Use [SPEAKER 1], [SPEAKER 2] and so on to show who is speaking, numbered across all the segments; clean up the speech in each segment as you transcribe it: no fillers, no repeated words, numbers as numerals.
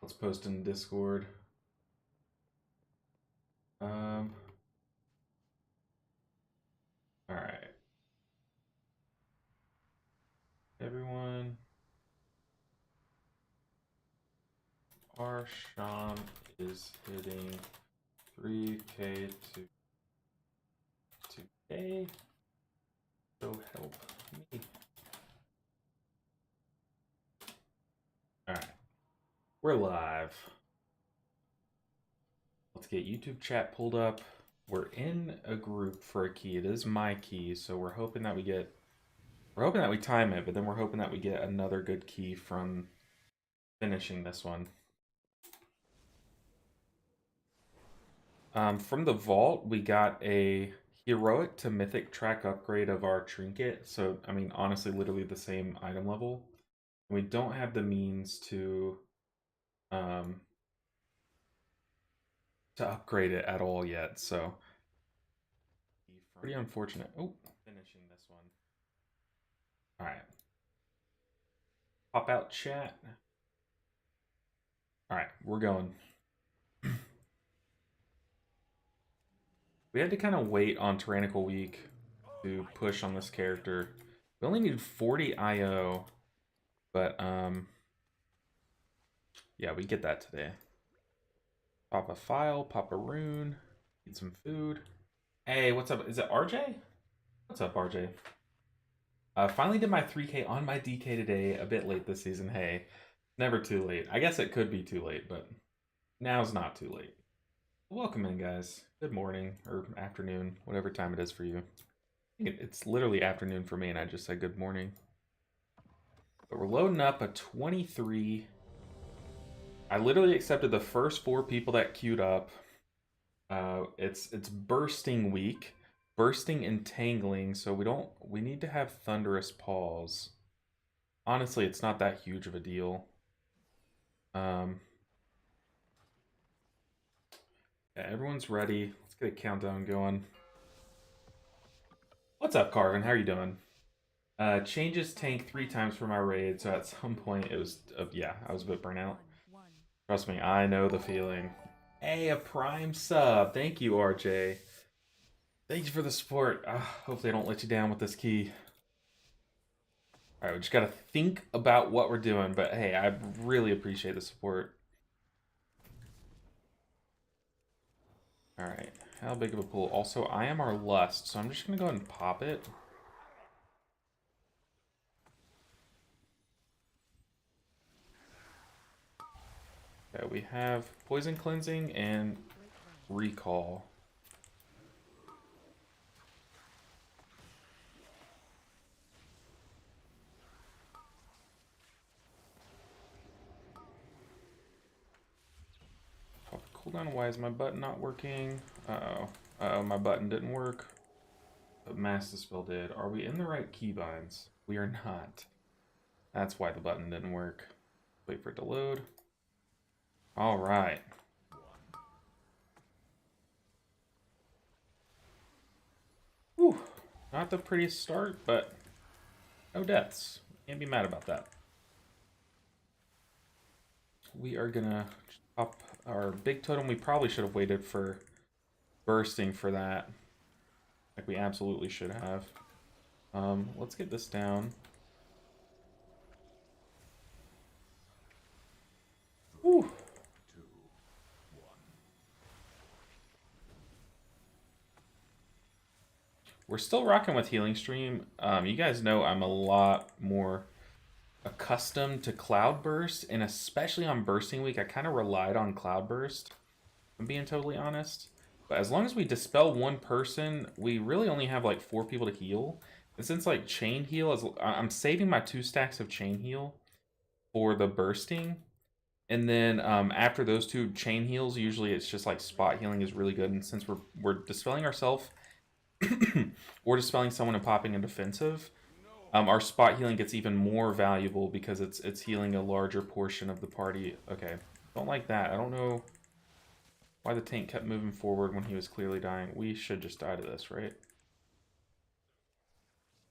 [SPEAKER 1] Let's post in Discord. All right. Everyone. RSham is hitting 3K today. So help me. All right. We're live. Let's get YouTube chat pulled up. We're in a group for a key. It is my key, so we're hoping that we time it, but then we're hoping that we get another good key from finishing this one. From the vault, we got a heroic to mythic track upgrade of our trinket. So, I mean, honestly, literally the same item level. We don't have the means to upgrade it at all yet. So, pretty unfortunate. Oh, finishing this one. All right. Pop out chat. All right, we're going. We had to kind of wait on Tyrannical Week to push on this character. We only needed 40 IO, but yeah, we get that today. Pop a file, pop a rune, eat some food. Hey, what's up? Is it RJ? What's up, RJ? Finally did my 3K on my DK today, a bit late this season. Hey, never too late. I guess it could be too late, but now's not too late. Welcome in, guys. Good morning, or afternoon, whatever time it is for you. It's literally afternoon for me, and I just said good morning. But we're loading up a 23. I literally accepted the first 4 people that queued up. It's bursting week, bursting and tangling, so we need to have thunderous paws. Honestly, it's not that huge of a deal. Yeah, everyone's ready. Let's get a countdown going. What's up, Carvin? How are you doing? Changes tank 3 times for my raid, so at some point it was, yeah, I was a bit burnt out. Trust me, I know the feeling. Hey, a prime sub. Thank you, RJ. Thank you for the support. Hopefully I don't let you down with this key. Alright, we just gotta think about what we're doing, but hey, I really appreciate the support. Alright, how big of a pool? Also, I am our lust, so I'm just gonna go ahead and pop it. Okay, we have poison cleansing and recall. Cooldown, why is my button not working? Uh-oh. Uh-oh, my button didn't work. But Mass Dispel did. Are we in the right keybinds? We are not. That's why the button didn't work. Wait for it to load. Alright. Whew. Not the prettiest start, but no deaths. Can't be mad about that. We are gonna pop our big totem. We probably should have waited for bursting for that. Like we absolutely should have. Let's get this down. Whew. We're still rocking with Healing Stream. You guys know I'm a lot more accustomed to Cloudburst, and especially on Bursting Week, I kind of relied on Cloudburst, if I'm being totally honest. But as long as we dispel one person, we really only have like 4 people to heal. And since like Chain Heal, I'm saving my 2 stacks of Chain Heal for the Bursting. And then after those 2 Chain Heals, usually it's just like Spot Healing is really good. And since we're dispelling ourselves or dispelling someone and popping a defensive, our spot healing gets even more valuable because it's healing a larger portion of the party. Okay, don't like that. I don't know why the tank kept moving forward when he was clearly dying. We should just die to this, right?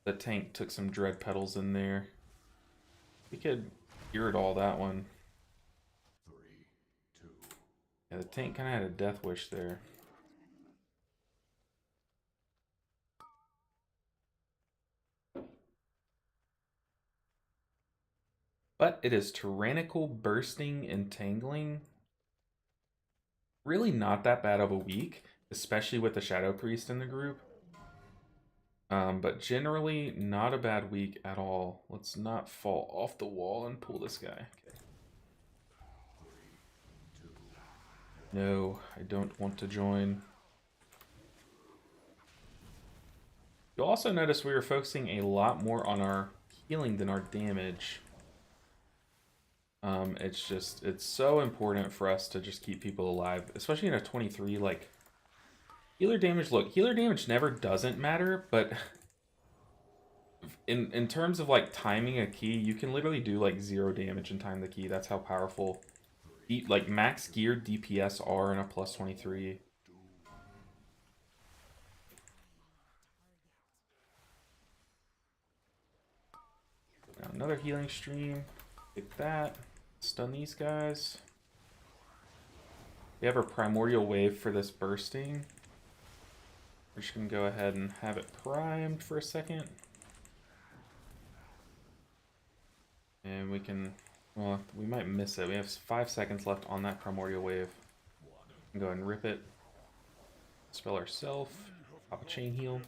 [SPEAKER 1] The tank took some dread petals in there. We could irrit all that one. Yeah, the tank kind of had a death wish there. But it is tyrannical, bursting, entangling. Really not that bad of a week, especially with the Shadow Priest in the group. But generally, not a bad week at all. Let's not fall off the wall and pull this guy. Okay. No, I don't want to join. You'll also notice we were focusing a lot more on our healing than our damage. It's so important for us to just keep people alive, especially in a 23. Like, healer damage, look, healer damage never doesn't matter, but in terms of like timing a key, you can literally do like 0 damage and time the key. That's how powerful like max geared DPS are in a plus 23. Now another healing stream. Take that. Stun these guys. We have a primordial wave for this bursting. We're just gonna go ahead and have it primed for a second. And we can, well, we might miss it. We have 5 seconds left on that primordial wave. Go ahead and rip it. Spell ourselves. Pop a chain heal.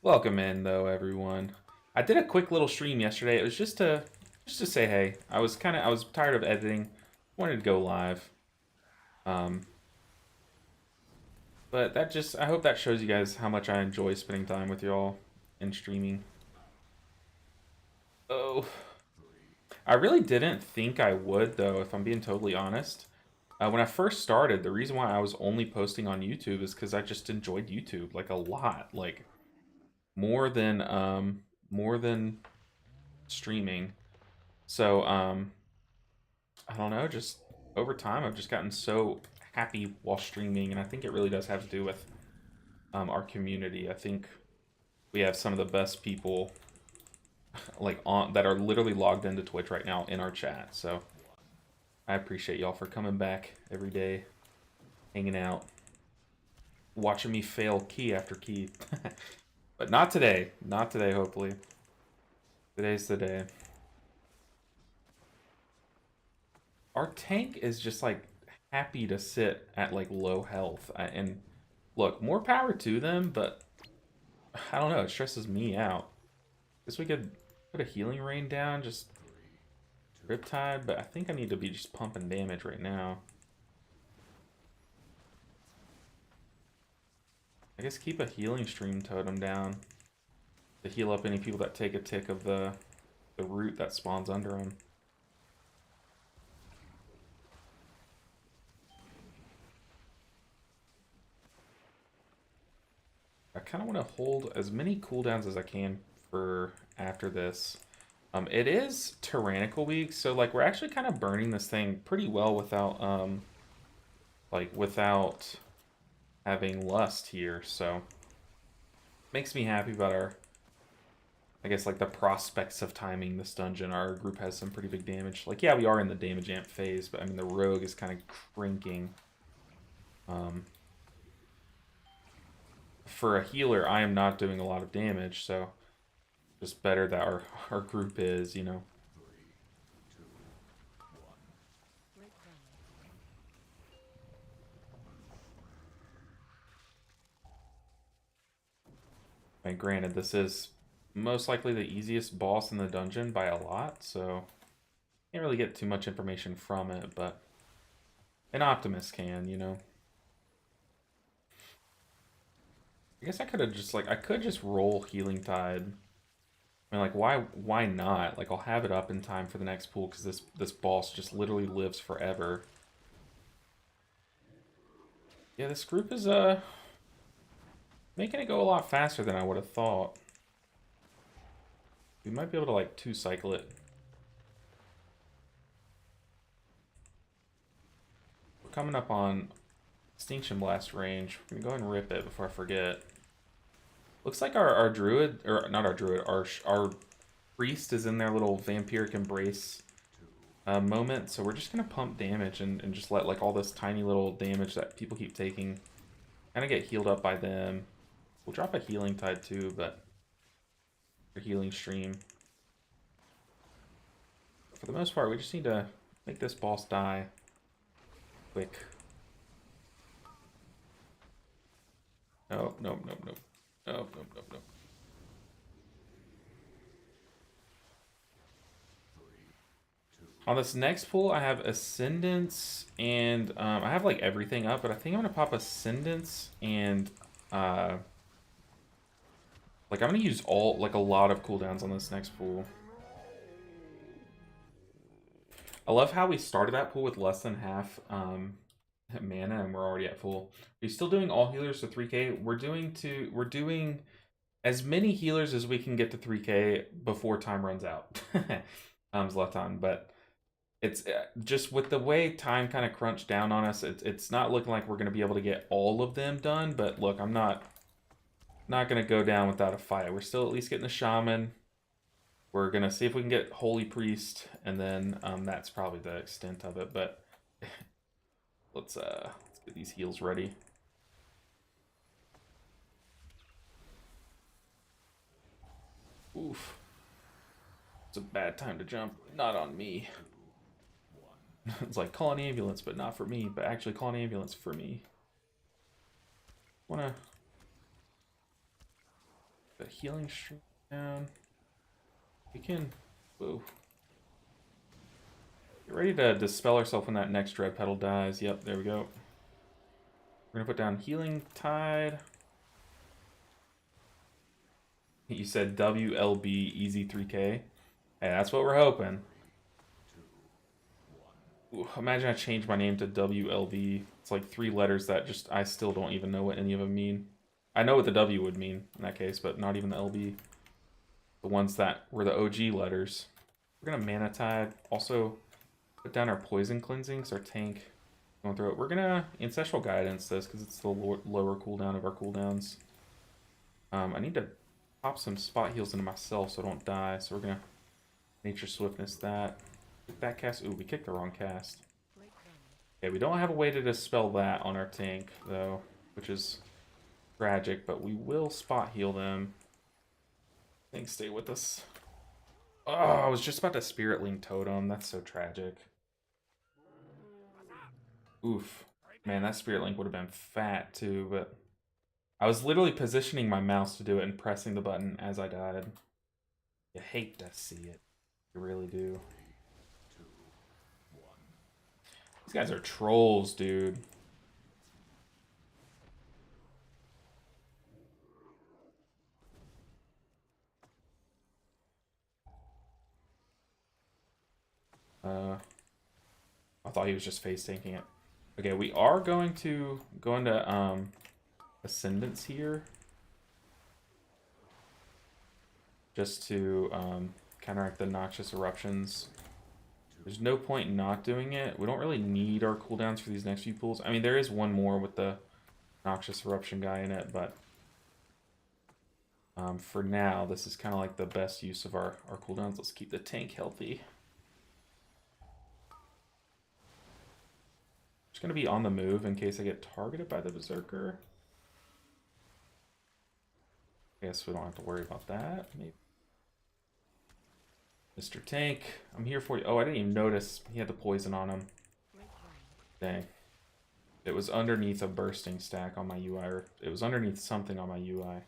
[SPEAKER 1] Welcome in, though, everyone. I did a quick little stream yesterday. It was just to say hey. I was tired of editing. Wanted to go live. But that just, I hope that shows you guys how much I enjoy spending time with y'all and streaming. Oh, I really didn't think I would, though, if I'm being totally honest. When I first started, the reason why I was only posting on YouTube is because I just enjoyed YouTube, like, a lot. Like, more than streaming. So, I don't know, just over time, I've just gotten so happy while streaming, and I think it really does have to do with our community. I think we have some of the best people like on that are literally logged into Twitch right now in our chat. So I appreciate y'all for coming back every day, hanging out, watching me fail key after key. But not today. Not today, hopefully. Today's the day. Our tank is just like happy to sit at like low health. And look, more power to them, but I don't know, it stresses me out. Guess we could put a healing rain down, just Riptide, but I think I need to be just pumping damage right now. I guess keep a healing stream totem down to heal up any people that take a tick of the root that spawns under them. I kind of want to hold as many cooldowns as I can for after this. It is Tyrannical Week, so like we're actually kind of burning this thing pretty well without without having lust here, so makes me happy about our, I guess, like the prospects of timing this dungeon. Our group has some pretty big damage. Like, yeah, we are in the damage amp phase, but I mean the rogue is kind of cranking. For a healer, I am not doing a lot of damage, so just better that our group is, you know. And granted, this is most likely the easiest boss in the dungeon by a lot, so can't really get too much information from it, but an optimist can, you know. I guess I could have just, like, I could just roll Healing Tide. I mean, like, why not? Like, I'll have it up in time for the next pool, because this boss just literally lives forever. Yeah, this group is, making it go a lot faster than I would have thought. We might be able to, like, 2-cycle it. We're coming up on Extinction Blast range. We're gonna go ahead and rip it before I forget. Looks like our druid, or not our druid, our priest is in their little vampiric embrace moment, so we're just gonna pump damage and just let like all this tiny little damage that people keep taking kind of get healed up by them. We'll drop a healing tide too, but a healing stream. For the most part, we just need to make this boss die quick. Nope, nope, nope, nope. Nope, nope, nope, nope. On this next pull, I have Ascendance, and I have like everything up, but I think I'm gonna pop Ascendance and like I'm gonna use a lot of cooldowns on this next pool. I love how we started that pool with less than half mana, and we're already at full. We're still doing all healers to 3k. We're doing as many healers as we can get to 3k before time runs out. Time's left on, but it's just with the way time kind of crunched down on us, it's not looking like we're going to be able to get all of them done. But look, I'm not going to go down without a fight. We're still at least getting the Shaman. We're going to see if we can get Holy Priest, and then that's probably the extent of it. But let's get these heals ready. Oof. It's a bad time to jump. Not on me. It's like, call an ambulance, but not for me. But actually, call an ambulance for me. Wanna the healing stream down. We can. Whoa. Get ready to dispel ourselves when that next dread petal dies. Yep, there we go. We're gonna put down healing tide. You said WLB easy 3k. Hey, that's what we're hoping. Ooh, imagine I changed my name to WLB. It's like 3 letters that just I still don't even know what any of them mean. I know what the W would mean in that case, but not even the LB. The ones that were the OG letters. We're gonna mana tide. Also put down our poison cleansing because our tank going through it. We're gonna ancestral guidance this because it's the lower cooldown of our cooldowns. I need to pop some spot heals into myself so I don't die. So we're gonna nature swiftness that. Kick that cast. Ooh, we kicked the wrong cast. Okay, we don't have a way to dispel that on our tank though, which is tragic. But we will spot heal them. Thanks, stay with us. Oh, I was just about to Spirit Link Totem. That's so tragic. Oof. Man, that Spirit Link would have been fat too, but I was literally positioning my mouse to do it and pressing the button as I died. You hate to see it. You really do. These guys are trolls, dude. I thought he was just face tanking it. Okay, we are going to go into Ascendance here. Just to counteract the Noxious Eruptions. There's no point in not doing it. We don't really need our cooldowns for these next few pools. I mean, there is one more with the Noxious Eruption guy in it, but for now, this is kind of like the best use of our cooldowns. Let's keep the tank healthy. Just going to be on the move in case I get targeted by the Berserker. I guess we don't have to worry about that. Maybe. Mr. Tank, I'm here for you. Oh, I didn't even notice he had the poison on him. Dang. It was underneath a bursting stack on my UI, or it was underneath something on my UI.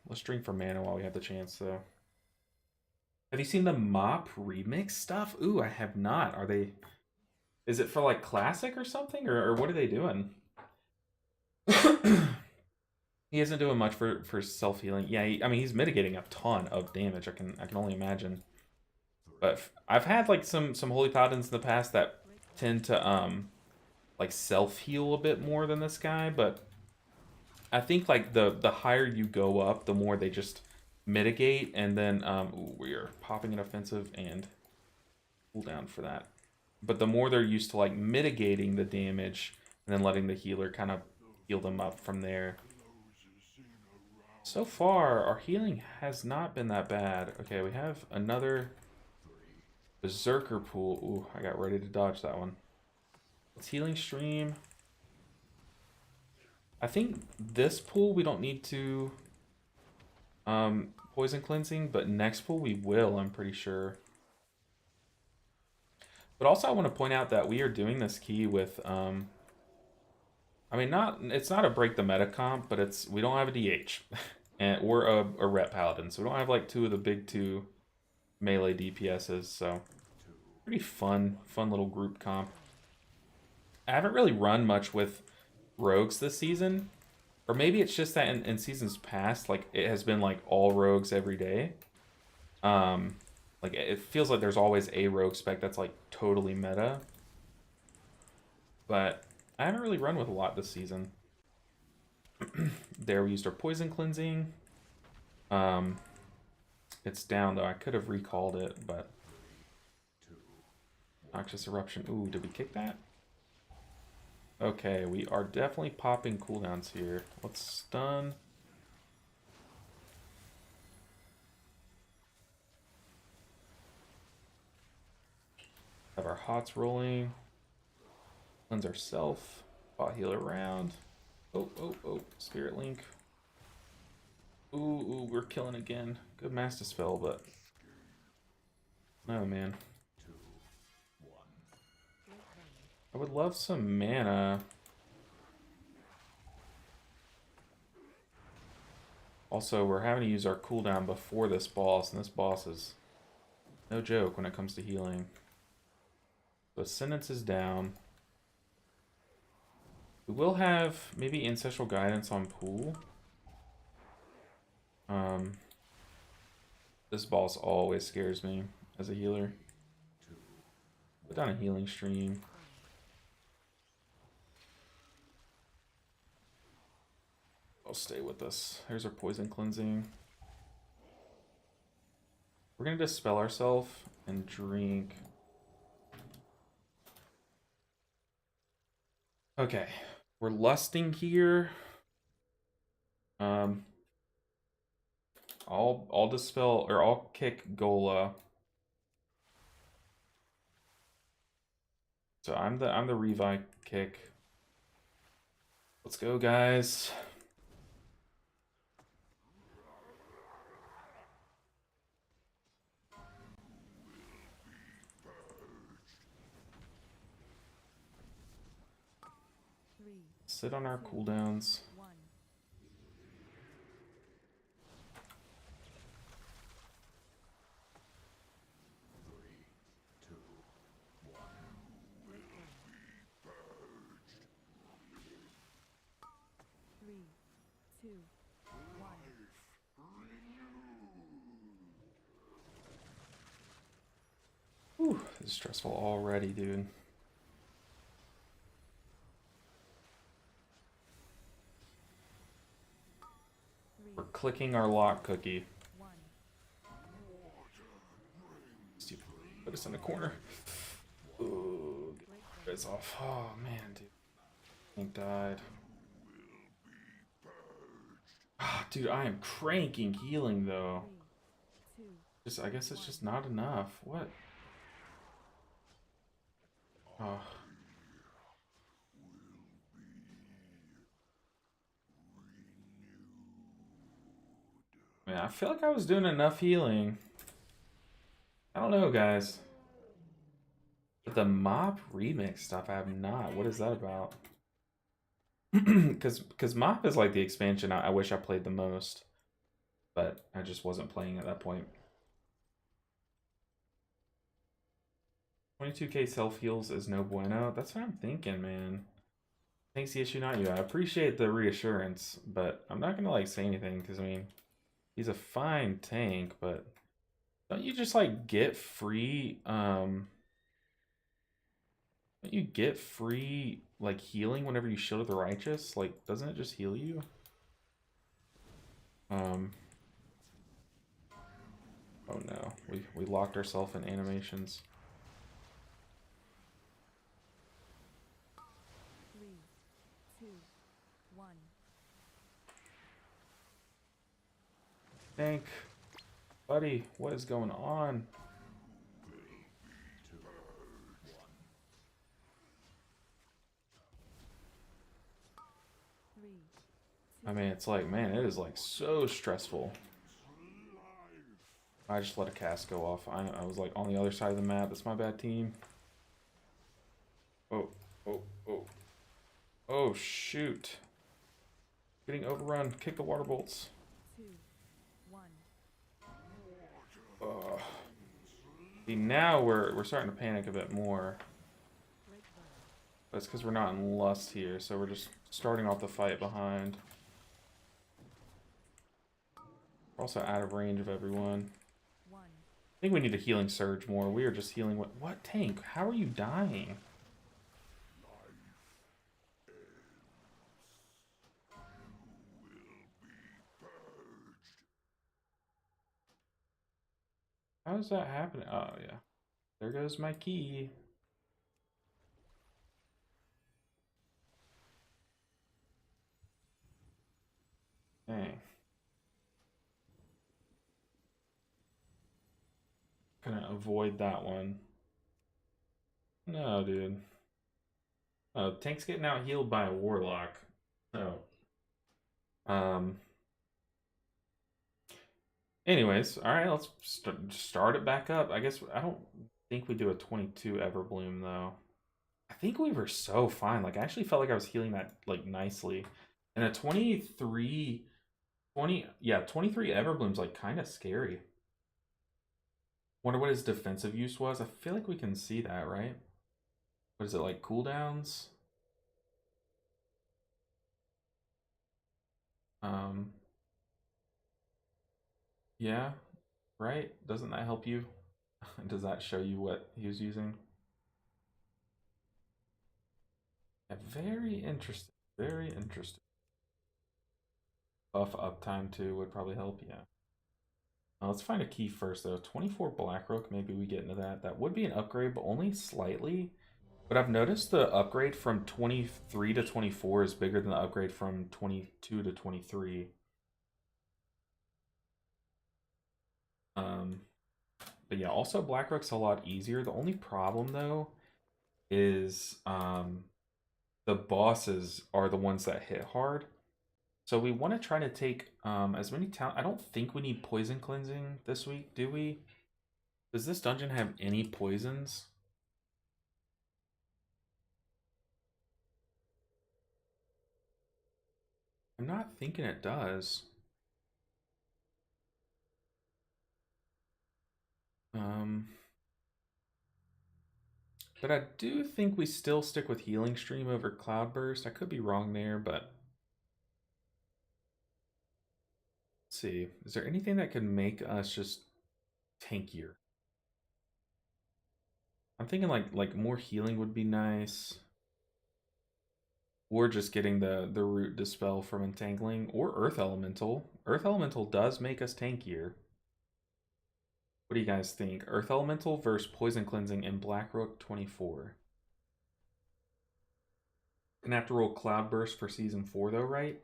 [SPEAKER 1] Let's drink for mana while we have the chance, though. Have you seen the Mop remix stuff? Ooh, I have not. Are they... Is it for, like, Classic or something? Or what are they doing? He isn't doing much for self-healing. Yeah, I mean, he's mitigating a ton of damage. I can only imagine. But I've had, like, some Holy Paladins in the past that tend to, like, self-heal a bit more than this guy. But I think, like, the higher you go up, the more they just mitigate. And then, ooh, we are popping an offensive and cooldown for that. But the more they're used to, like, mitigating the damage and then letting the healer kind of heal them up from there. So far, our healing has not been that bad. Okay, we have another Berserker pool. Ooh, I got ready to dodge that one. Let's healing stream. I think this pool we don't need to poison cleansing, but next pool we will, I'm pretty sure. But also I want to point out that we are doing this key with I mean it's not a break the meta comp, but it's we don't have a DH. And we're a rep paladin, so we don't have like two of the big two melee DPSs, so pretty fun little group comp. I haven't really run much with rogues this season, or maybe it's just that in seasons past, like it has been like all rogues every day. Like it feels like there's always a rogue spec that's like totally meta, but I haven't really run with a lot this season. There we used our poison cleansing. It's down though. I could have recalled it, but Noxious Eruption. Ooh, did we kick that? Okay, we are definitely popping cooldowns here. Let's stun. Have our hots rolling. Cleanse ourself. Bot heal around. Oh, oh, oh. Spirit Link. Ooh, ooh, we're killing again. Good Master Spell, but... No, man. I would love some mana. Also, we're having to use our cooldown before this boss, and this boss is no joke when it comes to healing. So Sentence is down. We will have maybe Ancestral Guidance on pool. This boss always scares me as a healer. Put down a healing stream. I'll stay with us. Here's our poison cleansing. We're gonna dispel ourselves and drink. Okay, we're lusting here. I'll dispel or I'll kick Gola. So I'm the revive kick. Let's go, guys. Sit on our cooldowns. Whew, this is stressful already, dude. We're clicking our lock cookie. Stupid. Put us in the corner. Ooh, get guys off. Oh man, dude. He died. Ah, dude, I am cranking healing though. I guess it's just not enough. What? Oh. Man, I feel like I was doing enough healing. I don't know, guys. But the mop remix stuff, I have not. What is that about? Because mop is like the expansion I wish I played the most, but I just wasn't playing at that point. 22k self heals is no bueno. That's what I'm thinking, man. Thanks, the issue, not you. I appreciate the reassurance, but I'm not gonna like say anything because I mean, he's a fine tank, but don't you just like get free? Don't you get free like healing whenever you Shield of the Righteous? Like, doesn't it just heal you? Oh no, we locked ourselves in animations.
[SPEAKER 2] 3, 2, 1.
[SPEAKER 1] Tank, buddy, what is going on? I mean, it's like, man, it is like so stressful. I just let a cast go off. I was like on the other side of the map. That's my bad team. Oh, oh, oh. Oh, shoot. Getting overrun. Kick the water bolts.
[SPEAKER 2] 2, 1.
[SPEAKER 1] Ugh. See, now we're starting to panic a bit more.
[SPEAKER 2] Break burn.
[SPEAKER 1] That's because we're not in Lust here, so we're just starting off the fight behind. We're also out of range of everyone.
[SPEAKER 2] 1.
[SPEAKER 1] I think we need a healing surge more. We are just healing. What tank? How are you dying? How is that happening? Oh, yeah. There goes my key. Dang. Gonna avoid that one. No, dude. Oh, tank's getting out healed by a warlock. Oh. Um. Anyways, all right. Let's start it back up. I guess I don't think we do a 22 Everbloom though. I think we were so fine. Like I actually felt like I was healing that like nicely. And a 23, 20, yeah, 23 Everbloom's like kind of scary. Wonder what his defensive use was. I feel like we can see that, right? What is it, like cooldowns? Um, yeah, right? Doesn't that help you? Does that show you what he was using? Yeah, very interesting. Very interesting. Buff uptime too would probably help, yeah. Let's find a key first though. 24 Blackrook, maybe we get into that. That would be an upgrade, but only slightly. But I've noticed the upgrade from 23 to 24 is bigger than the upgrade from 22 to 23. Um, but yeah, also Blackrook's a lot easier. The only problem though is the bosses are the ones that hit hard. So we want to try to take as many talent. I don't think we need poison cleansing this week, do we? Does this dungeon have any poisons? I'm not thinking it does. Um, but I do think we still stick with Healing Stream over Cloudburst. I could be wrong there, but let's see. Is there anything that could make us just tankier? I'm thinking like more healing would be nice. Or just getting the root dispel from entangling, or Earth Elemental. Earth Elemental does make us tankier. What do you guys think? Earth Elemental versus Poison Cleansing in Blackrook 24. Gonna have to roll Cloudburst for Season 4 though, right?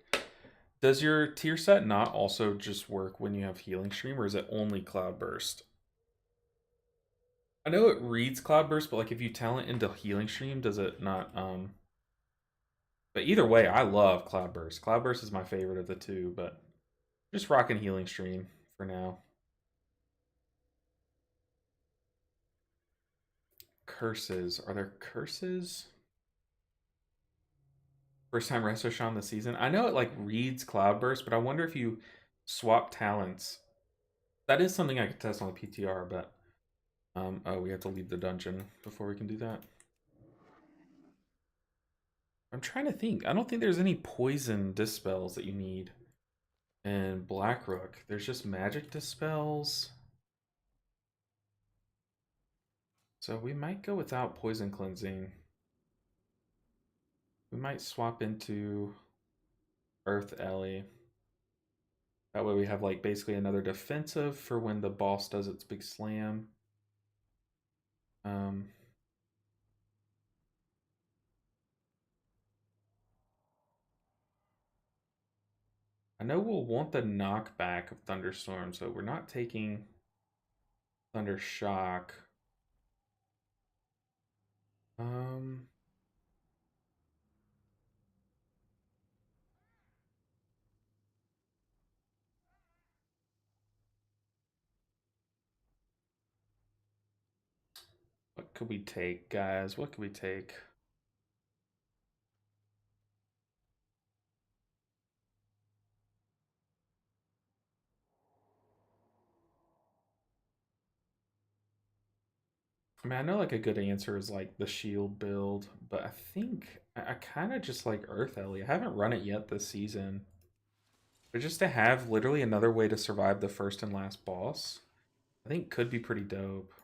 [SPEAKER 1] Does your tier set not also just work when you have Healing Stream, or is it only Cloudburst? I know it reads Cloudburst, but like if you talent into Healing Stream, does it not but either way, I love Cloudburst. Cloudburst is my favorite of the two, but just rocking Healing Stream for now. Curses. Are there curses? First time RSham this season. I know it like reads Cloudburst, but I wonder if you swap talents. That is something I could test on the PTR, but oh, we have to leave the dungeon before we can do that. I'm trying to think. I don't think there's any poison dispels that you need in Blackrook. There's just magic dispels. So we might go without poison cleansing. We might swap into Earth Ellie. That way we have like basically another defensive for when the boss does its big slam. Um, I know we'll want the knockback of Thunderstorm, so we're not taking Thunder Shock. What could we take, guys? What could we take? I mean, I know like a good answer is like the shield build, but I think I kind of just like Earth Ellie. I haven't run it yet this season. But just to have literally another way to survive the first and last boss, I think could be pretty dope.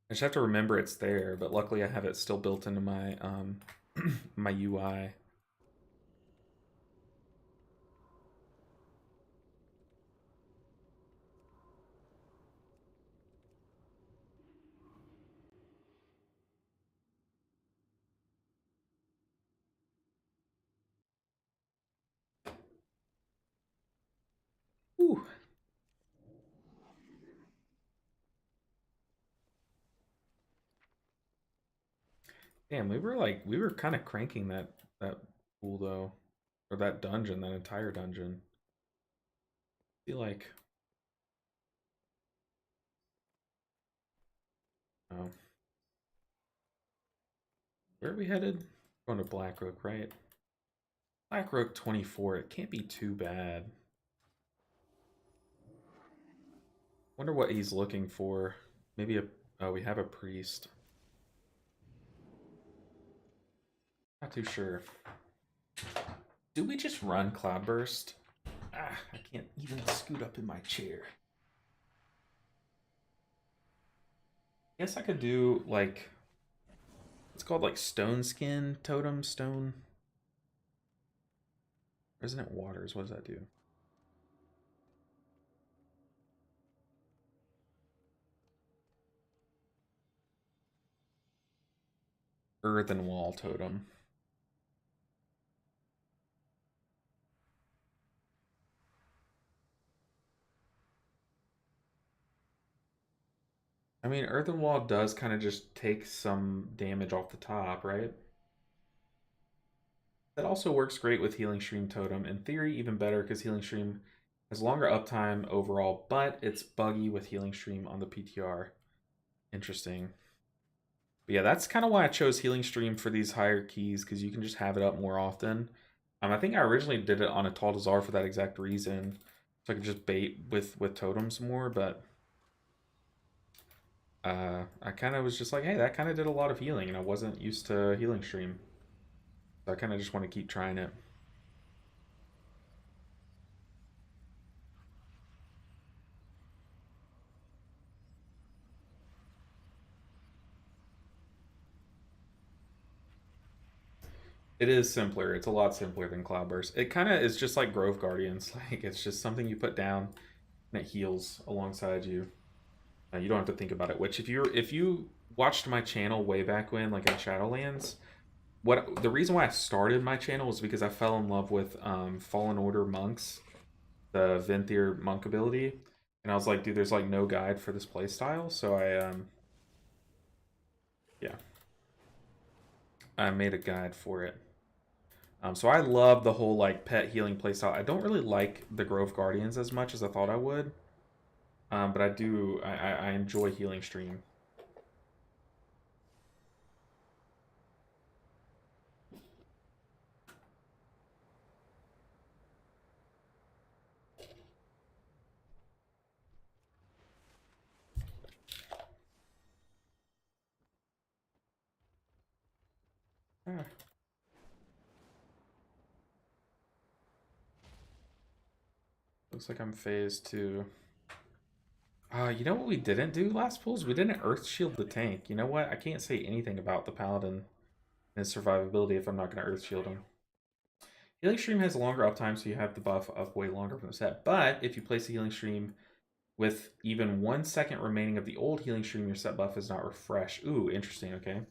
[SPEAKER 1] I just have to remember it's there, but luckily I have it still built into my my UI. Ooh. Damn, we were kind of cranking that pool though, or that dungeon, that entire dungeon. I feel like, oh, where are we headed? Going to Blackrook, right? Blackrook 24. It can't be too bad. Wonder what he's looking for. Maybe a, oh, we have a priest. Not too sure. Do we just run Cloudburst? Ah, I can't even scoot up in my chair. Guess I could do like, it's called like Stone Skin Totem Stone. Or isn't it Waters? What does that do? Earthen Wall Totem. I mean, Earthen Wall does kind of just take some damage off the top, right? That also works great with Healing Stream Totem. In theory, even better because Healing Stream has longer uptime overall, but it's buggy with Healing Stream on the PTR. Interesting. But yeah, that's kind of why I chose Healing Stream for these higher keys, because you can just have it up more often. I think I originally did it on a Tal'Dazar for that exact reason, so I could just bait with totems more, but I kind of was just like, hey, that kind of did a lot of healing, and I wasn't used to Healing Stream. So I kind of just want to keep trying it. It is simpler. It's a lot simpler than Cloudburst. It kind of is just like Grove Guardians. Like, it's just something you put down and it heals alongside you. You don't have to think about it. Which if you watched my channel way back when, like in Shadowlands, what the reason why I started my channel was because I fell in love with Fallen Order monks, the Venthyr monk ability, and I was like, dude, there's like no guide for this playstyle, so yeah, I made a guide for it. So I love the whole like pet healing playstyle. I don't really like the Grove Guardians as much as I thought I would, but I do. I enjoy Healing Stream. Ah, looks like I'm phase 2. You know what we didn't do last pulls? We didn't Earth Shield the tank. You know what? I can't say anything about the Paladin and his survivability if I'm not going to Earth Shield him. Healing Stream has a longer uptime, so you have the buff up way longer from the set. But if you place a Healing Stream with even 1 second remaining of the old Healing Stream, your set buff is not refreshed. Ooh, interesting, okay.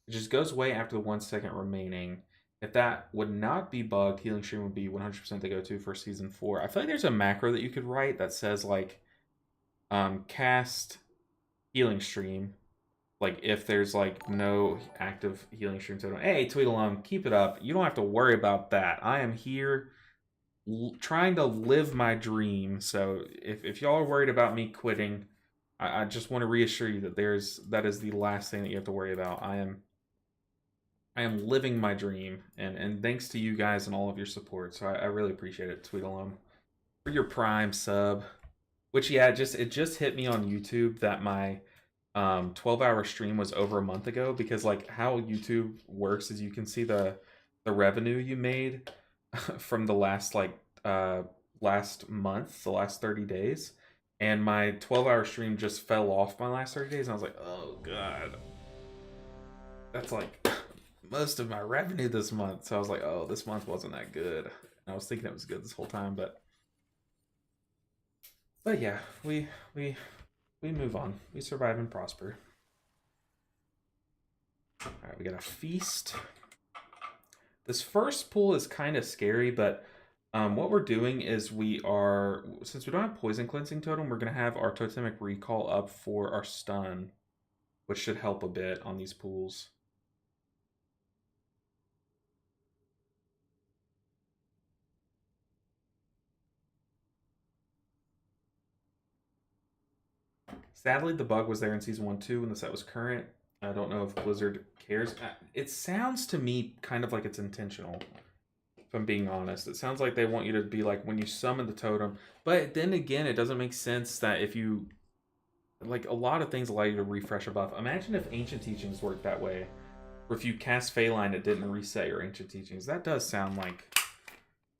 [SPEAKER 1] It just goes away after the 1 second remaining. If that would not be bugged, Healing Stream would be 100% the go-to for Season 4. I feel like there's a macro that you could write that says, like, cast Healing Stream, like if there's like no active Healing Stream totem. Hey, Tweedledum, keep it up. You don't have to worry about that. I am here trying to live my dream. So if y'all are worried about me quitting, I just want to reassure you that that is the last thing that you have to worry about. I am living my dream, and thanks to you guys and all of your support. So I really appreciate it, Tweet Alum, for your Prime sub. Which yeah, it just hit me on YouTube that my 12-hour stream was over a month ago, because like how YouTube works is you can see the revenue you made from the last last month, the last 30 days. And my 12-hour stream just fell off my last 30 days, and I was like, "Oh god. That's like most of my revenue this month." So I was like, "Oh, this month wasn't that good." And I was thinking it was good this whole time, but yeah, we move on. We survive and prosper. All right, we got a feast. This first pool is kind of scary, but what we're doing is since we don't have poison cleansing totem, we're gonna have our totemic recall up for our stun, which should help a bit on these pools. Sadly, the bug was there in season 1 too when the set was current. I don't know if Blizzard cares. It sounds to me kind of like it's intentional, if I'm being honest. It sounds like they want you to be like when you summon the totem. But then again, it doesn't make sense that if you... Like, a lot of things allow you to refresh a buff. Imagine if Ancient Teachings worked that way. Or if you cast Phaline, it didn't reset your Ancient Teachings. That does sound like...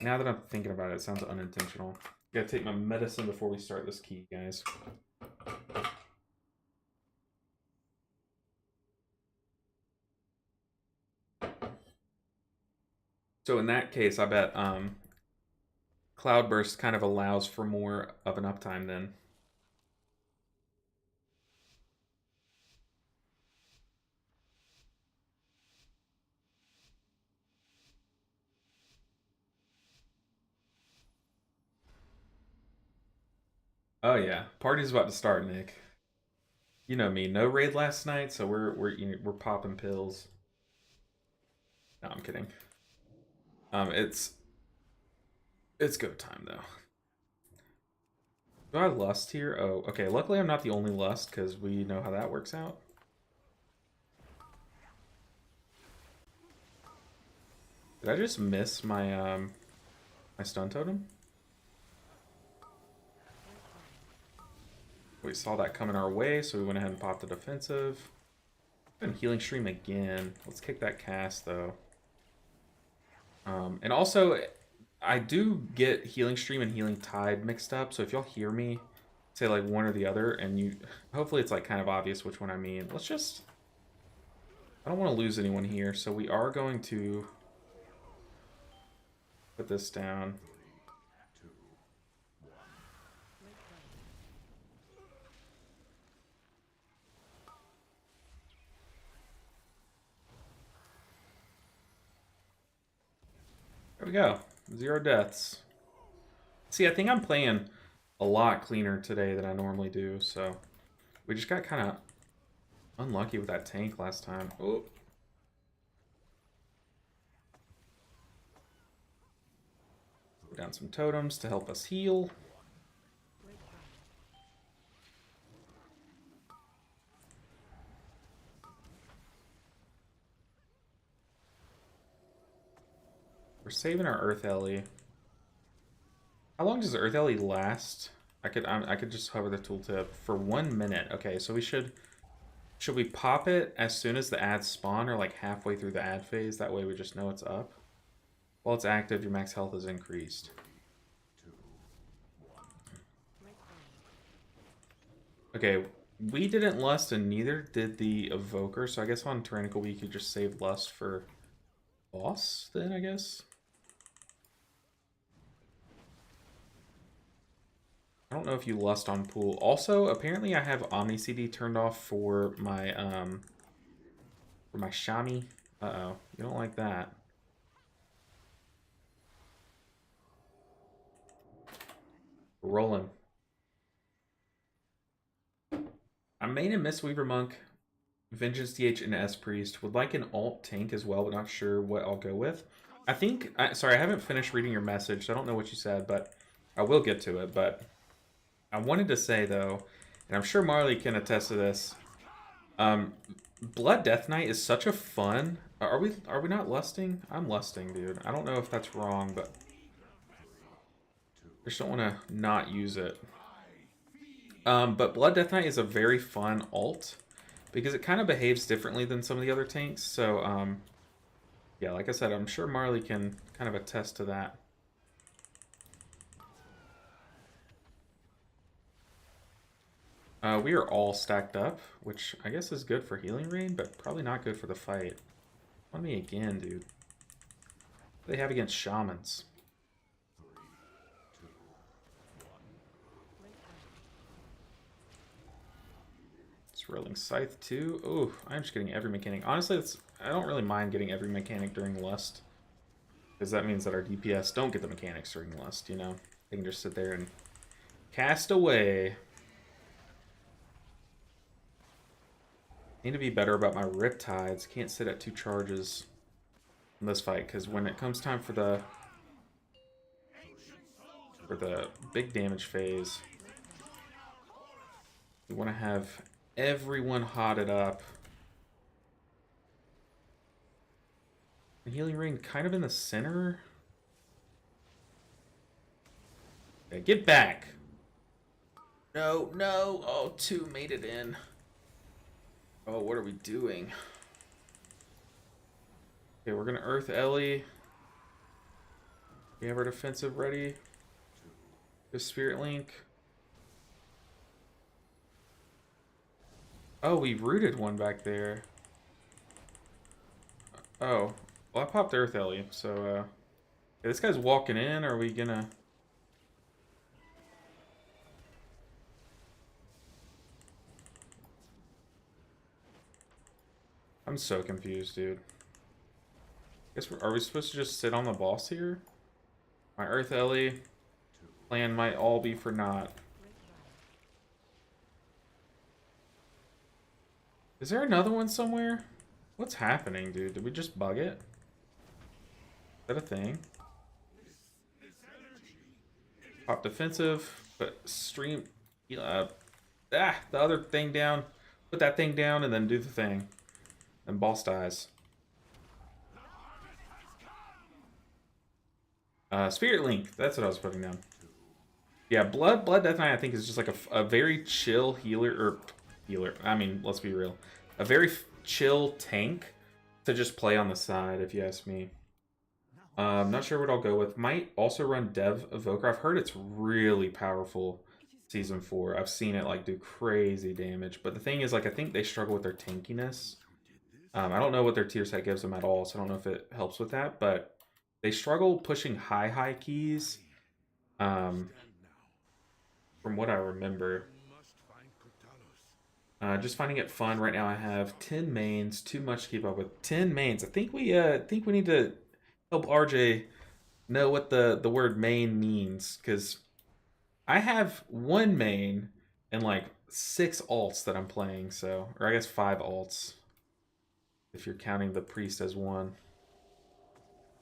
[SPEAKER 1] Now that I'm thinking about it, it sounds unintentional. Gotta take my medicine before we start this key, guys. So in that case, I bet Cloudburst kind of allows for more of an uptime then. Oh yeah, party's about to start, Nick. You know me, no raid last night, so we're popping pills. No, I'm kidding. It's go time though. Do I lust here? Oh, okay. Luckily, I'm not the only lust because we know how that works out. Did I just miss my my stun totem? We saw that coming our way, so we went ahead and popped the defensive. And healing stream again. Let's kick that cast though. And also, I do get healing stream and healing tide mixed up. So if y'all hear me say like one or the other, and you, hopefully it's like kind of obvious which one I mean. Let's just. I don't want to lose anyone here, so we are going to put this down. There we go. 0 deaths. See, I think I'm playing a lot cleaner today than I normally do, so we just got kind of unlucky with that tank last time. Oh. Put down some totems to help us heal. We're saving our Earth Ellie. How long does Earth Ellie last? I could just hover the tooltip for 1 minute. Okay, so we should we pop it as soon as the ads spawn, or like halfway through the ad phase? That way we just know it's up. While it's active, your max health is increased. Okay, we didn't lust and neither did the evoker, so I guess on Tyrannical Week you just save lust for boss then, I guess. I don't know if you lust on pool. Also, apparently I have Omni CD turned off for my Shami. Uh-oh, you don't like that. We're rolling. I'm main and Mistweaver Monk, Vengeance DH, and S Priest. Would like an alt tank as well, but not sure what I'll go with. I think, sorry, I haven't finished reading your message, so I don't know what you said, but I will get to it. But I wanted to say, though, and I'm sure Marley can attest to this. Um, Blood Death Knight is such a fun. Are we not lusting? I'm lusting, dude. I don't know if that's wrong, but I just don't want to not use it. But Blood Death Knight is a very fun alt because it kind of behaves differently than some of the other tanks. So, yeah, like I said, I'm sure Marley can kind of attest to that. We are all stacked up, which I guess is good for healing rain, but probably not good for the fight. On me again, dude. What do they have against shamans? Swirling Scythe too. Oh, I'm just getting every mechanic. Honestly, I don't really mind getting every mechanic during Lust. Because that means that our DPS don't get the mechanics during Lust, you know? They can just sit there and cast away. Need to be better about my Riptides. Can't sit at 2 charges in this fight, because when it comes time for the big damage phase, we want to have everyone hotted up. The healing ring kind of in the center. Okay, get back. No, no. Oh, 2 made it in. Oh, what are we doing? Okay, we're gonna Earth Ellie. We have our defensive ready. The Spirit Link. Oh, we rooted one back there. Oh, well, I popped Earth Ellie, so, yeah, this guy's walking in. Are we gonna... I'm so confused, dude. Are we supposed to just sit on the boss here? My Earth Ellie plan might all be for naught. Is there another one somewhere? What's happening, dude? Did we just bug it? Is that a thing? Pop defensive, but stream... the other thing down. Put that thing down and then do the thing. And boss dies. Spirit Link. That's what I was putting down. Yeah, Blood Death Knight I think is just like a very chill healer. I mean, let's be real. A very chill tank to just play on the side, if you ask me. Not sure what I'll go with. Might also run Dev Evoker. I've heard it's really powerful Season 4. I've seen it like do crazy damage. But the thing is, like, I think they struggle with their tankiness. I don't know what their tier set gives them at all, so I don't know if it helps with that. But they struggle pushing high keys. From what I remember. Just finding it fun. Right now I have 10 mains. Too much to keep up with. 10 mains. I think we need to help RJ know what the word main means, because I have 1 main and like 6 alts that I'm playing, so, or I guess 5 alts if you're counting the priest as 1.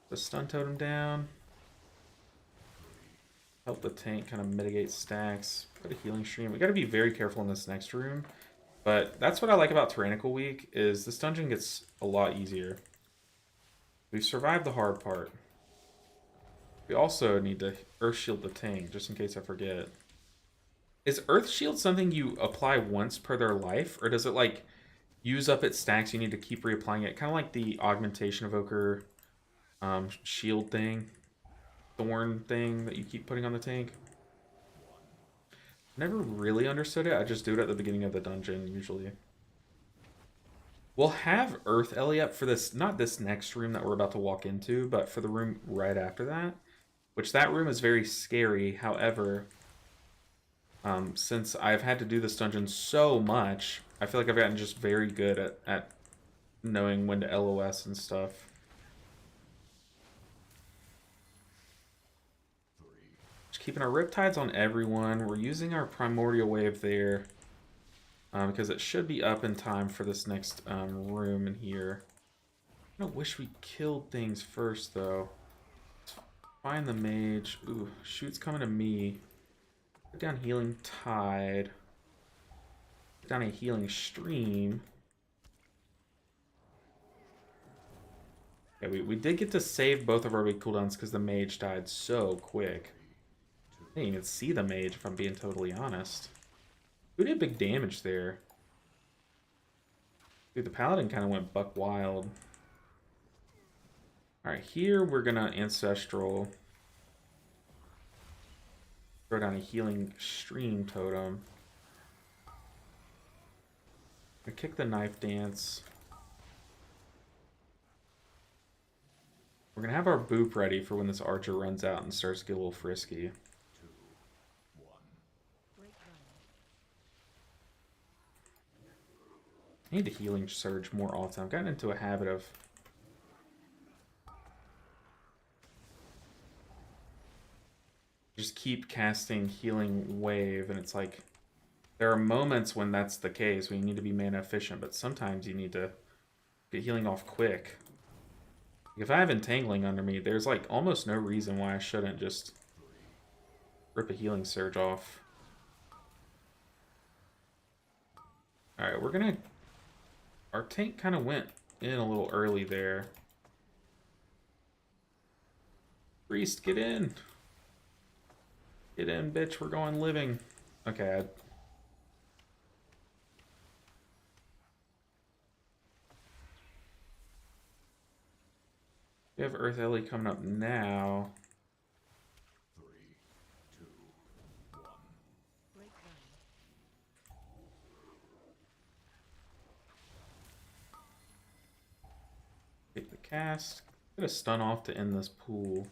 [SPEAKER 1] The stun totem down. Help the tank kind of mitigate stacks. Put a healing stream. We got to be very careful in this next room. But that's what I like about Tyrannical Week, is this dungeon gets a lot easier. We've survived the hard part. We also need to Earth Shield the tank, just in case I forget. Is Earth Shield something you apply once per their life? Or does it, like, use up its stacks? You need to keep reapplying it? Kind of like the Augmentation Evoker shield thing. Thorn thing that you keep putting on the tank. Never really understood it. I just do it at the beginning of the dungeon, usually. We'll have Earth Ellie up for this, not this next room that we're about to walk into, but for the room right after that. Which that room is very scary. However, since I've had to do this dungeon so much, I feel like I've gotten just very good at knowing when to LOS and stuff. Just keeping our Riptides on everyone. We're using our Primordial Wave there. Because it should be up in time for this next room in here. I wish we killed things first, though. Find the mage. Ooh, shoot's coming to me. Put down Healing Tide. down a healing stream. Okay, we did get to save both of our big cooldowns because the mage died so quick. I didn't even see the mage, if I'm being totally honest. Who did big damage there? Dude, the paladin kind of went buck wild. Alright, here we're gonna Ancestral. Throw down a healing stream totem. I kick the knife dance. We're gonna have our boop ready for when this archer runs out and starts to get a little frisky. I need to healing surge more often. I've gotten into a habit of just keep casting healing wave, and it's like there are moments when that's the case when you need to be mana efficient, but sometimes you need to get healing off quick. If I have entangling under me, there's like almost no reason why I shouldn't just rip a healing surge off. Alright, we're gonna... Our tank kind of went in a little early there. Priest, get in! Get in, bitch, we're going living. Okay, we have Earth Ellie coming up now.
[SPEAKER 3] 3, 2, 1.
[SPEAKER 1] Take the cast. Get a stun off to end this pool.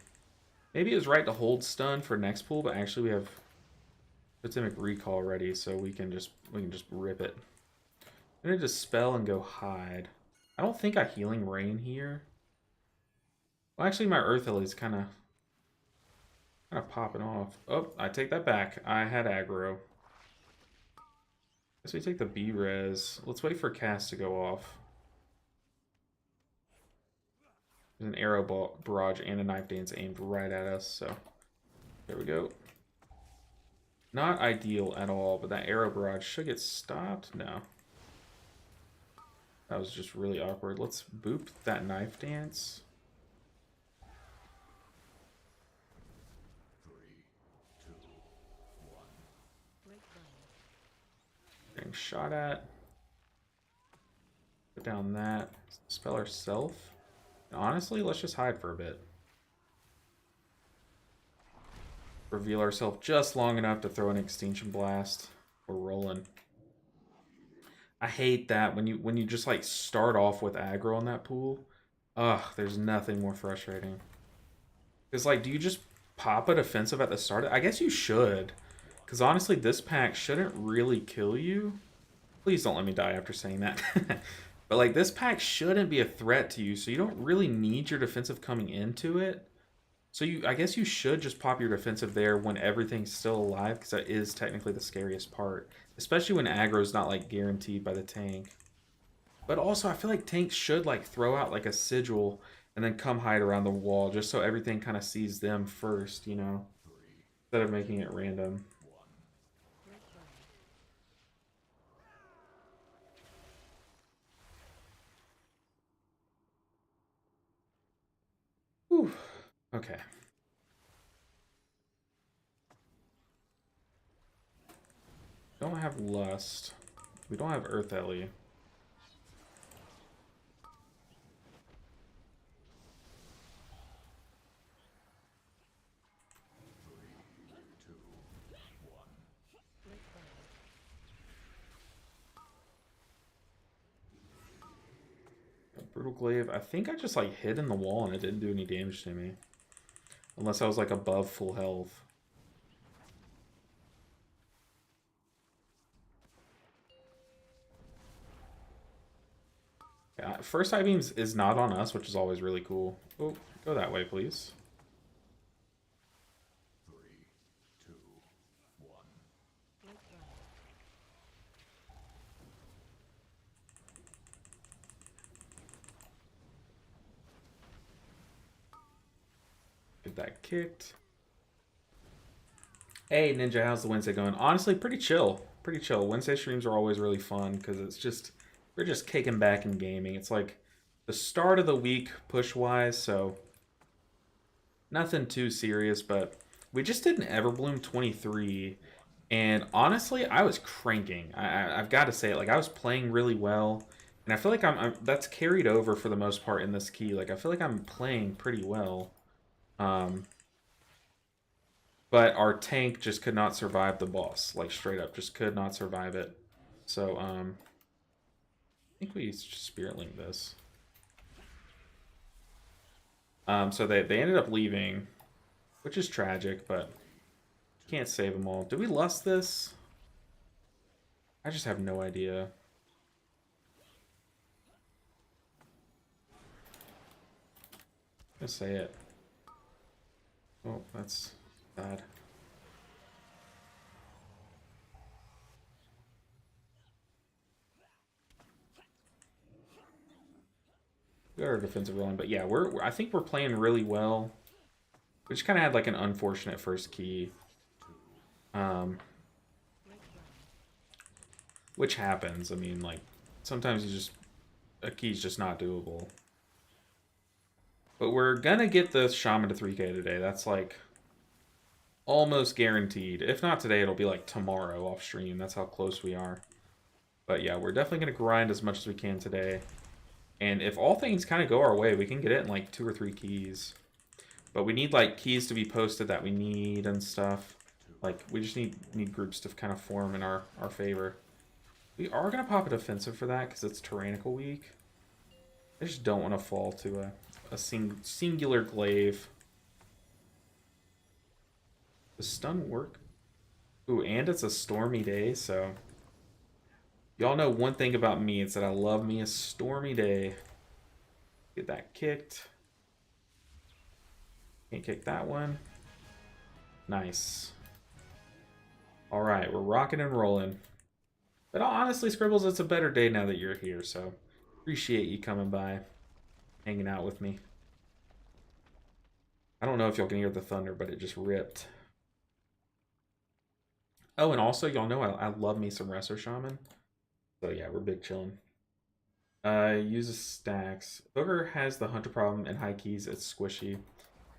[SPEAKER 1] Maybe it was right to hold stun for next pool, but actually we have Totemic Recall ready, so we can just rip it. I'm gonna just spell and go hide. I don't think I healing rain here. Well, actually, my Earth Ellie is kind of popping off. Oh, I take that back. I had aggro. Guess we take the B-res. Let's wait for cast to go off. There's an arrow barrage and a knife dance aimed right at us, so there we go. Not ideal at all, but that arrow barrage should get stopped. No. That was just really awkward. Let's boop that knife dance.
[SPEAKER 3] 3, 2, 1.
[SPEAKER 1] Getting shot at. Put down that. Spell ourself. And honestly, let's just hide for a bit. Reveal ourselves just long enough to throw an Extinction Blast. We're rolling. I hate that when you just like start off with aggro on that pool. Ugh, there's nothing more frustrating. Because like, do you just pop a defensive at the start? I guess you should. Because honestly, this pack shouldn't really kill you. Please don't let me die after saying that. But like, this pack shouldn't be a threat to you, so you don't really need your defensive coming into it. So I guess you should just pop your defensive there when everything's still alive, because that is technically the scariest part. Especially when aggro is not like guaranteed by the tank. But also, I feel like tanks should like throw out like a sigil and then come hide around the wall, just so everything kind of sees them first, you know, instead of making it random. Whew. Okay. Don't have Lust. We don't have Earth Ellie. Brutal Glaive. I think I just like hit in the wall and it didn't do any damage to me. Unless I was like above full health. Yeah, first eye beams is not on us, which is always really cool. Oh, go that way, please.
[SPEAKER 3] 3, 2, 1.
[SPEAKER 1] Get that kicked. Hey, Ninja, how's the Wednesday going? Honestly, pretty chill. pretty chill. Wednesday streams are always really fun because we're just kicking back and gaming. It's like the start of the week push-wise, so nothing too serious, but we just did an Everbloom 23, and honestly, I was cranking. I've got to say it. Like, I was playing really well, and I feel like that's carried over for the most part in this key. Like, I feel like I'm playing pretty well. But our tank just could not survive the boss. Like, straight up, just could not survive it. So, I think we Spirit Link this. So they ended up leaving, which is tragic, but can't save them all. Do we lust this? I just have no idea. Just say it. Oh, that's bad. We got our defensive rolling, but yeah, I think we're playing really well. We just kind of had like an unfortunate first key, which happens. I mean, like sometimes a key's just not doable. But we're gonna get the Shaman to 3K today. That's like almost guaranteed. If not today, it'll be like tomorrow off stream. That's how close we are. But yeah, we're definitely gonna grind as much as we can today. And if all things kind of go our way, we can get it in like 2 or 3 keys. But we need like keys to be posted that we need and stuff. Like we just need groups to kind of form in our favor. We are gonna pop a defensive for that because it's Tyrannical week. I just don't want to fall to a singular glaive. Does stun work? Ooh, and it's a stormy day, so y'all know one thing about me, it's that I love me a stormy day. Get that kicked. Can't kick that one. Nice. Alright, we're rocking and rolling. But honestly, Scribbles, it's a better day now that you're here, so appreciate you coming by, hanging out with me. I don't know if y'all can hear the thunder, but it just ripped. Oh, and also, y'all know I love me some RSham. So yeah, we're big chilling. Uses stacks. Booger has the hunter problem and high keys. It's squishy.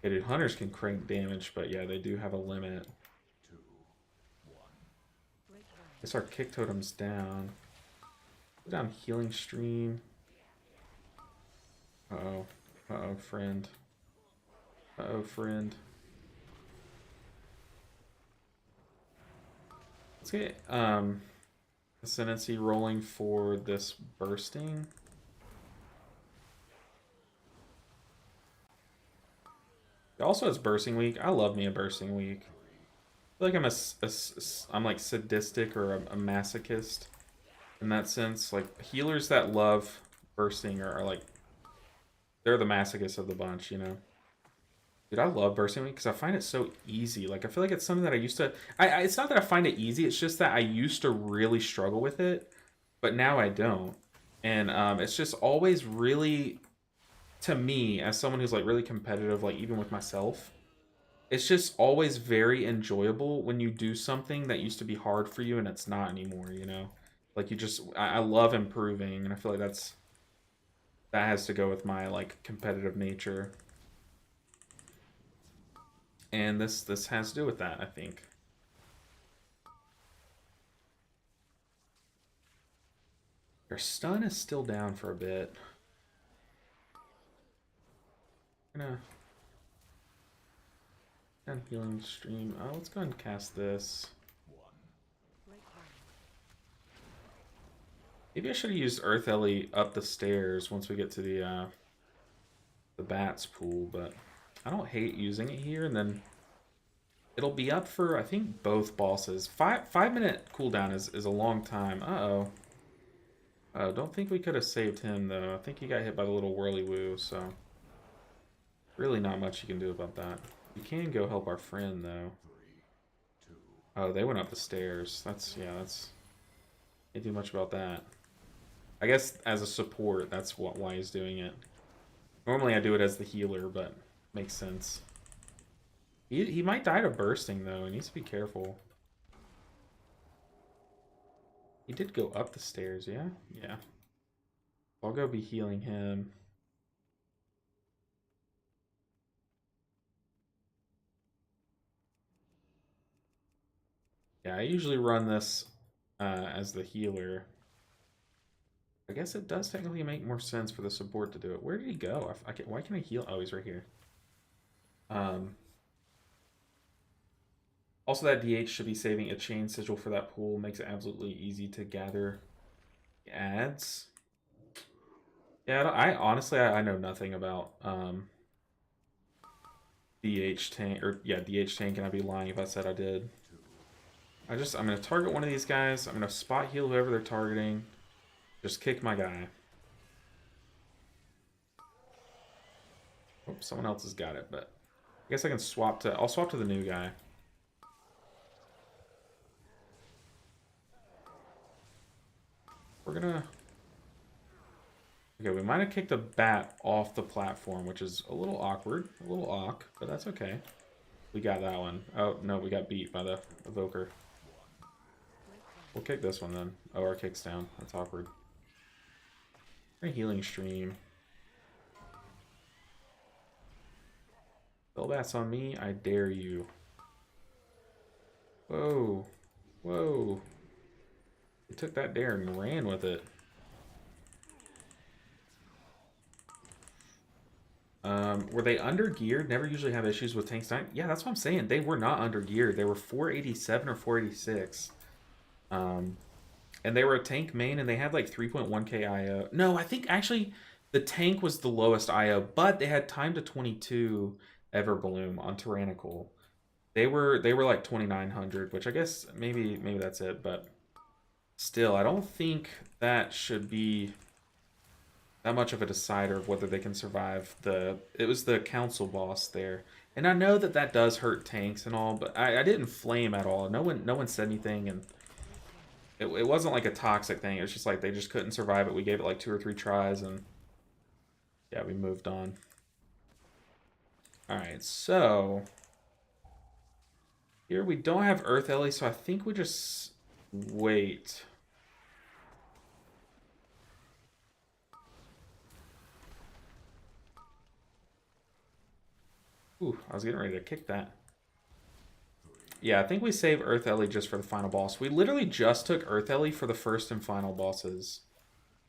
[SPEAKER 1] Yeah, dude, hunters can crank damage, but yeah, they do have a limit. Guess our kick totem's down. Put down healing stream. Uh-oh. Uh-oh, friend. Uh-oh, friend. Let's get ascendancy rolling for this bursting. It also has bursting week. I love me a bursting week. I feel like I'm like sadistic or a masochist in that sense. Like healers that love bursting are like they're the masochists of the bunch, you know. Dude, I love bursting week because I find it so easy. Like I feel like it's something that I used to. It's not that I find it easy. It's just that I used to really struggle with it, but now I don't. And it's just always really, to me, as someone who's like really competitive, like even with myself, it's just always very enjoyable when you do something that used to be hard for you and it's not anymore, you know? Like you just, I love improving, and I feel like that has to go with my like competitive nature. And this has to do with that, I think. Your stun is still down for a bit. Gonna healing stream. Oh, let's go ahead and cast this. Maybe I should have used Earth Ellie up the stairs once we get to the bats pool, but I don't hate using it here, and then it'll be up for I think both bosses. 5 minute cooldown is a long time. Uh-oh. Don't think we could have saved him though. I think he got hit by the little whirly woo, so really not much you can do about that. You can go help our friend though. Oh, they went up the stairs. That's can't do much about that. I guess as a support, that's why he's doing it. Normally I do it as the healer, but makes sense. He might die to bursting though. He needs to be careful. He did go up the stairs, yeah? Yeah. I'll go be healing him. Yeah, I usually run this as the healer. I guess it does technically make more sense for the support to do it. Where did he go? Why can I heal? Oh, he's right here. Um, Also, that DH should be saving a chain sigil for that pool. Makes it absolutely easy to gather ads. Yeah, I honestly I know nothing about DH tank or yeah DH tank, and I'd be lying if I said I did. I'm gonna target one of these guys. I'm gonna spot heal whoever they're targeting. Just kick my guy. Oh, someone else has got it, but I guess I can swap to. I'll swap to the new guy. We're gonna. Okay, we might have kicked a bat off the platform, which is a little awkward, a little awk, but that's okay. We got that one. Oh no, we got beat by the evoker. We'll kick this one then. Oh, our kick's down. That's awkward. A healing stream. Spellbats on me, I dare you. Whoa. Whoa. He took that dare and ran with it. Were they under geared? Never usually have issues with tanks dying. Yeah, that's what I'm saying. They were not under geared. They were 487 or 486. And they were a tank main, and they had like 3.1k IO. No, I think actually the tank was the lowest IO, but they had time to 22 Everbloom on Tyrannical. They were like 2900, which I guess maybe that's it, but still, I don't think that should be that much of a decider of whether they can survive it was the council boss there. And I know that that does hurt tanks and all, but I didn't flame at all. No one said anything, and it wasn't like a toxic thing. It was just like they just couldn't survive it. We gave it like 2 or 3 tries, and yeah, we moved on. Alright, so here we don't have Earth Ellie, so I think we just wait. Ooh, I was getting ready to kick that. Yeah, I think we save Earth Ellie just for the final boss. We literally just took Earth Ellie for the first and final bosses,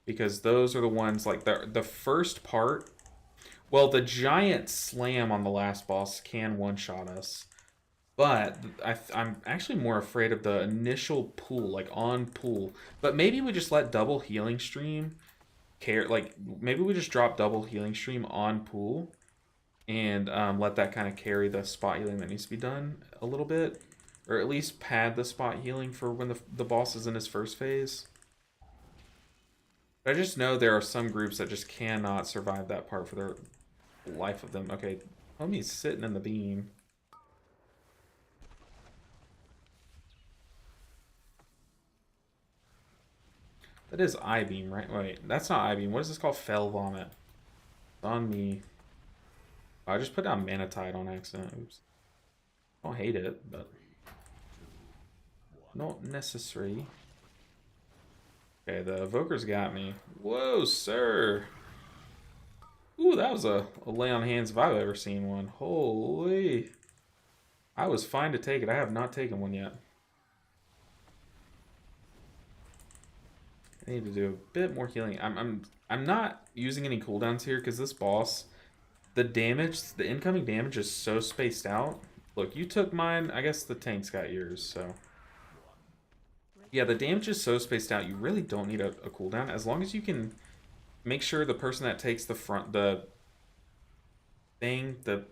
[SPEAKER 1] because those are the ones, like, the first part. Well, the giant slam on the last boss can one-shot us, but I'm actually more afraid of the initial pull, like on pull. But maybe we just let double healing stream like maybe we just drop double healing stream on pull, and let that kind of carry the spot healing that needs to be done a little bit, or at least pad the spot healing for when the boss is in his first phase. But I just know there are some groups that just cannot survive that part for their life of them. Okay, homie's sitting in the beam. That is I-beam, right? Wait, that's not I-beam. What is this called? Fell vomit. It's on me. I just put down Manatide on accident. Oops. I don't hate it, but not necessary. Okay, the evoker's got me. Whoa, sir. Ooh, that was a lay on hands if I've ever seen one. Holy. I was fine to take it. I have not taken one yet. I need to do a bit more healing. I'm not using any cooldowns here because this boss, the incoming damage is so spaced out. Look, you took mine. I guess the tank's got yours, so. Yeah, the damage is so spaced out, you really don't need a cooldown. As long as you can make sure the person that takes the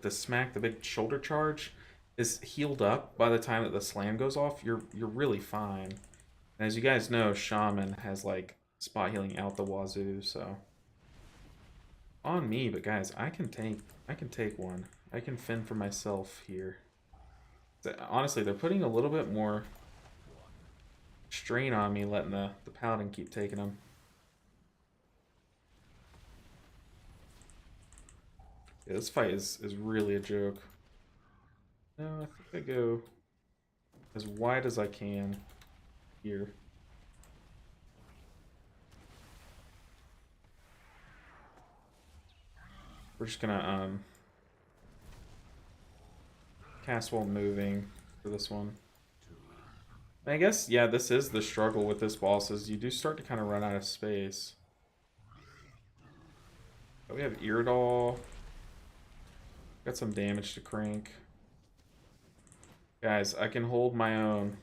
[SPEAKER 1] smack, the big shoulder charge, is healed up by the time that the slam goes off, you're really fine. And as you guys know, Shaman has like spot healing out the wazoo, so on me. But guys, I can take one. I can fend for myself here. Honestly, they're putting a little bit more strain on me, letting the paladin keep taking them. Yeah, this fight is really a joke. No, I think I go as wide as I can here. We're just gonna cast while moving for this one. I guess, yeah, this is the struggle with this boss, is you do start to kind of run out of space. But we have Iridol. Got some damage to crank. Guys, I can hold my own.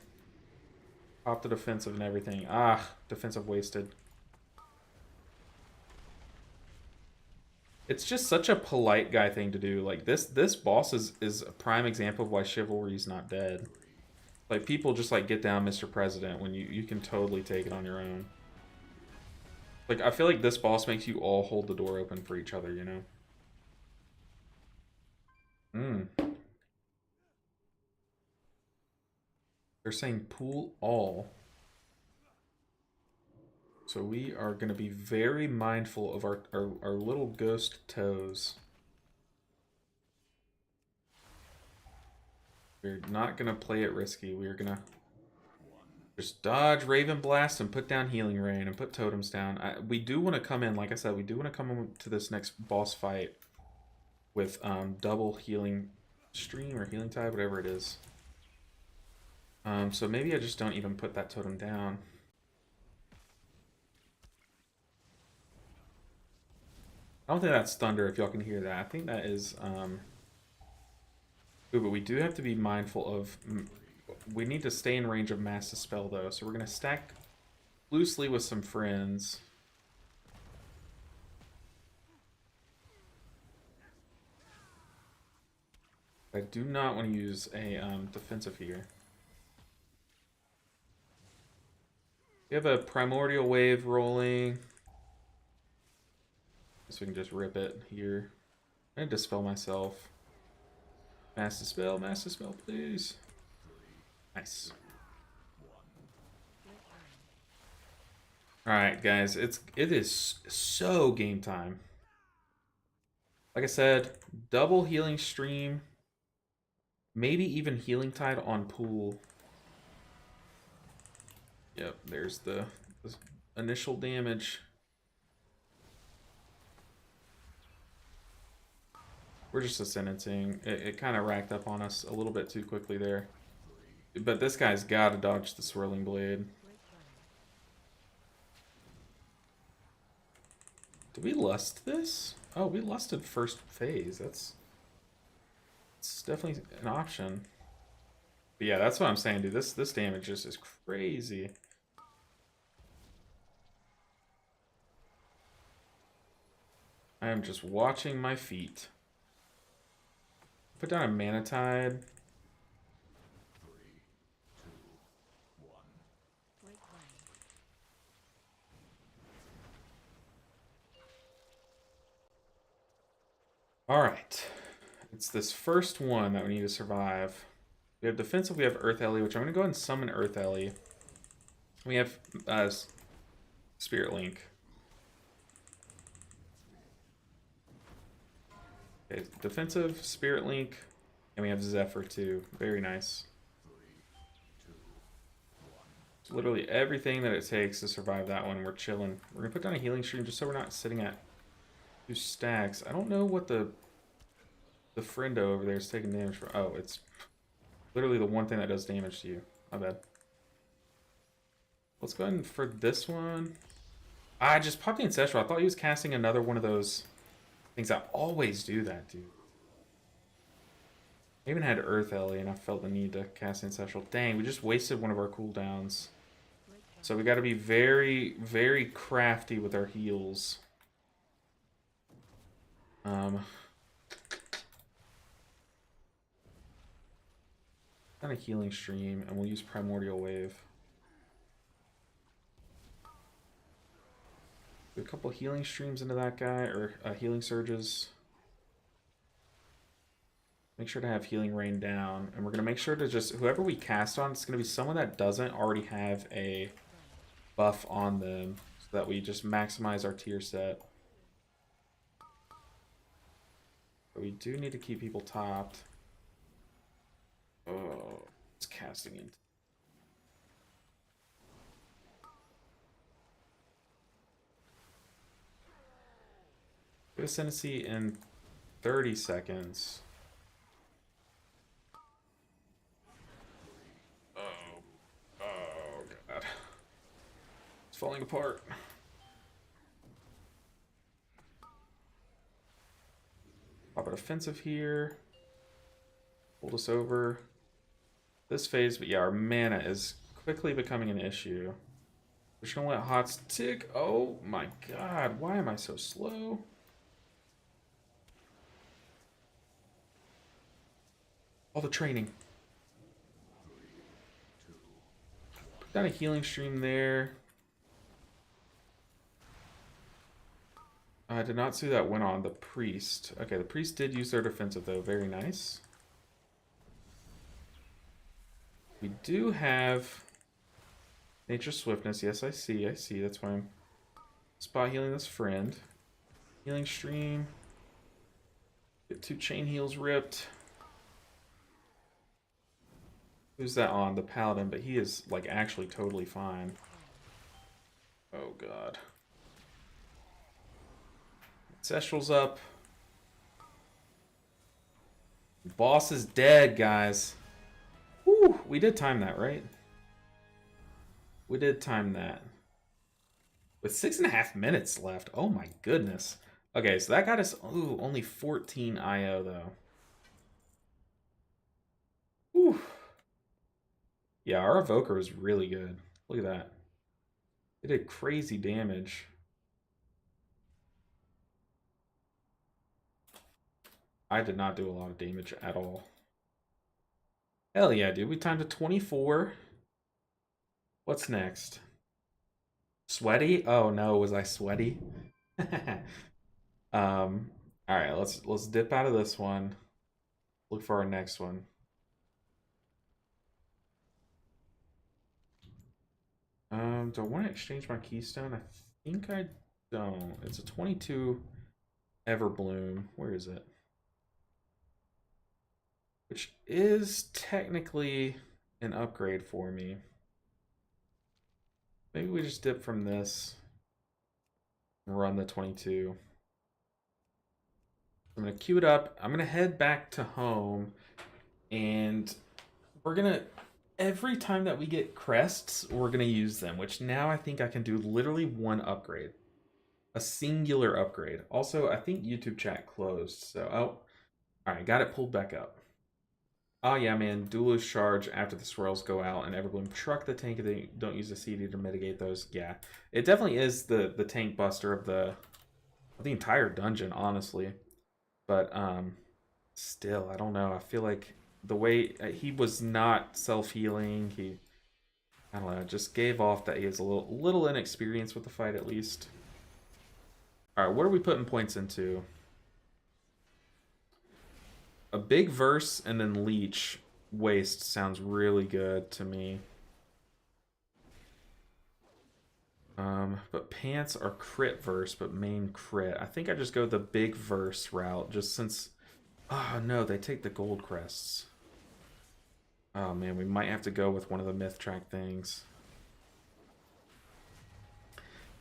[SPEAKER 1] Pop the defensive and everything. Ah, defensive wasted. It's just such a polite guy thing to do. Like, this boss is a prime example of why chivalry's not dead. Like, people just, like, get down Mr. President when you can totally take it on your own. Like, I feel like this boss makes you all hold the door open for each other, you know? They're saying pool all. So we are going to be very mindful of our little ghost toes. We're not going to play it risky. We're going to just dodge Raven Blast and put down Healing Rain and put totems down. We do want to come in, like I said, we do want to come in to this next boss fight with double Healing Stream or Healing Tide, whatever it is. So maybe I just don't even put that totem down. I don't think that's thunder, if y'all can hear that. I think that is ooh, but we do have to be mindful of, we need to stay in range of Mass Dispel though, so we're gonna stack loosely with some friends. I do not want to use a defensive here. We have a Primordial Wave rolling. So we can just rip it here. I'm gonna dispel myself. Mass Dispel, please. Nice. Alright, guys, it is so game time. Like I said, double Healing Stream. Maybe even Healing Tide on pool. Yep, there's the initial damage. We're just ascendanting. It kind of racked up on us a little bit too quickly there. But this guy's got to dodge the Swirling Blade. Did we lust this? Oh, we lusted first phase. It's definitely an option. But yeah, that's what I'm saying, dude. This damage just is crazy. I am just watching my feet. Put down a Mana Tide.
[SPEAKER 3] 3, 2, 1.
[SPEAKER 1] Alright. It's this first one that we need to survive. We have defensive, we have Earth Ellie, which I'm going to go ahead and summon Earth Ellie. We have Spirit Link. Okay, defensive, Spirit Link, and we have Zephyr too. Very nice.
[SPEAKER 3] 3, 2, 1.
[SPEAKER 1] So literally everything that it takes to survive that one, we're chilling. We're going to put down a Healing Stream just so we're not sitting at 2 stacks. I don't know what the friendo over there is taking damage from. Oh, it's literally the one thing that does damage to you. My bad. Let's go ahead and for this one. I just popped the Ancestral. I thought he was casting another one of those things that always do that, dude. I even had Earth Ellie and I felt the need to cast Ancestral. Dang, we just wasted one of our cooldowns. So we got to be very, very crafty with our heals. Kind of Healing Stream, and we'll use Primordial Wave. A couple Healing Streams into that guy, or Healing Surges. Make sure to have Healing Rain down, and we're going to make sure to just, whoever we cast on, it's going to be someone that doesn't already have a buff on them, so that we just maximize our tier set. But we do need to keep people topped. Oh, it's casting in. Good Ascendancy and 30 seconds. Oh. Oh, God. It's falling apart. Pop a defensive here. Hold us over this phase, but yeah, our mana is quickly becoming an issue. We're just gonna let Hots tick. Oh my God, why am I so slow? All the training. Put down a healing stream there. I did not see that went on the priest. Okay, the priest did use their defensive though. Very nice. We do have Nature Swiftness. Yes, I see. I see. That's why I'm spot healing this friend. Healing stream. Get 2 chain heals ripped. Who's that on? The paladin, but he is like actually totally fine. Oh God. Ancestral's up. Boss is dead, guys. Woo, we did time that, right? We did time that. With 6.5 minutes left. Oh my goodness. Okay, so that got us only 14 IO though. Whew. Yeah, our evoker is really good. Look at that. It did crazy damage. I did not do a lot of damage at all. Hell yeah, dude. We timed to 24. What's next? Sweaty? Oh no, was I sweaty? Alright, let's dip out of this one. Look for our next one. Do I want to exchange my keystone? I think I don't. It's a 22 Everbloom. Where is it? Which is technically an upgrade for me. Maybe we just dip from this and run the 22. I'm going to queue it up. I'm going to head back to home. And we're going to... Every time that we get crests, we're going to use them. Which now I think I can do literally one upgrade. A singular upgrade. Also, I think YouTube chat closed. So, oh. Alright, got it pulled back up. Oh yeah, man. Duelist charge after the swirls go out and Everbloom truck the tank if they don't use a CD to mitigate those. Yeah. It definitely is the tank buster of the entire dungeon, honestly. But still, I don't know. I feel like the way he was not self-healing, I don't know, just gave off that he is a little inexperienced with the fight at least. Alright, what are we putting points into? A big verse and then leech waste sounds really good to me. But pants are crit verse, but main crit. I think I just go the big verse route, just since... Oh no, they take the gold crests. Oh man, we might have to go with one of the myth track things.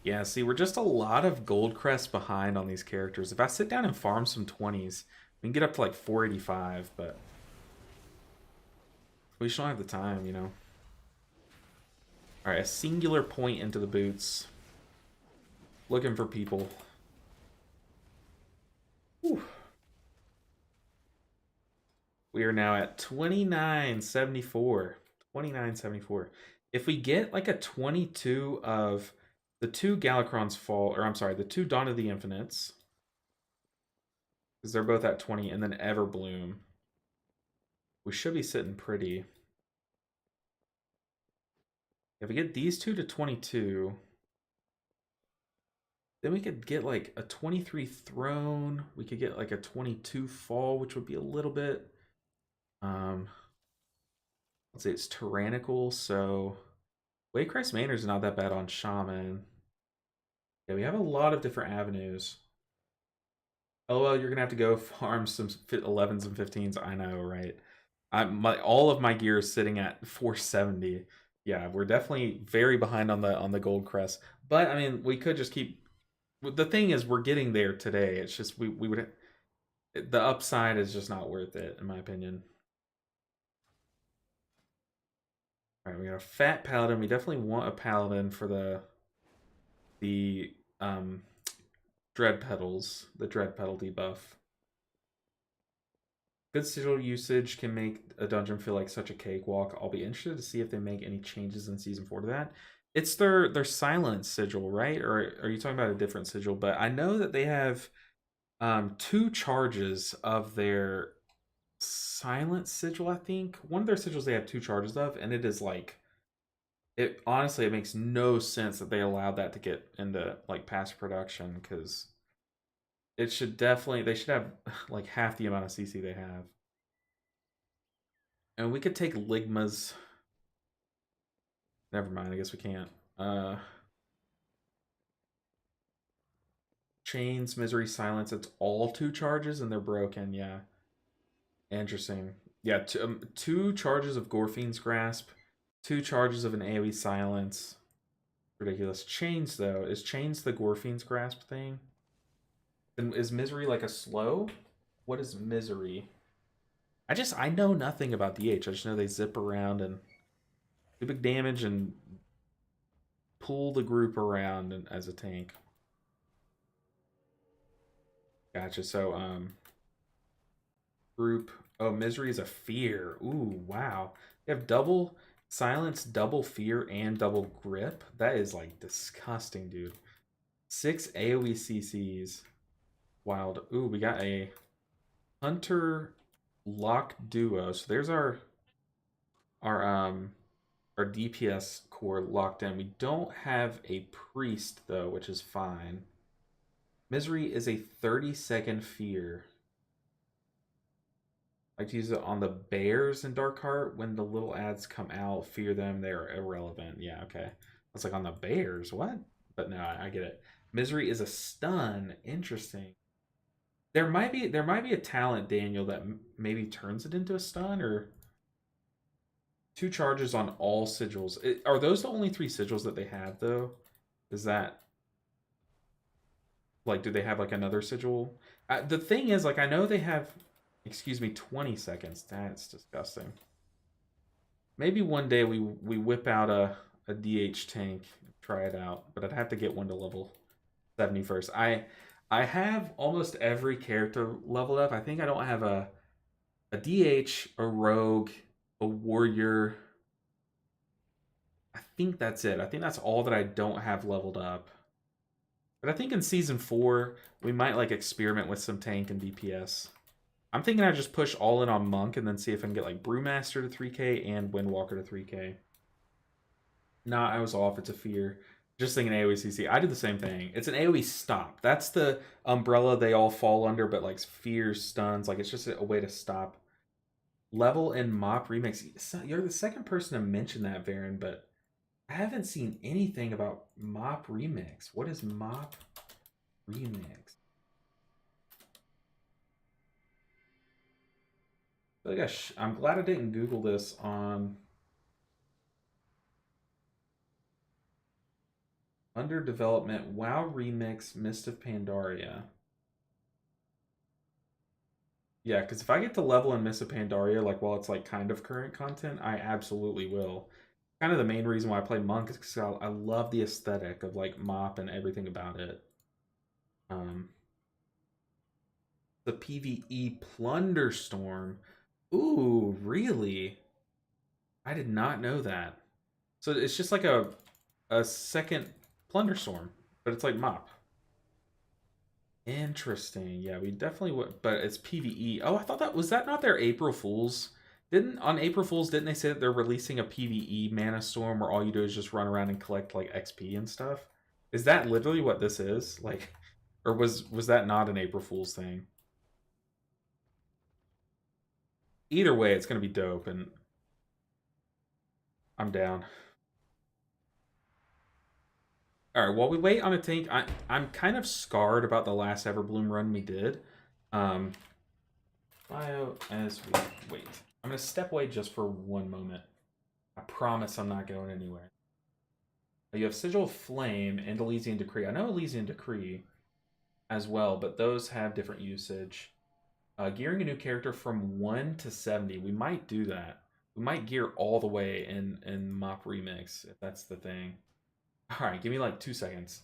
[SPEAKER 1] Yeah, see, we're just a lot of gold crests behind on these characters. If I sit down and farm some 20s, we can get up to like 485, but we just don't have the time, you know. Alright, a singular point into the boots. Looking for people. Whew. We are now at 2974. 2974. If we get like a 22 of the 2 Galacrons Fall, or I'm sorry, the 2 Dawn of the Infinites, because they're both at 20, and then Everbloom, we should be sitting pretty. If we get these 2 to 22, then we could get like a 23 Throne. We could get like a 22 Fall, which would be a little bit... let's say it's tyrannical, so Waycrest Manor is not that bad on Shaman. Yeah, we have a lot of different avenues. Oh well, you're gonna have to go farm some 11s and 15s. I know, right? All of my gear is sitting at 470. Yeah, we're definitely very behind on the gold crest. But I mean, we could just keep. The thing is, we're getting there today. It's just we would. The upside is just not worth it, in my opinion. All right, we got a fat paladin. We definitely want a paladin for the dread petals, the dread petal debuff. Good sigil usage can make a dungeon feel like such a cakewalk. I'll be interested to see if they make any changes in season 4 to that. It's their silent sigil, right? Or are you talking about a different sigil? But I know that they have 2 charges of their silent sigil, I think. One of their sigils they have 2 charges of, and it is like it honestly it makes no sense that they allowed that to get into like past production because it should definitely they should have like half the amount of CC they have. And we could take Ligmas. Never mind, I guess we can't. Chains, Misery, Silence, it's all 2 charges and they're broken, yeah. Interesting. Yeah, 2 charges of Gorfiend's Grasp, 2 charges of an AoE Silence. Ridiculous. Chains, though. Is Chains the Gorfiend's Grasp thing? And is Misery like a slow? What is Misery? I know nothing about DH. I just know they zip around and do big damage and pull the group around and, as a tank. Gotcha. So, group. Oh, Misery is a fear. Ooh, wow. You have double silence, double fear, and double grip. That is like disgusting, dude. 6 AoE CCs. Wild. Ooh, we got a Hunter Lock Duo. So there's our our DPS core locked in. We don't have a priest though, which is fine. Misery is a 30-second fear. I like to use it on the bears in Darkheart. When the little ads come out, fear them. They're irrelevant. Yeah, okay. It's like on the bears. What? But no, I get it. Misery is a stun. Interesting. There might be a talent, Daniel, that maybe turns it into a stun or 2 charges on all sigils. Are those the only 3 sigils that they have though? Is that like do they have like another sigil? The thing is like I know they have excuse me 20 seconds. That's disgusting. Maybe one day we whip out a DH tank, try it out, but I'd have to get one to level 70 first. I have almost every character leveled up. I think I don't have a DH, a rogue, a warrior. I think that's it. I think that's all that I don't have leveled up. But I think in season 4 we might like experiment with some tank and DPS. I'm thinking I just push all in on Monk and then see if I can get like Brewmaster to 3k and Windwalker to 3k. Nah, I was off. It's a fear. Just thinking AoE CC. I did the same thing. It's an AoE stop. That's the umbrella they all fall under, but like fears, stuns. Like it's just a way to stop. Level and Mop Remix. You're the second person to mention that, Varen, but I haven't seen anything about Mop Remix. What is Mop Remix? I'm glad I didn't Google this on under development. WoW Remix Mist of Pandaria. Yeah, because if I get to level in Mist of Pandaria, like while it's like kind of current content, I absolutely will. Kind of the main reason why I play Monk is because I love the aesthetic of like Mop and everything about it. The PvE Plunderstorm. Ooh, really? I did not know that. So it's just like a second Plunderstorm, but it's like Mop. Interesting. Yeah, we definitely would, but it's PvE. Oh, I thought that was that not their April Fools? Didn't on April Fools didn't they say that they're releasing a PvE Mana Storm where all you do is just run around and collect like XP and stuff? Is that literally what this is? Like or was that not an April Fools thing? Either way, it's going to be dope and I'm down. All right, while we wait on a tank, I'm kind of scarred about the last Everbloom run we did. Bio as we wait. I'm gonna step away just for one moment. I promise I'm not going anywhere. You have Sigil of Flame and Elysian Decree. I know Elysian Decree as well, but those have different usage. Gearing a new character from 1 to 70. We might do that. We might gear all the way in Mop Remix, if that's the thing. Alright, give me like 2 seconds.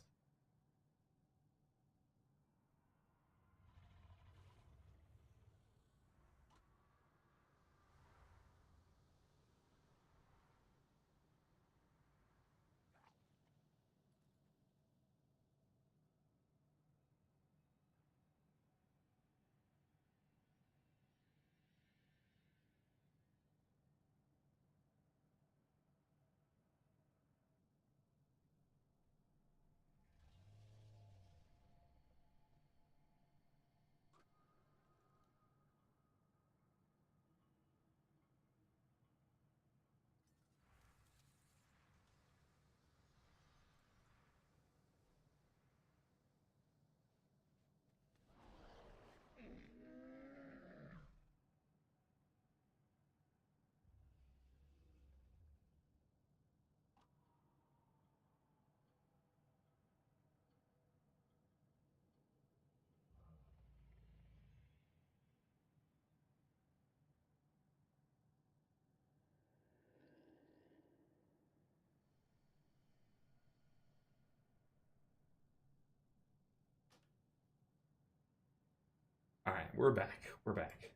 [SPEAKER 1] Alright, we're back. We're back.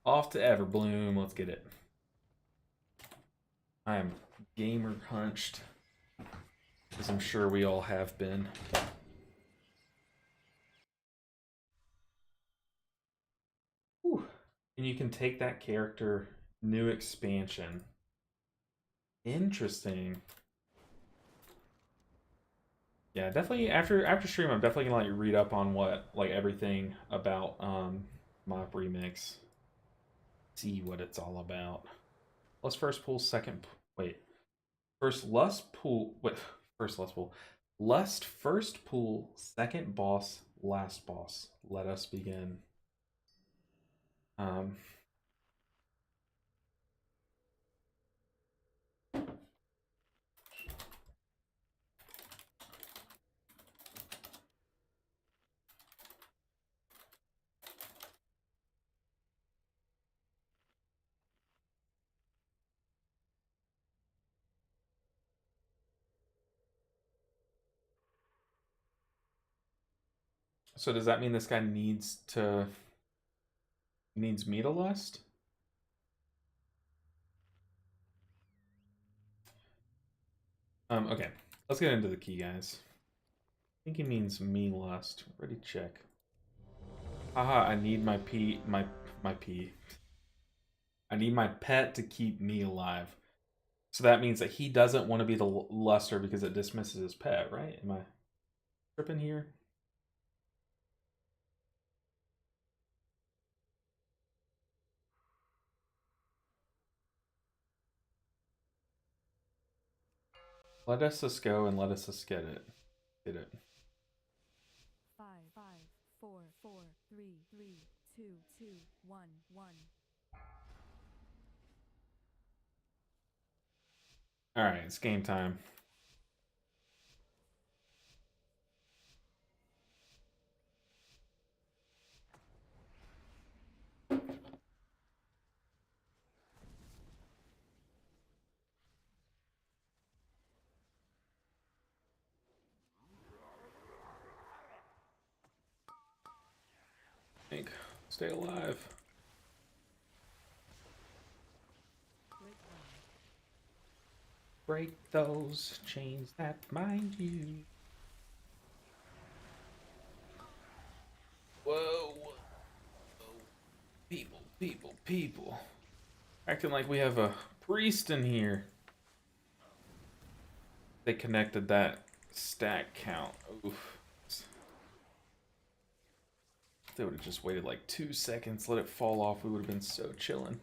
[SPEAKER 1] Off to Everbloom. Let's get it. I am gamer hunched, as I'm sure we all have been. Whew. And you can take that character, new expansion. Interesting. Yeah, definitely after stream I'm definitely gonna like read up on what like everything about Mop Remix. See what it's all about. Let's first pull second wait. First lust pool wait first lust pool. Lust first pool, second boss, last boss. Let us begin. Um so does that mean this guy needs me to lust? Okay. Let's get into the key, guys. I think he means me lust. Ready check. Haha, I need my pee. I need my pet to keep me alive. So that means that he doesn't want to be the luster because it dismisses his pet, right? Am I tripping here? Let us just go and let us just get it. Get it.
[SPEAKER 2] 5, 5, 4, 4, 3, 3, 2, 2, 1, 1.
[SPEAKER 1] Alright, it's game time. Think. Stay alive.
[SPEAKER 2] Break one.
[SPEAKER 1] Break those chains that bind you. Whoa. People. Acting like we have a priest in here. They connected that stack count. Oof. If they would have just waited like 2 seconds, let it fall off, we would have been so chilling.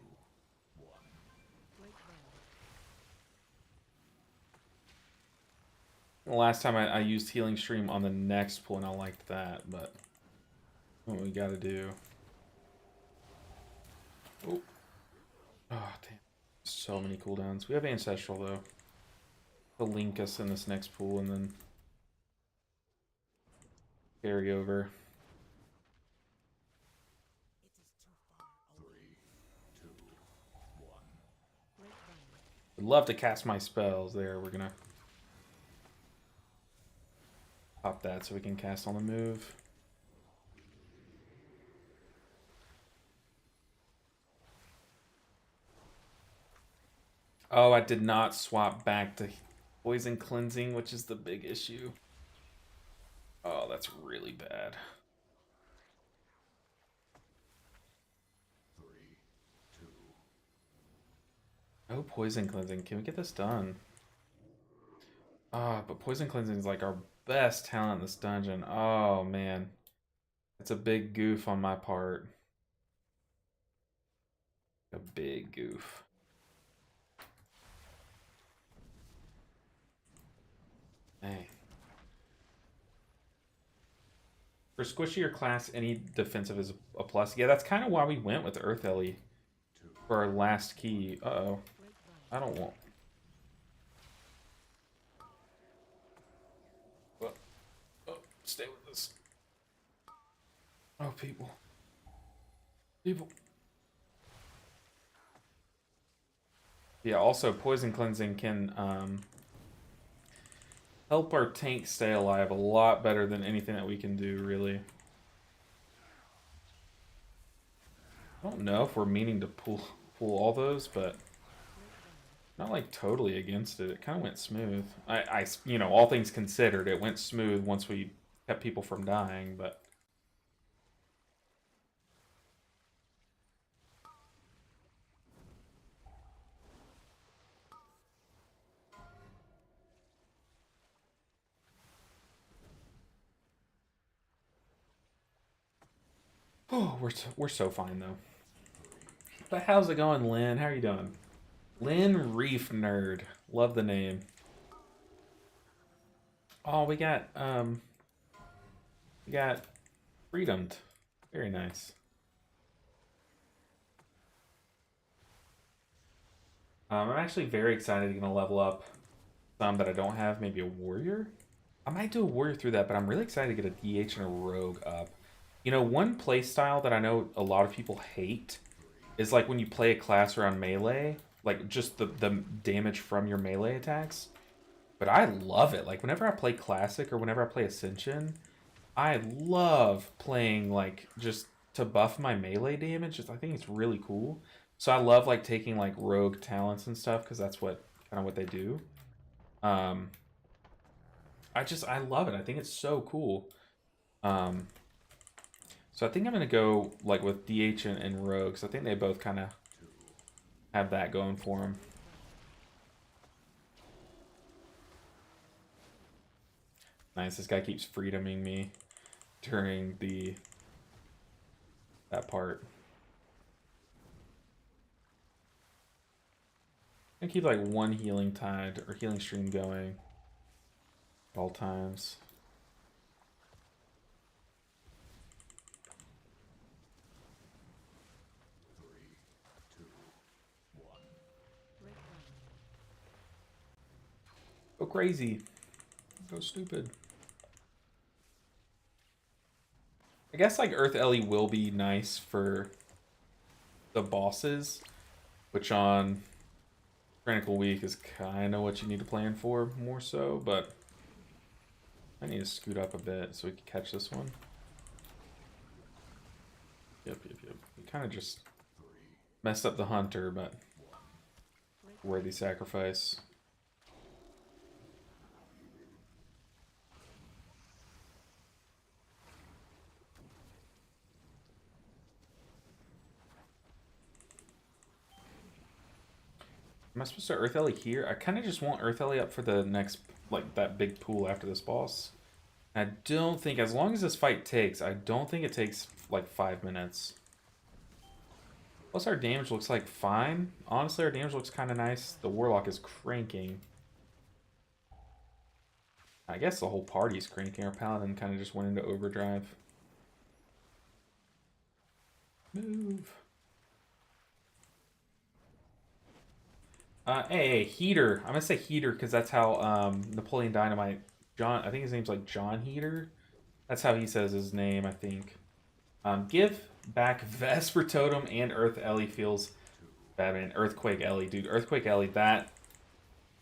[SPEAKER 2] Break one.
[SPEAKER 1] The last time I used Healing Stream on the next pull and I liked that, but what we gotta do. Oh. Oh, damn. So many cooldowns. We have Ancestral though. To link us in this next pool and then carry over. Would love to cast my spells there. We're gonna pop that so we can cast on the move. Oh, I did not swap back to poison cleansing, which is the big issue. Oh, that's really bad.
[SPEAKER 3] 3, 2.
[SPEAKER 1] No poison cleansing. Can we get this done? Ah, but poison cleansing is like our best talent in this dungeon. Oh man, it's a big goof on my part. A big goof. Hey. For squishier class, any defensive is a plus. Yeah, that's kind of why we went with Earth Ellie for our last key. Uh-oh. I don't want... Oh, stay with us. Oh, people. People. Yeah, also, poison cleansing can help our tank stay alive a lot better than anything that we can do, really. I don't know if we're meaning to pull all those, but not like totally against it. It kind of went smooth. You know, all things considered, it went smooth once we kept people from dying, but... Oh, we're so fine though. But how's it going, Lynn? How are you doing? Lynn Reef Nerd. Love the name. Oh, we got freedomed. Very nice. I'm actually very excited to gonna level up some that I don't have. Maybe a warrior. I might do a warrior through that, but I'm really excited to get a DH and a rogue up. You know, one play style that I know a lot of people hate is like when you play a class around melee, like just the damage from your melee attacks. But I love it. Like whenever I play Classic or whenever I play Ascension, I love playing like just to buff my melee damage. I think it's really cool. So I love like taking like rogue talents and stuff because that's what kind of what they do. I love it. I think it's so cool. So I think I'm gonna go like with DH and rogues. I think they both kind of have that going for them. Nice. This guy keeps freedoming me during that part. I keep like one healing tide or healing stream going at all times. Go crazy. Go stupid. I guess like Earth Ellie will be nice for the bosses, which on Critical Week is kind of what you need to plan for more so, but I need to scoot up a bit so we can catch this one. Yep. We kind of just messed up the hunter, but worthy sacrifice. Am I supposed to Earth Ellie here? I kind of just want Earth Ellie up for the next, like, that big pool after this boss. I don't think, as long as this fight takes, I don't think it takes, like, 5 minutes. Plus our damage looks like fine. Honestly, our damage looks kind of nice. The Warlock is cranking. I guess the whole party's cranking. Our Paladin kind of just went into overdrive. Move. Hey, Heater. I'm gonna say Heater because that's how Napoleon Dynamite, John, I think his name's like John Heater. That's how he says his name, I think. Give back Vesper Totem and Earth Ellie feels bad, man. Earthquake Ellie, dude. Earthquake Ellie, that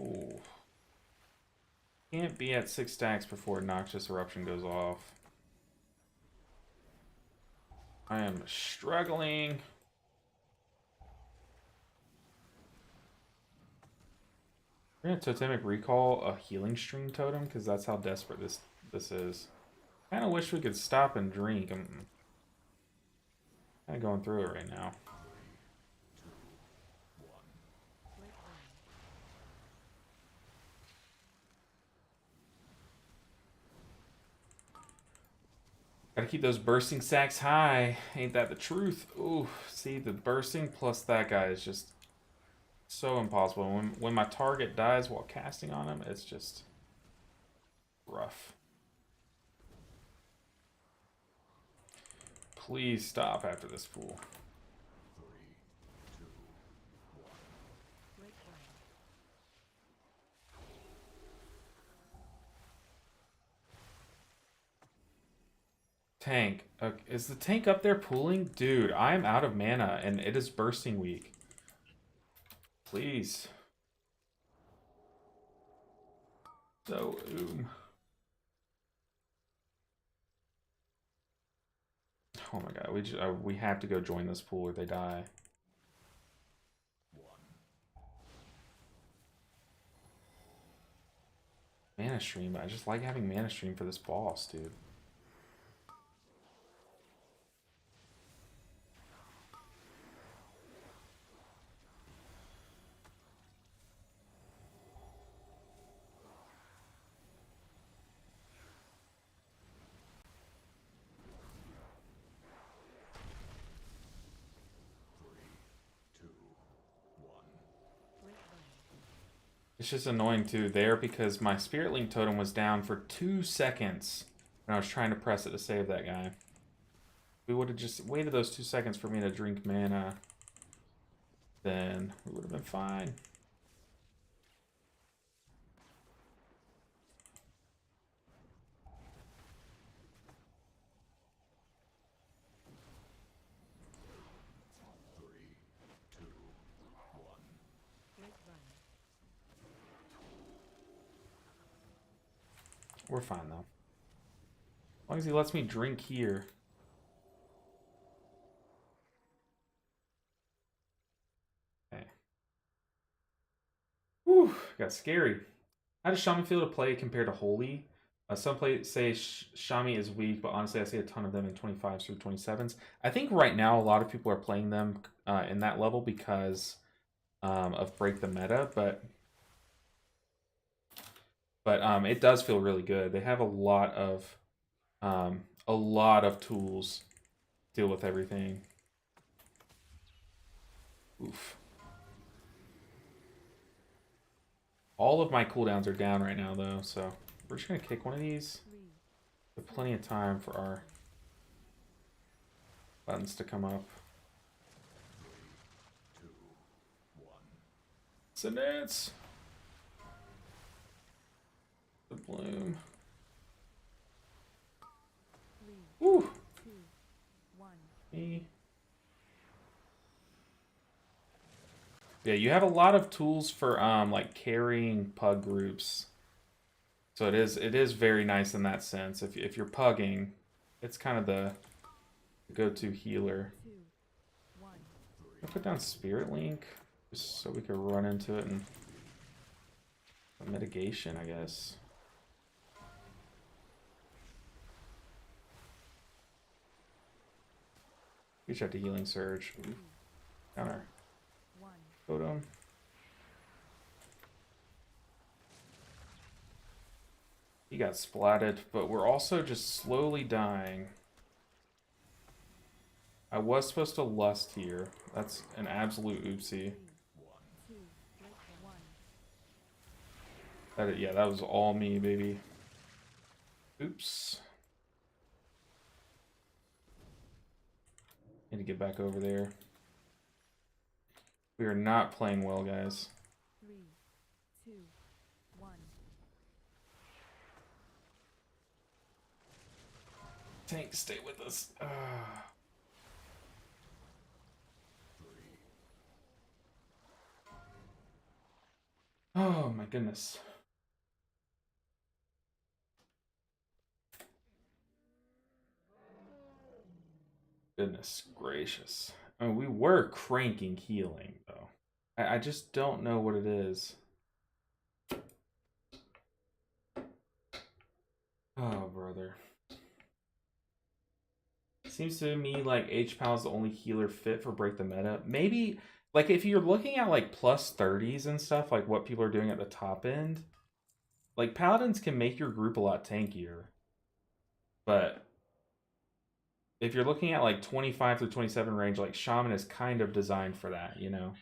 [SPEAKER 1] Ooh. Can't be at 6 stacks before Noxious Eruption goes off. I am struggling. We're gonna Totemic Recall a Healing Stream Totem, because that's how desperate this is. Kinda wish we could stop and drink. I'm kinda going through it right now. Gotta keep those bursting sacks high. Ain't that the truth? Ooh, see, the bursting plus that guy is just so impossible. When my target dies while casting on him, it's just rough. Please stop after this pool.
[SPEAKER 3] 3, 2, 1.
[SPEAKER 2] Great burn.
[SPEAKER 1] Tank. Is the tank up there pooling? Dude, I am out of mana and it is bursting week. Please. So, oh my god, we have to go join this pool or they die.
[SPEAKER 3] 1.
[SPEAKER 1] Mana Stream, I just like having Mana Stream for this boss, dude.
[SPEAKER 2] Great burn.
[SPEAKER 1] It's just annoying too there because my Spirit Link totem was down for 2 seconds when I was trying to press it to save that guy. We would have just waited those 2 seconds for me to drink mana, then we would have been fine.
[SPEAKER 2] Great burn.
[SPEAKER 1] We're fine though. As long as he lets me drink here. Okay. Whew, got scary. How does Shami feel to play compared to Holy? Some say Shami is weak, but honestly, I see a ton of them in 25s through 27s. I think right now a lot of people are playing them in that level because of Break the Meta, but it does feel really good. They have a lot of tools to deal with everything. Oof. All of my cooldowns are down right now, though, so we're just gonna kick one of these.
[SPEAKER 2] 3,
[SPEAKER 1] We have plenty of time for our buttons to come up.
[SPEAKER 3] 2, 1.
[SPEAKER 1] Sentence! The bloom.
[SPEAKER 2] 3,
[SPEAKER 1] Woo!
[SPEAKER 2] 2, 1.
[SPEAKER 1] Me. Yeah, you have a lot of tools for like carrying pug groups. So it is very nice in that sense. If you're pugging, it's kind of the go-to healer.
[SPEAKER 2] 2, 1.
[SPEAKER 1] I put down Spirit Link just so we could run into it and a mitigation, I guess. Reach out to Healing Surge. Ooh. Counter.
[SPEAKER 2] 1.
[SPEAKER 1] Totem. He got splatted, but we're also just slowly dying. I was supposed to lust here. That's an absolute oopsie.
[SPEAKER 2] 2, great 1.
[SPEAKER 1] Yeah, that was all me, baby. Oops. Need to get back over there. We are not playing well, guys.
[SPEAKER 2] 3, 2, 1.
[SPEAKER 1] Tank, stay with us.
[SPEAKER 3] 3,
[SPEAKER 1] Oh my goodness. Goodness gracious. I mean, we were cranking healing, though. I just don't know what it is. Oh, brother. Seems to me like H-Pal is the only healer fit for break the meta. Maybe, like, if you're looking at, like, plus 30s and stuff, like what people are doing at the top end, like, Paladins can make your group a lot tankier. But if you're looking at, like, 25 through 27 range, like, Shaman is kind of designed for that, you know?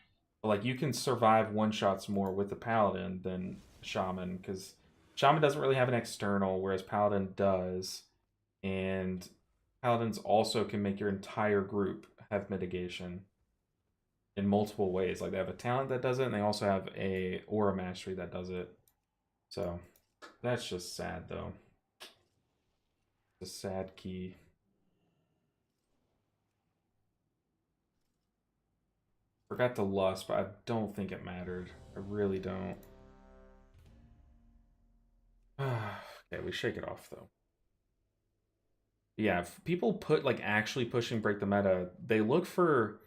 [SPEAKER 1] But, like, you can survive one-shots more with the Paladin than Shaman, because Shaman doesn't really have an external, whereas Paladin does. And Paladins also can make your entire group have mitigation in multiple ways. Like they have a talent that does it, and they also have a aura mastery that does it. So that's just sad, though. It's a sad key. Forgot to lust, but I don't think it mattered. I really don't. Okay, we shake it off though. Yeah, if people put like actually pushing break the meta, they look for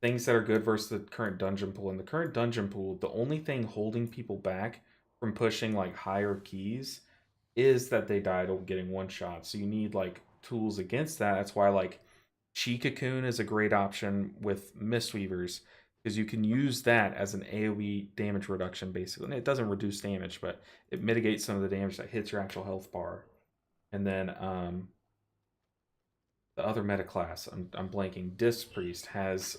[SPEAKER 1] things that are good versus the current dungeon pool. In the current dungeon pool, the only thing holding people back from pushing like higher keys is that they died of getting one shot. So you need like tools against that. That's why like Chi Cocoon is a great option with Mistweavers because you can use that as an AoE damage reduction basically. And it doesn't reduce damage, but it mitigates some of the damage that hits your actual health bar. And then the other meta class, I'm blanking. Disc Priest has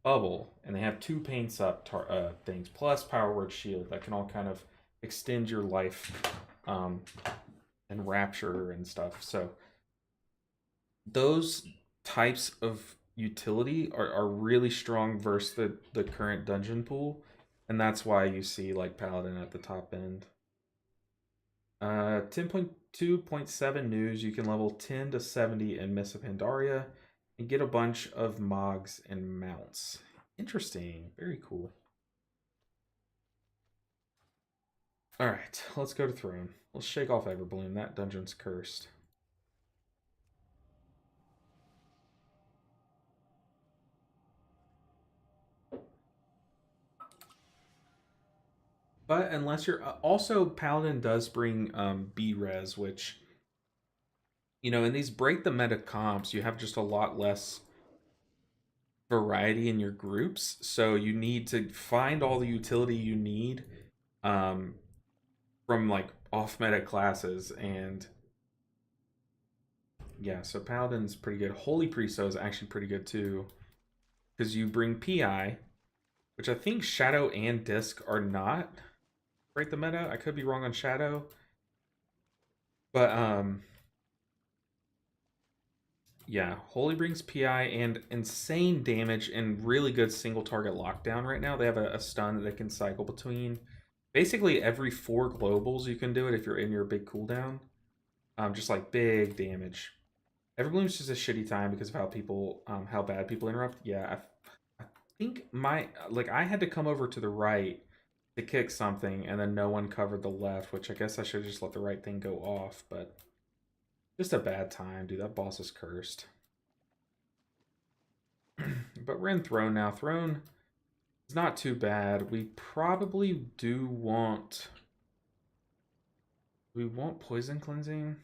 [SPEAKER 1] Bubble, and they have two pain sup things plus Power Word Shield that can all kind of extend your life and Rapture and stuff. So those types of utility are really strong versus the current dungeon pool, and that's why you see like Paladin at the top end. 10.2.7 news, you can level 10 to 70 in Miss of Pandaria and get a bunch of Mogs and mounts. Interesting. Very cool. Alright, let's go to Throne. Let's shake off Everbloom. That dungeon's cursed. But unless you're also Paladin does bring B-Res, which you know in these break the meta comps you have just a lot less variety in your groups, so you need to find all the utility you need um, from like off meta classes, and yeah, so Paladin's pretty good. Holy Priest is actually pretty good too because you bring PI, which I think Shadow and Disc are not break the meta. I could be wrong on Shadow, but yeah, Holy brings PI and insane damage and really good single target lockdown right now. They have a stun that they can cycle between. Basically, every 4 globals you can do it if you're in your big cooldown. Just like big damage. Everbloom's just a shitty time because of how bad people interrupt. Yeah, I think I had to come over to the right to kick something, and then no one covered the left, which I guess I should just let the right thing go off, but just a bad time, dude. That boss is cursed. But we're in Throne now. Throne is not too bad. We probably do want... We want Poison Cleansing?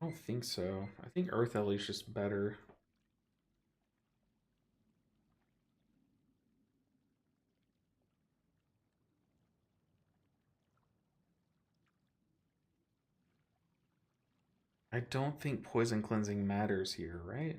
[SPEAKER 1] I don't think so. I think Earth Ellie is just better. I don't think Poison Cleansing matters here, right?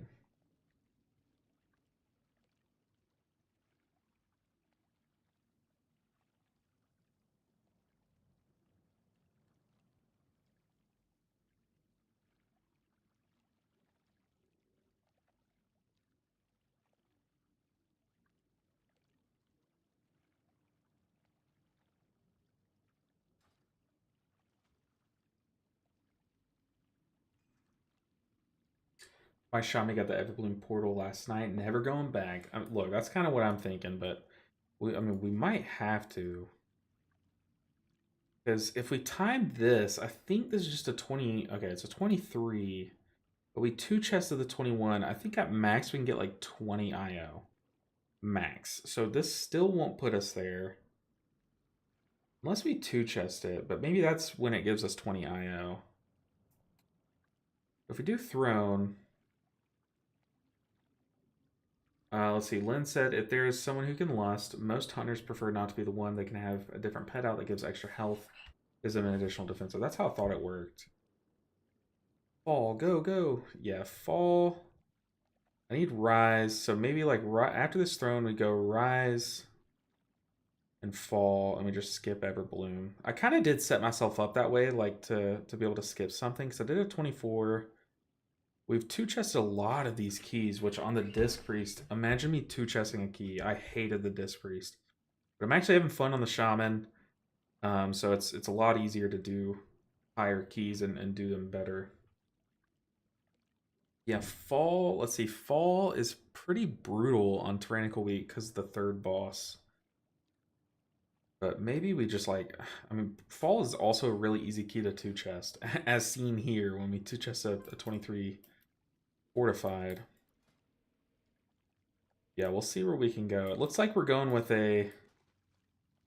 [SPEAKER 1] My Shami got the Everbloom portal last night, never going back. Look, that's kind of what I'm thinking, but I mean, we might have to. Because if we time this, I think this is just a 20. Okay, it's a 23. But we two chests of the 21. I think at max we can get like 20 IO. Max. So this still won't put us there. Unless we two chest it. But maybe that's when it gives us 20 IO. If we do throne. Let's see. Lynn said, if there is someone who can lust, most hunters prefer not to be the one. They can have a different pet out that gives extra health. Gives them an additional defense. So that's how I thought it worked. Fall. Go, go. Yeah, fall. I need rise. So maybe like right after this throne, we go rise and fall, and we just skip Everbloom. I kind of did set myself up that way, like to be able to skip something, because I did a 24. We've two chested a lot of these keys, which on the Disc Priest, imagine me two chesting a key. I hated the Disc Priest. But I'm actually having fun on the Shaman. So it's a lot easier to do higher keys and do them better. Yeah, fall, let's see, fall is pretty brutal on Tyrannical Week because the third boss. But maybe we just like, I mean, fall is also a really easy key to two chest, as seen here when we two chest a 23 fortified. Yeah, we'll see where we can go. It looks like we're going with a...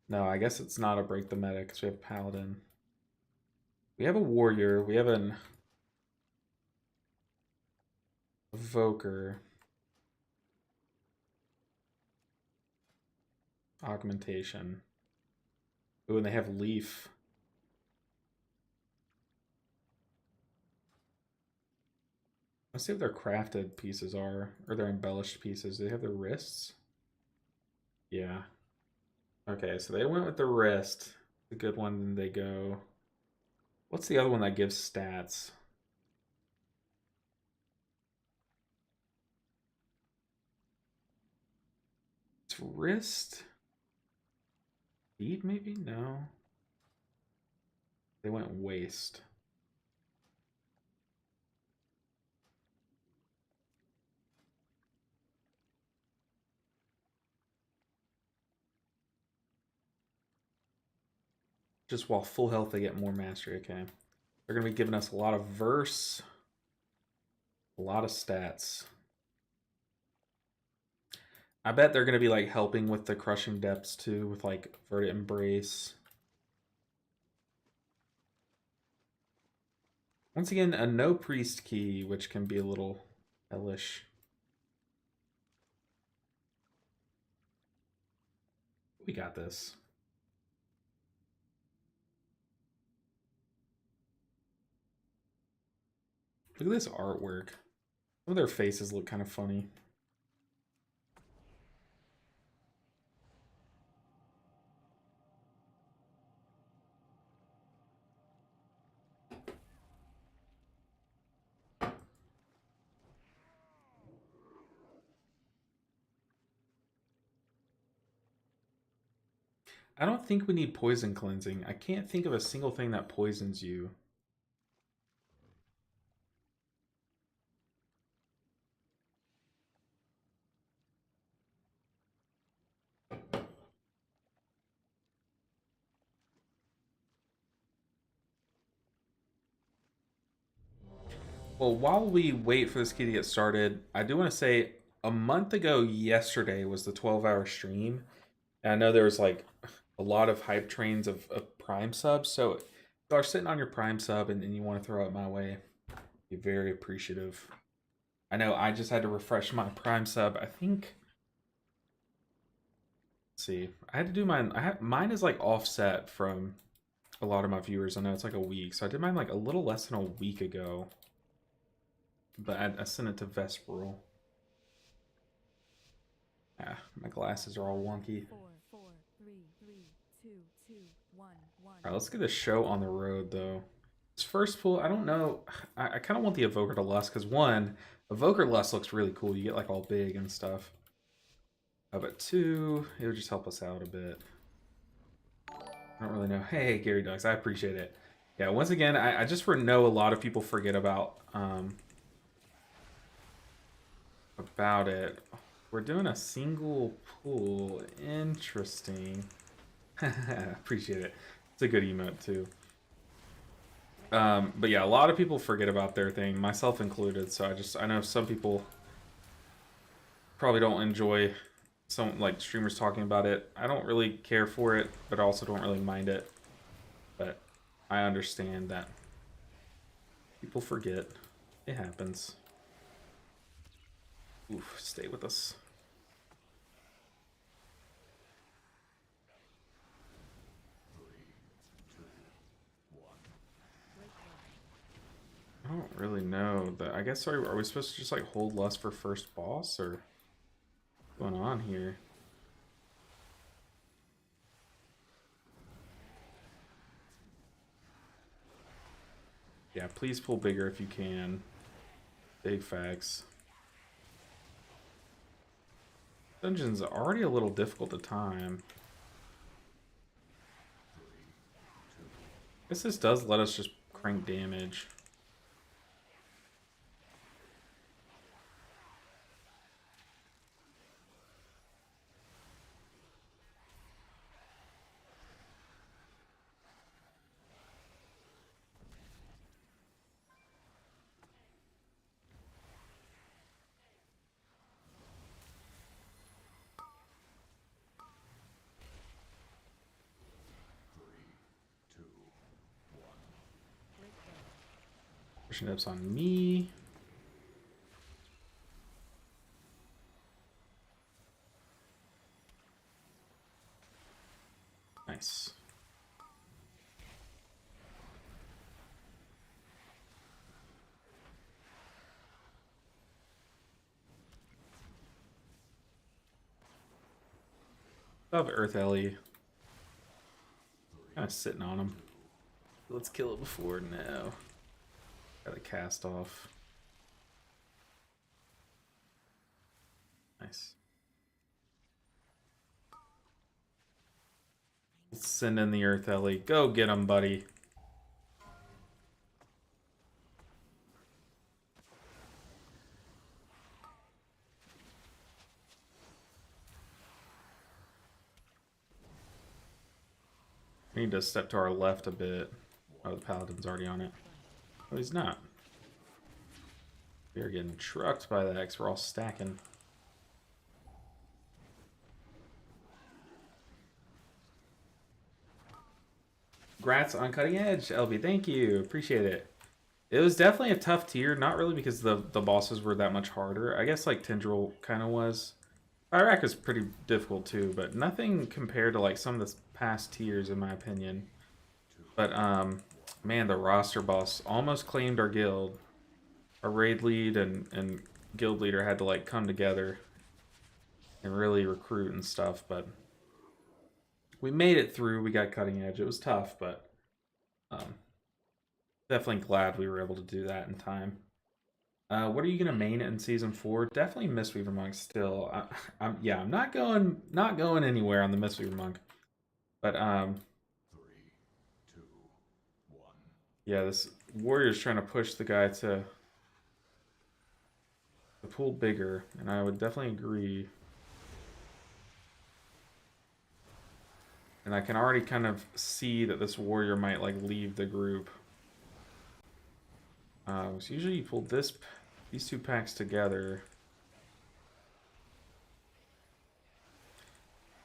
[SPEAKER 1] No, I guess it's not a break the meta because we have Paladin. We have a Warrior. We have an Evoker. Augmentation. Ooh, and they have Leaf. Let's see what their crafted pieces are, or their embellished pieces. Do they have their wrists? Yeah. Okay, so they went with the wrist. The good one, then they go... What's the other one that gives stats? It's wrist? Speed, maybe? No. They went waist. Just while full health, they get more mastery. Okay. They're going to be giving us a lot of verse. A lot of stats. I bet they're going to be like helping with the crushing depths too, with like Verdant Embrace. Once again, a no priest key, which can be a little hellish. We got this. Look at this artwork. Some of their faces look kind of funny. I don't think we need poison cleansing. I can't think of a single thing that poisons you. Well, while we wait for this key to get started, I do want to say a month ago yesterday was the 12-hour stream. And I know there was like a lot of hype trains of Prime subs. So if you are sitting on your Prime sub and you want to throw it my way, be very appreciative. I know I just had to refresh my Prime sub. I think... Let's see. I had to do mine. Mine is like offset from a lot of my viewers. I know it's like a week. So I did mine like a little less than a week ago. But I sent it to Vesperal. Ah, my glasses are all wonky.
[SPEAKER 2] 4, 4, 3, 3, 2, 2, 1, 1.
[SPEAKER 1] Alright, let's get this show on the road, though. This first pull, I don't know. I kind of want the Evoker to Lust, because one, Evoker Lust looks really cool. You get, like, all big and stuff. But two, it would just help us out a bit. I don't really know. Hey, Gary Ducks, I appreciate it. Yeah, once again, I just know a lot of people forget about it. We're doing a single pull. Interesting. Appreciate it. It's a good emote too. But yeah, a lot of people forget about their thing, myself included. So I know some people probably don't enjoy some like streamers talking about it. I don't really care for it, but I also don't really mind it. But I understand that people forget. It happens. Oof, stay with us. I don't really know. I guess are we supposed to just like hold lust for first boss or what's going on here? Yeah, please pull bigger if you can. Big facts. Dungeon's already a little difficult to time. I guess this does let us just crank damage. Pushing ups on me. Nice. Love Earth Ellie. Kind of sitting on him. Let's kill it before. No. Gotta cast off. Nice. Let's send in the Earth Ellie. Go get him, buddy. We need to step to our left a bit. Oh, the Paladin's already on it. Oh, he's not. We are getting trucked by the X. We're all stacking. Congrats on Cutting Edge, LB. Thank you. Appreciate it. It was definitely a tough tier. Not really because the bosses were that much harder. I guess like Tendril kind of was. Iraq is pretty difficult too, but nothing compared to like some of the past tiers in my opinion. But man, the roster boss almost claimed our guild. Our raid lead and guild leader had to like come together and really recruit and stuff, but we made it through. We got Cutting Edge. It was tough, but definitely glad we were able to do that in time. What are you gonna main in season 4? Definitely Mistweaver Monk still. I'm not going anywhere on the Mistweaver Monk. But
[SPEAKER 3] 3, 2, 1.
[SPEAKER 1] yeah, this warrior's trying to push the guy to pull bigger, and I would definitely agree. And I can already kind of see that this warrior might like leave the group. So usually you pull these two packs together.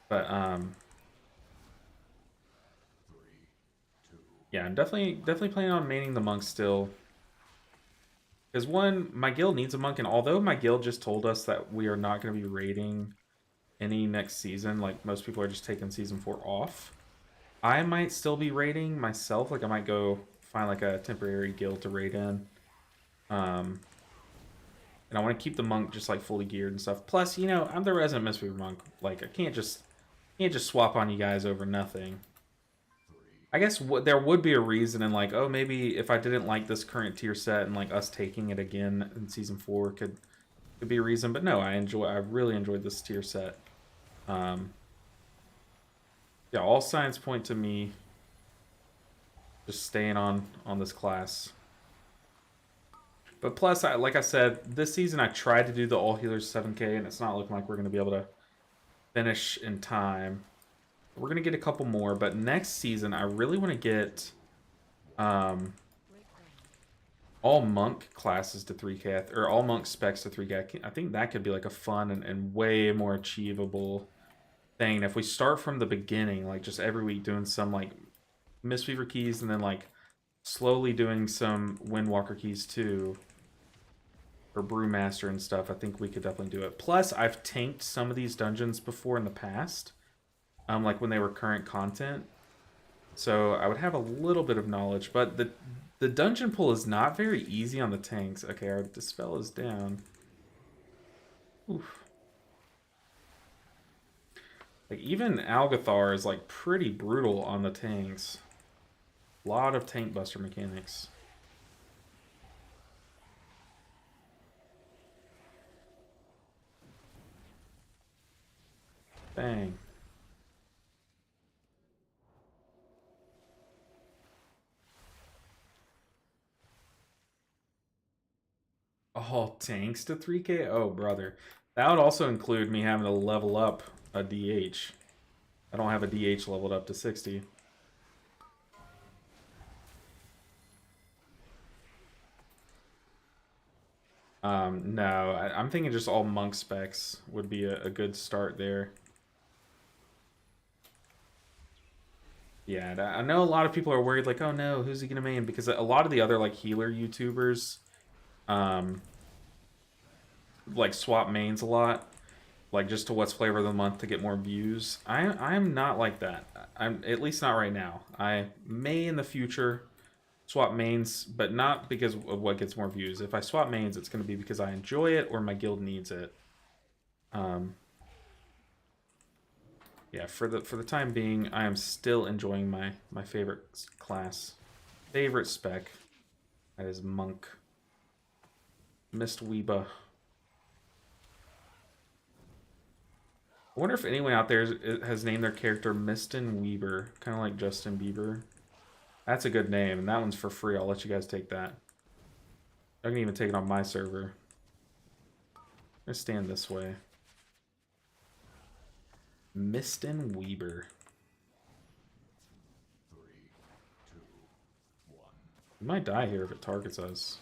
[SPEAKER 1] But
[SPEAKER 3] 3, 2.
[SPEAKER 1] yeah, I'm definitely planning on maining the monk still. Because one, my guild needs a monk, and although my guild just told us that we are not going to be raiding any next season, like most people are just taking season 4 off, I might still be raiding myself. Like I might go find like a temporary guild to raid in. And I want to keep the monk just like fully geared and stuff. Plus, you know, I'm the resident Mistweaver monk. Like I can't just swap on you guys over nothing. I guess there would be a reason, and like, oh, maybe if I didn't like this current tier set and like us taking it again in season 4 could be a reason. But no, I really enjoyed this tier set. Yeah, all signs point to me just staying on this class. But plus, like I said, this season I tried to do the all healers 7K, and it's not looking like we're going to be able to finish in time. We're going to get a couple more, but next season I really want to get all monk classes to 3K, or all monk specs to 3K. I think that could be like a fun and way more achievable thing. If we start from the beginning, like just every week doing some like Mistweaver keys, and then like slowly doing some Windwalker keys too, or Brewmaster and stuff, I think we could definitely do it. Plus, I've tanked some of these dungeons before in the past, like when they were current content, so I would have a little bit of knowledge. But the dungeon pull is not very easy on the tanks. Okay, our dispel is down. Oof. Like even Algathar is like pretty brutal on the tanks. A lot of tank buster mechanics. Bang. All tanks to 3K? Oh, brother. That would also include me having to level up a DH. I don't have a DH leveled up to 60. No, I'm thinking just all monk specs would be a good start there. Yeah, I know a lot of people are worried, like, oh no, who's he gonna main? Because a lot of the other like healer YouTubers, like swap mains a lot, like just to what's flavor of the month to get more views. I'm not like that. I'm at least not right now. I may in the future swap mains, but not because of what gets more views. If I swap mains, it's going to be because I enjoy it or my guild needs it. Yeah, for the time being, I am still enjoying my favorite class, favorite spec. That is monk. Mistweaver. I wonder if anyone out there has named their character Mistin Weaver, kind of like Justin Bieber. That's a good name, and that one's for free. I'll let you guys take that. I can even take it on my server. I'm gonna stand this way. Mistin Weaver.
[SPEAKER 3] 3, 2, 1.
[SPEAKER 1] We might die here if it targets us.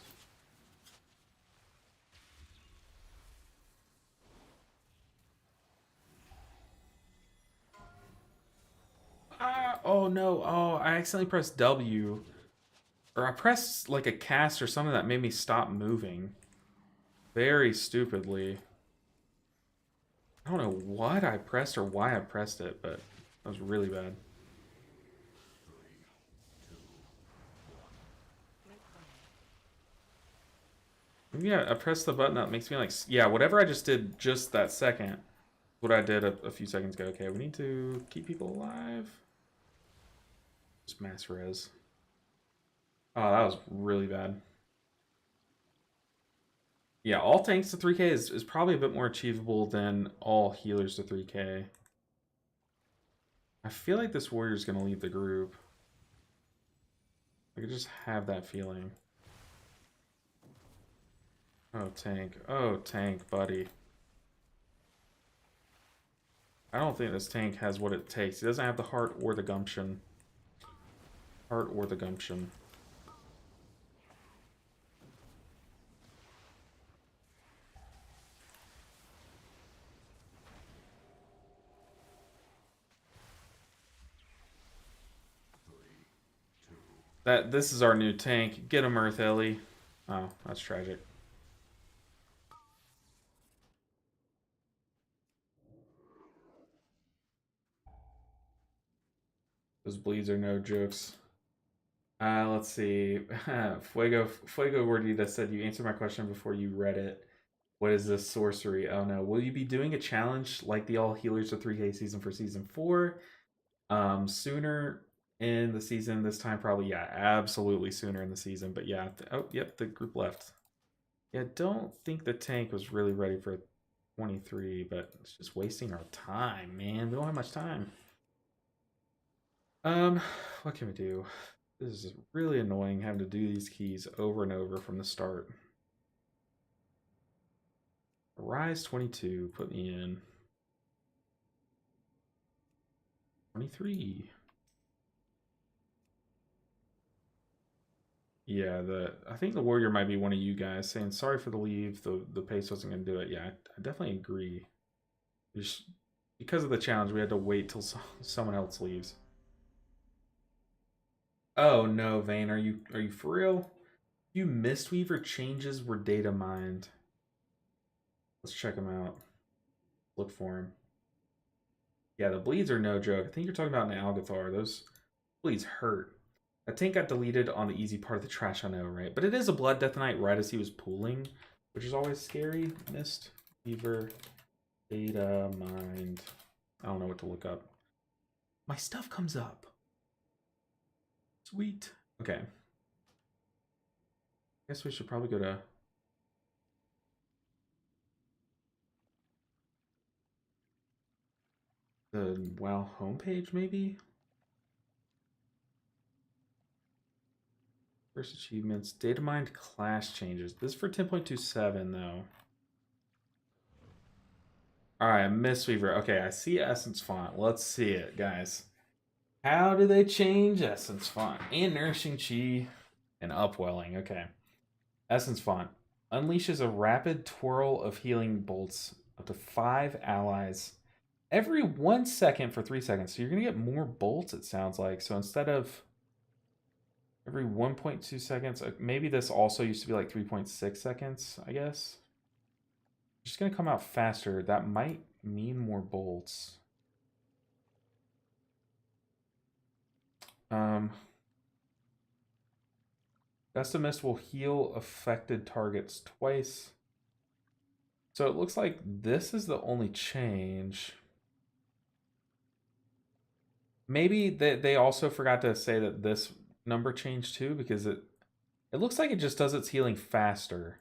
[SPEAKER 1] Ah, oh no, oh, I accidentally pressed W. Or I pressed like a cast or something that made me stop moving. Very stupidly. I don't know what I pressed or why I pressed it, but that was really bad.
[SPEAKER 3] 3, 2, 1.
[SPEAKER 1] Yeah, I pressed the button that makes me like... Yeah, whatever I just did just that second, what I did a few seconds ago. Okay, we need to keep people alive. Just mass res. Oh, that was really bad. Yeah, all tanks to 3K is probably a bit more achievable than all healers to 3K. I feel like this warrior's going to leave the group. I could just have that feeling. Oh, tank. Oh, tank, buddy. I don't think this tank has what it takes. He doesn't have the heart or the gumption. Heart or the gumption. This is our new tank. Get him, Earth Ellie. Oh, that's tragic. Those bleeds are no jokes. Let's see. Fuego Gordita said you answered my question before you read it. What is this sorcery? Oh no. Will you be doing a challenge like the All Healers to 3K season for season 4? Sooner in the season this time, probably. Yeah, absolutely sooner in the season. But yeah. Oh, yep, the group left. Yeah, don't think the tank was really ready for 23, but it's just wasting our time, man. We don't have much time. What can we do? This is really annoying having to do these keys over and over from the start. Rise 22, put me in 23. Yeah, I think the warrior might be one of you guys saying sorry for the leave. The pace wasn't gonna do it. Yeah, I definitely agree. Just because of the challenge, we had to wait till someone else leaves. Oh no, Vane, are you for real? You Mistweaver changes were data mined. Let's check them out. Look for him. Yeah, the bleeds are no joke. I think you're talking about an Algathar. Those bleeds hurt. That tank got deleted on the easy part of the trash, I know, right? But it is a Blood Death Knight right as he was pooling, which is always scary. Mistweaver data mined. I don't know what to look up. My stuff comes up. Sweet. Okay. Guess we should probably go to the WoW homepage, maybe? First achievements. Data mined class changes. This is for 10.27, though. Alright, Mistweaver. Okay, I see Essence Font. Let's see it, guys. How do they change Essence Font? And Nourishing Chi and Upwelling. Okay. Essence Font unleashes a rapid twirl of healing bolts up to 5 allies every 1 second for 3 seconds. So you're going to get more bolts, it sounds like. So instead of every 1.2 seconds, maybe this also used to be like 3.6 seconds, I guess. It's just going to come out faster. That might mean more bolts. Gust of Mist will heal affected targets twice. So it looks like this is the only change. Maybe they also forgot to say that this number changed too, because it looks like it just does its healing faster.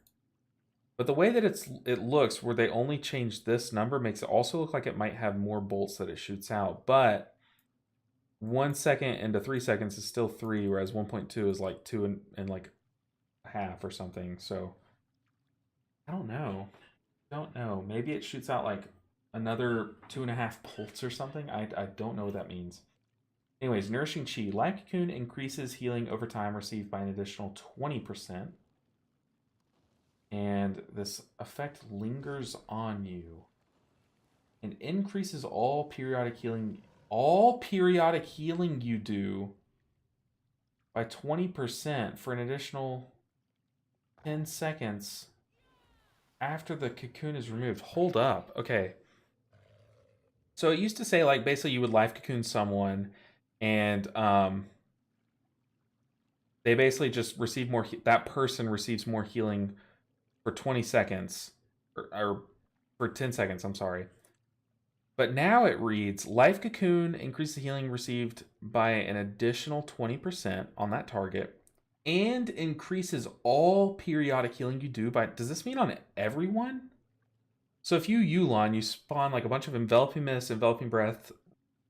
[SPEAKER 1] But the way that it looks, where they only changed this number, makes it also look like it might have more bolts that it shoots out. But 1 second into 3 seconds is still 3, whereas 1.2 is like 2 and like a half or something. So I don't know. Don't know. Maybe it shoots out like another 2.5 bolts or something. I don't know what that means. Anyways, Nourishing Chi. Life Cocoon increases healing over time received by an additional 20%. And this effect lingers on you. And increases all periodic healing you do by 20% for an additional 10 seconds after the cocoon is removed. Hold up. Okay. So it used to say, like, basically you would life cocoon someone and they basically just receive more, that person receives more healing for 20 seconds or for 10 seconds, I'm sorry. But now it reads, life cocoon increases the healing received by an additional 20% on that target and increases all periodic healing you do by, does this mean on everyone? So if you Yulon, you spawn like a bunch of enveloping mist, enveloping breath,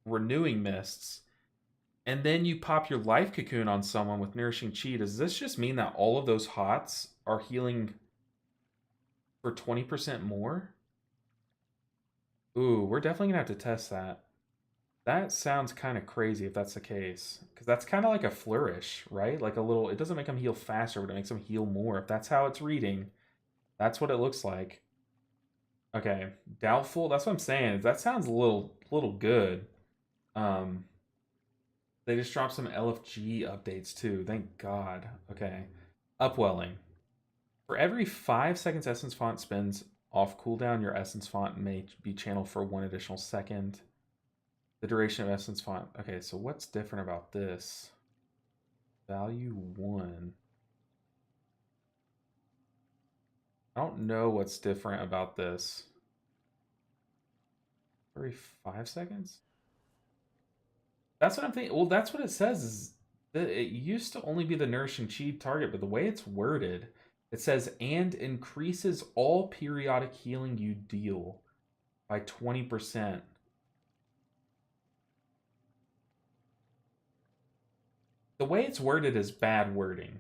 [SPEAKER 1] renewing mists, and then you pop your life cocoon on someone with nourishing chi, does this just mean that all of those hots are healing for 20% more? Ooh, we're definitely gonna have to test that. That sounds kind of crazy if that's the case. Because that's kind of like a flourish, right? Like a little, it doesn't make them heal faster, but it makes them heal more. If that's how it's reading, that's what it looks like. Okay, doubtful. That's what I'm saying. That sounds a little good. They just dropped some LFG updates too. Thank God. Okay, upwelling. For every 5 seconds Essence Font spins off cooldown, your Essence Font may be channeled for 1 additional second. The duration of Essence Font. Okay, so what's different about this? Value 1. I don't know what's different about this. Every 5 seconds? That's what I'm thinking. Well, that's what it says. Is that it used to only be the Nourishing Chi target, but the way it's worded, it says, and increases all periodic healing you deal by 20%. The way it's worded is bad wording.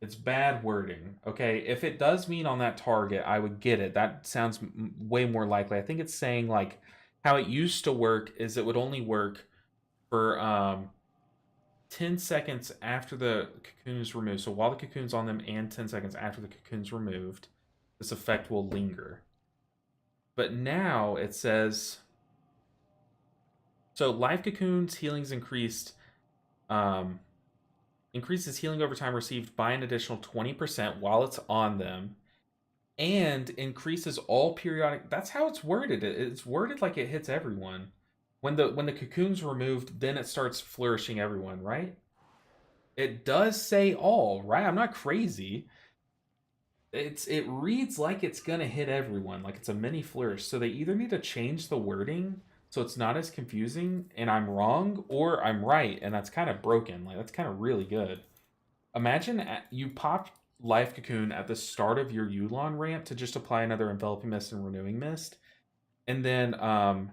[SPEAKER 1] It's bad wording. Okay, if it does mean on that target, I would get it. That sounds way more likely. I think it's saying like how it used to work is it would only work for 10 seconds after the cocoon is removed. So while the cocoon's on them and 10 seconds after the cocoon's removed, this effect will linger. But now it says so live cocoons healing's increased um increases healing over time received by an additional 20% while it's on them and increases all periodic. That's how it's worded. It's worded like it hits everyone. When the cocoon's removed, then it starts flourishing everyone, right? It does say all, right? I'm not crazy. It reads like it's gonna hit everyone, like it's a mini flourish. So they either need to change the wording so it's not as confusing and I'm wrong, or I'm right and that's kind of broken. Like that's kind of really good. Imagine you pop Life Cocoon at the start of your Yulon ramp to just apply another Enveloping Mist and Renewing Mist, and then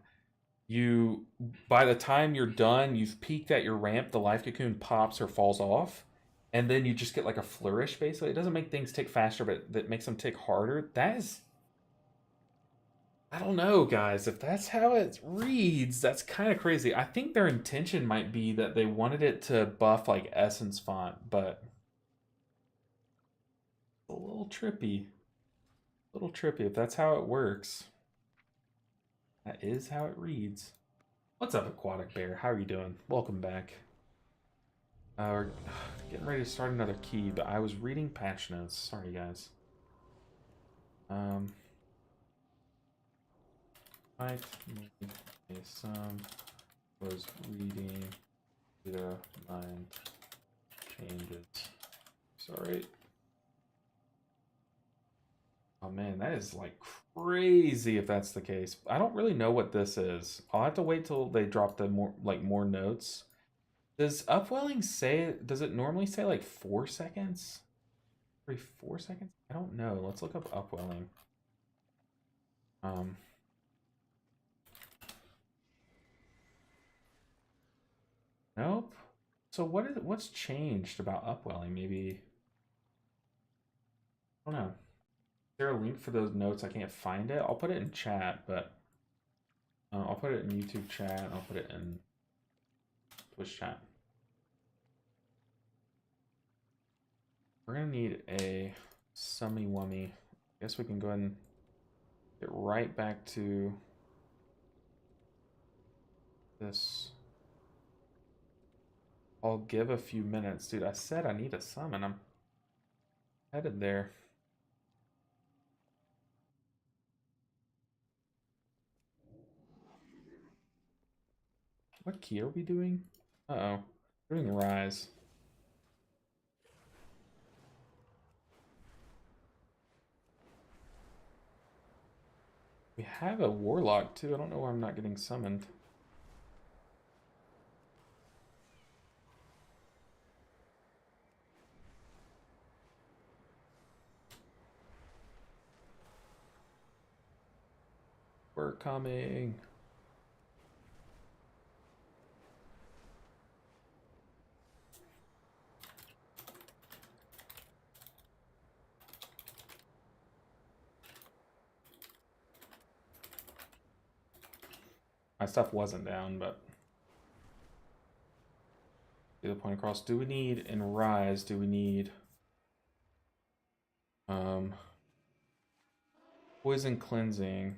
[SPEAKER 1] you by the time you're done, you've peaked at your ramp, the Life Cocoon pops or falls off, and then you just get like a flourish. Basically, it doesn't make things tick faster, but that makes them tick harder. That is, I don't know, guys. If that's how it reads, that's kind of crazy. I think their intention might be that they wanted it to buff like Essence font, but a little trippy. A little trippy if that's how it works. That is how it reads. What's up, Aquatic Bear? How are you doing? Welcome back. We're getting ready to start another key, but I was reading patch notes. Sorry, guys. Might need a some was reading the mind changes. Sorry. Oh man, that is like crazy if that's the case. I don't really know what this is. I'll have to wait till they drop the more notes. Does upwelling say, does it normally say like 4 seconds? Every 4 seconds? I don't know. Let's look up upwelling. Um Nope. So what's changed about upwelling? Maybe I don't know. Is there a link for those notes? I can't find it. I'll put it in chat, but I'll put it in YouTube chat. I'll put it in Twitch chat. We're gonna need a summy wummy. I guess we can go ahead and get right back to this. I'll give a few minutes. Dude, I said I need a summon. I'm headed there. What key are we doing? Uh-oh. We're doing Rise. We have a Warlock, too. I don't know why I'm not getting summoned. We're coming. My stuff wasn't down, but get the point across. Do we need in Rise? Do we need poison cleansing?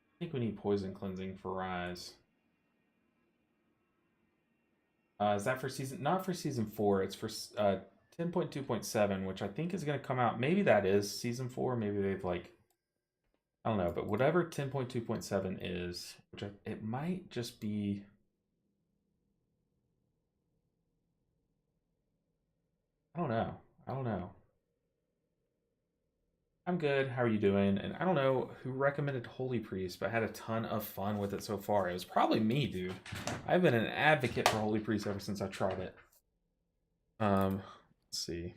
[SPEAKER 1] I think we need poison cleansing for Rise. Is that for season? Not for season 4. It's for 10.2.7, which I think is going to come out. Maybe that is season 4. Maybe they've like, I don't know, but whatever 10.2.7 is, which it might just be. I don't know. I don't know. I'm good. How are you doing? And I don't know who recommended Holy Priest, but I had a ton of fun with it so far. It was probably me, dude. I've been an advocate for Holy Priest ever since I tried it. Let's see.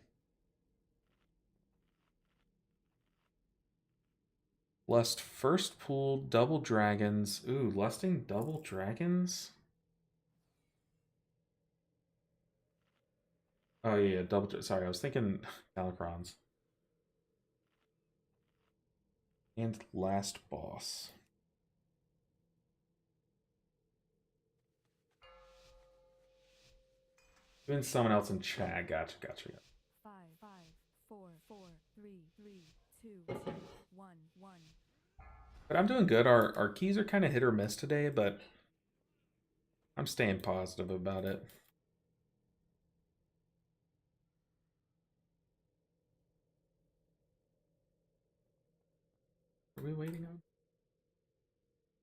[SPEAKER 1] Lust first pool, double dragons. Ooh, lusting double dragons? Oh yeah, double. Sorry, I was thinking Galakrons. And last boss. Even someone else in chat. Gotcha, gotcha.
[SPEAKER 2] Five, five, four, four, three, three, two, two, one, one.
[SPEAKER 1] But I'm doing good. Our keys are kind of hit or miss today, but I'm staying positive about it. Are we waiting on?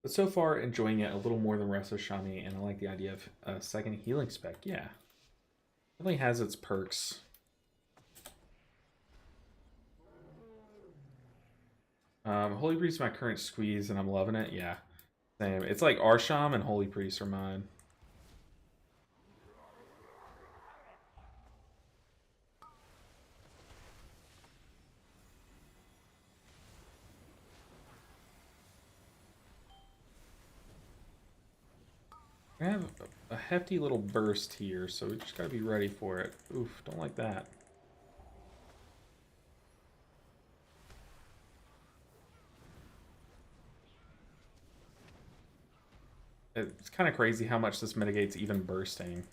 [SPEAKER 1] But so far, enjoying it a little more than RSham, and I like the idea of a second healing spec. Yeah, definitely has its perks. Holy Priest is my current squeeze, and I'm loving it. Yeah, same. It's like RSham and Holy Priest are mine. I have a hefty little burst here, so we just gotta be ready for it. Oof, don't like that. It's kind of crazy how much this mitigates even bursting.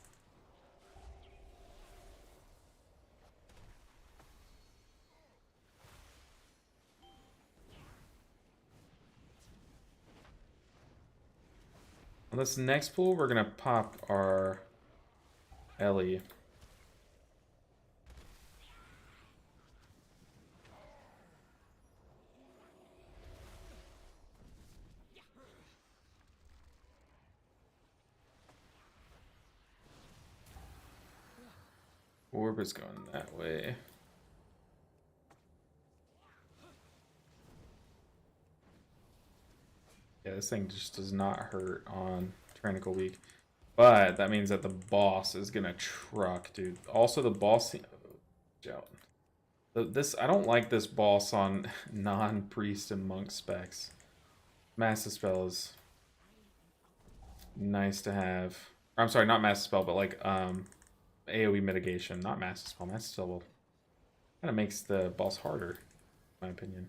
[SPEAKER 1] On this next pool, we're gonna pop our Ellie. Orb is going that way. Yeah, this thing just does not hurt on Tyrannical Week. But that means that the boss is gonna truck, dude. Also, the boss... This I don't like this boss on non-priest and monk specs. Master Spell is nice to have. Or, I'm sorry, not Master Spell, but like AoE mitigation. Not Master Spell. Master Spell kind of makes the boss harder, in my opinion.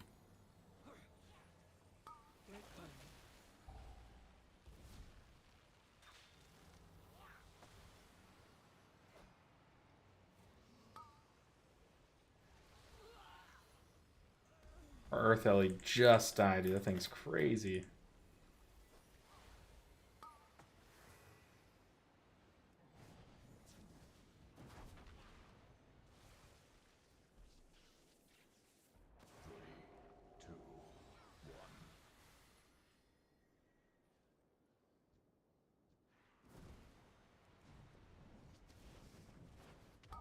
[SPEAKER 1] Our Earth Ellie just died, dude. That thing's crazy.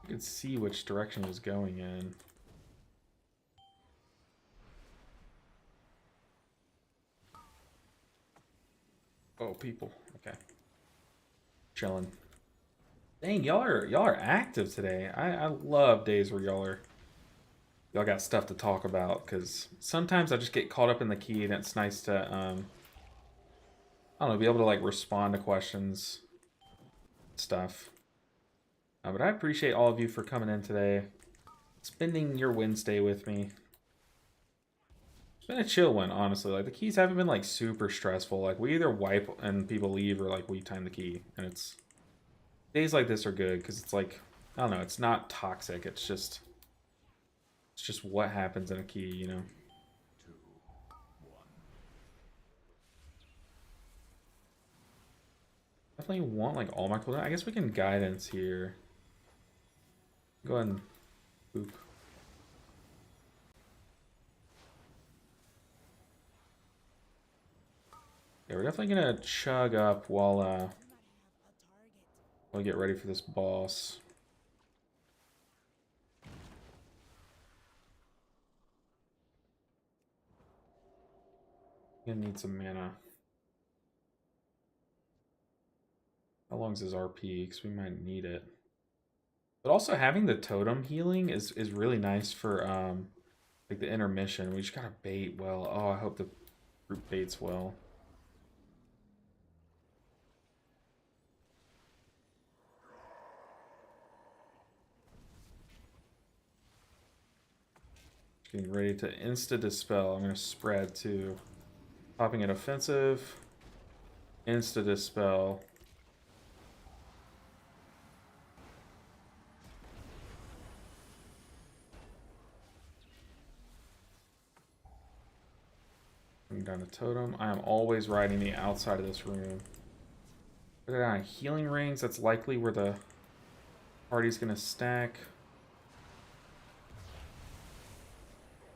[SPEAKER 1] You could see which direction it was going in. Oh, people. Okay. Chilling. Dang, y'all are active today. I love days where y'all got stuff to talk about, because sometimes I just get caught up in the key, and it's nice to I don't know, be able to like respond to questions, stuff. But I appreciate all of you for coming in today, spending your Wednesday with me. It's been a chill one, honestly. Like, the keys haven't been like super stressful. Like, we either wipe and people leave, or like we time the key, and it's days like this are good because it's like, I don't know, it's not toxic. It's just what happens in a key, you know. Definitely want like all my cooldown. I guess we can guidance here. Go ahead and boop. Yeah, we're definitely gonna chug up while we get ready for this boss. Gonna need some mana. How long's his RP? Because we might need it. But also having the totem healing is really nice for like the intermission. We just gotta bait well. Oh, I hope the group baits well. Getting ready to insta-dispel. I'm going to spread to popping an offensive. Insta-dispel. Bring down a totem. I am always riding the outside of this room. Put it on healing rings. That's likely where the party's going to stack.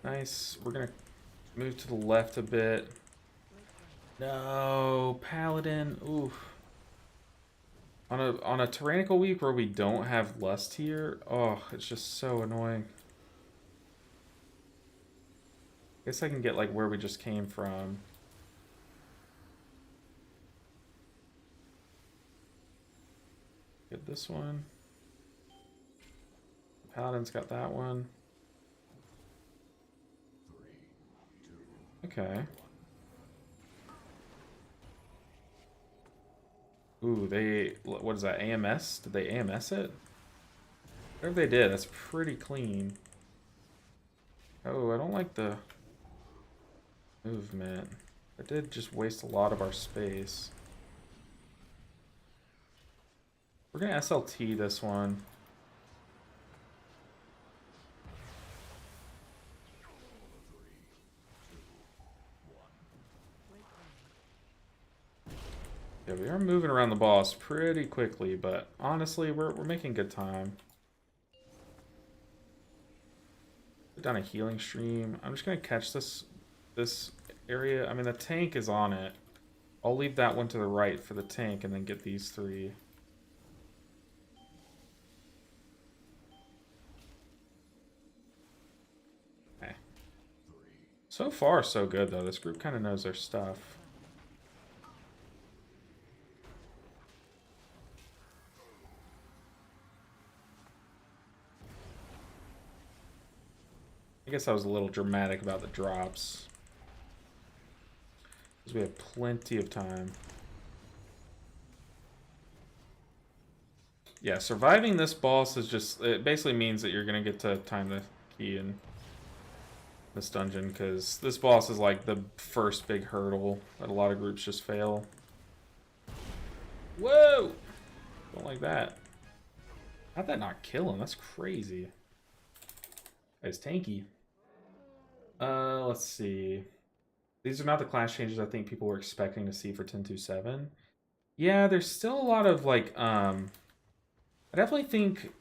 [SPEAKER 1] Nice. We're going to move to the left a bit. No, Paladin. Oof. On a tyrannical week where we don't have lust here, oh, it's just so annoying. Guess I can get like where we just came from. Get this one. Paladin's got that one. Okay. Ooh, what is that, AMS? Did they AMS it? Whatever they did, that's pretty clean. Oh, I don't like the movement. It did just waste a lot of our space. We're gonna SLT this one. Yeah, we are moving around the boss pretty quickly, but honestly, we're making good time. Put down a healing stream. I'm just gonna catch this area. I mean, the tank is on it. I'll leave that one to the right for the tank, and then get these three. Okay. So far, so good though. This group kind of knows their stuff. I guess I was a little dramatic about the drops. Because we have plenty of time. Yeah, surviving this boss is just... It basically means that you're going to get to time the key in this dungeon. Because this boss is like the first big hurdle that a lot of groups just fail. Whoa! Don't like that. How'd that not kill him? That's crazy. Guy's tanky. Let's see. These are not the class changes I think people were expecting to see for 10.2.7. Yeah, there's still a lot of like I definitely think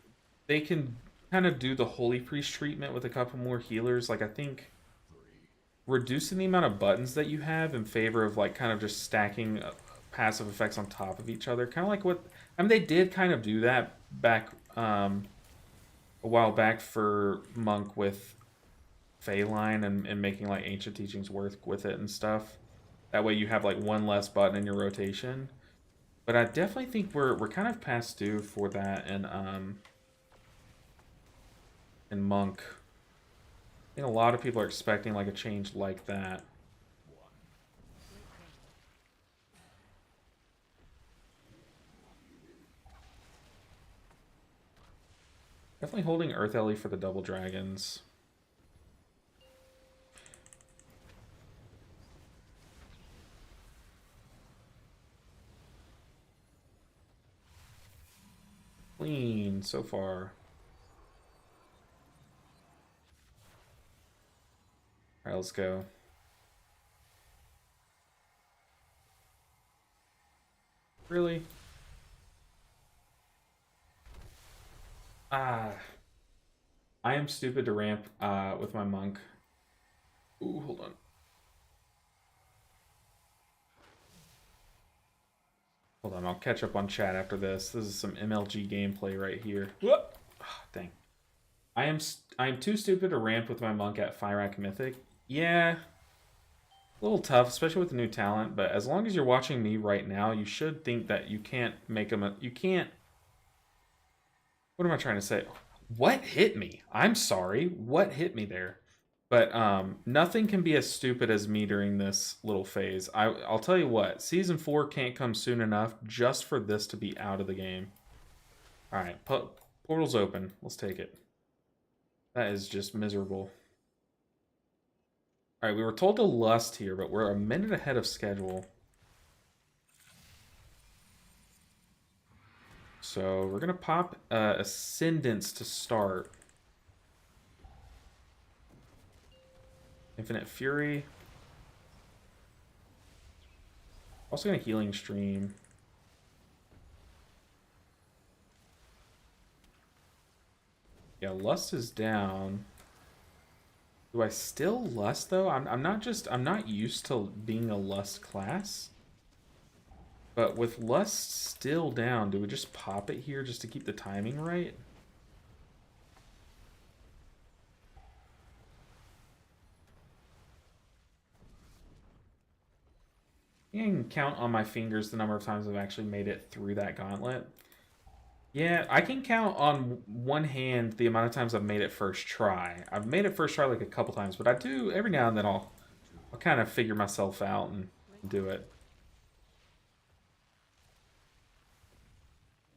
[SPEAKER 1] they can kind of do the Holy Priest treatment with a couple more healers. Like I think reducing the amount of buttons that you have in favor of like kind of just stacking passive effects on top of each other. Kind of like what I mean, they did kind of do that back a while back for Monk with Phaeline and making like ancient teachings work with it and stuff. That way you have like one less button in your rotation. But I definitely think we're kind of past due for that in Monk. I think a lot of people are expecting like a change like that. Definitely holding Earth Ellie for the double dragons. Clean so far. Alright, let's go. Really? Ah. I am stupid to ramp with my monk. Ooh, hold on. Hold on, I'll catch up on chat after this. This is some MLG gameplay right here. Whoop! Oh, dang. I am too stupid to ramp with my monk at Fyrak Mythic. Yeah. A little tough, especially with the new talent, but as long as you're watching me right now, you should think that you can't make him you can't... What am I trying to say? What hit me? I'm sorry. What hit me there? But nothing can be as stupid as me during this little phase. I'll tell you what, Season 4 can't come soon enough just for this to be out of the game. Alright, portal's open. Let's take it. That is just miserable. Alright, we were told to lust here, but we're a minute ahead of schedule. So we're gonna pop Ascendance to start. Infinite Fury. Also gonna Healing Stream. Yeah, Lust is down. Do I still Lust though? I'm not used to being a Lust class. But with Lust still down, do we just pop it here just to keep the timing right? I can count on my fingers the number of times I've actually made it through that gauntlet. Yeah, I can count on one hand the amount of times I've made it first try. I've made it first try like a couple times, but I do every now and then I'll kind of figure myself out and do it.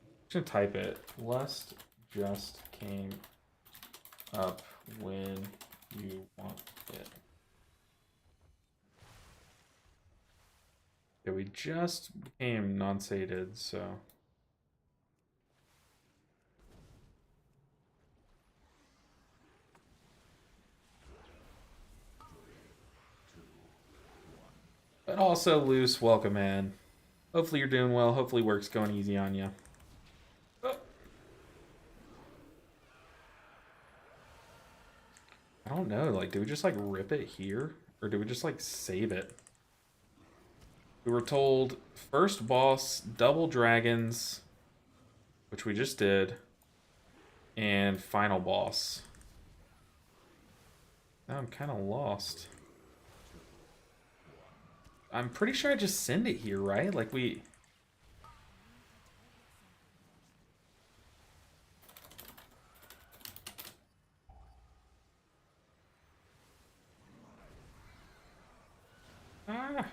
[SPEAKER 1] I'm just gonna type it. Lust just came up when you want it. Yeah, we just became non-sated, so. But also loose, welcome man. Hopefully you're doing well. Hopefully work's going easy on you. Oh. I don't know. Like, do we just like rip it here, or do we just like save it? We were told first boss, double dragons, which we just did, and final boss. Now I'm kind of lost. I'm pretty sure I just send it here, right? Like we... Ah.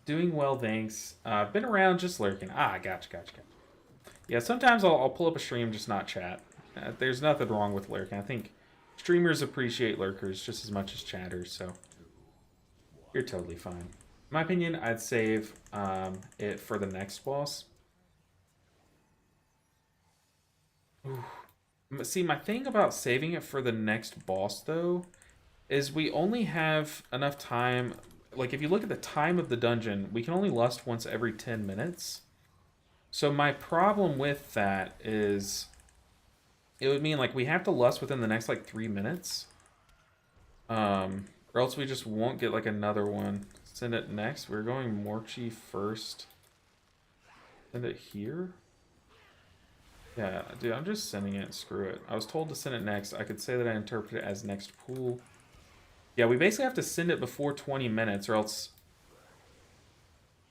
[SPEAKER 1] Doing well, thanks. Been around just lurking. Ah, gotcha. Yeah, sometimes I'll pull up a stream, just not chat. There's nothing wrong with lurking. I think streamers appreciate lurkers just as much as chatters, so you're totally fine. In my opinion, I'd save it for the next boss. Ooh. See, my thing about saving it for the next boss, though, is we only have enough time. Like, if you look at the time of the dungeon, we can only lust once every 10 minutes. So my problem with that is it would mean, like, we have to lust within the next, like, 3 minutes. Or else we just won't get, like, another one. Send it next. We're going Morchi first. Send it here? Yeah, dude, I'm just sending it. Screw it. I was told to send it next. I could say that I interpret it as next pool. Yeah, we basically have to send it before 20 minutes or else...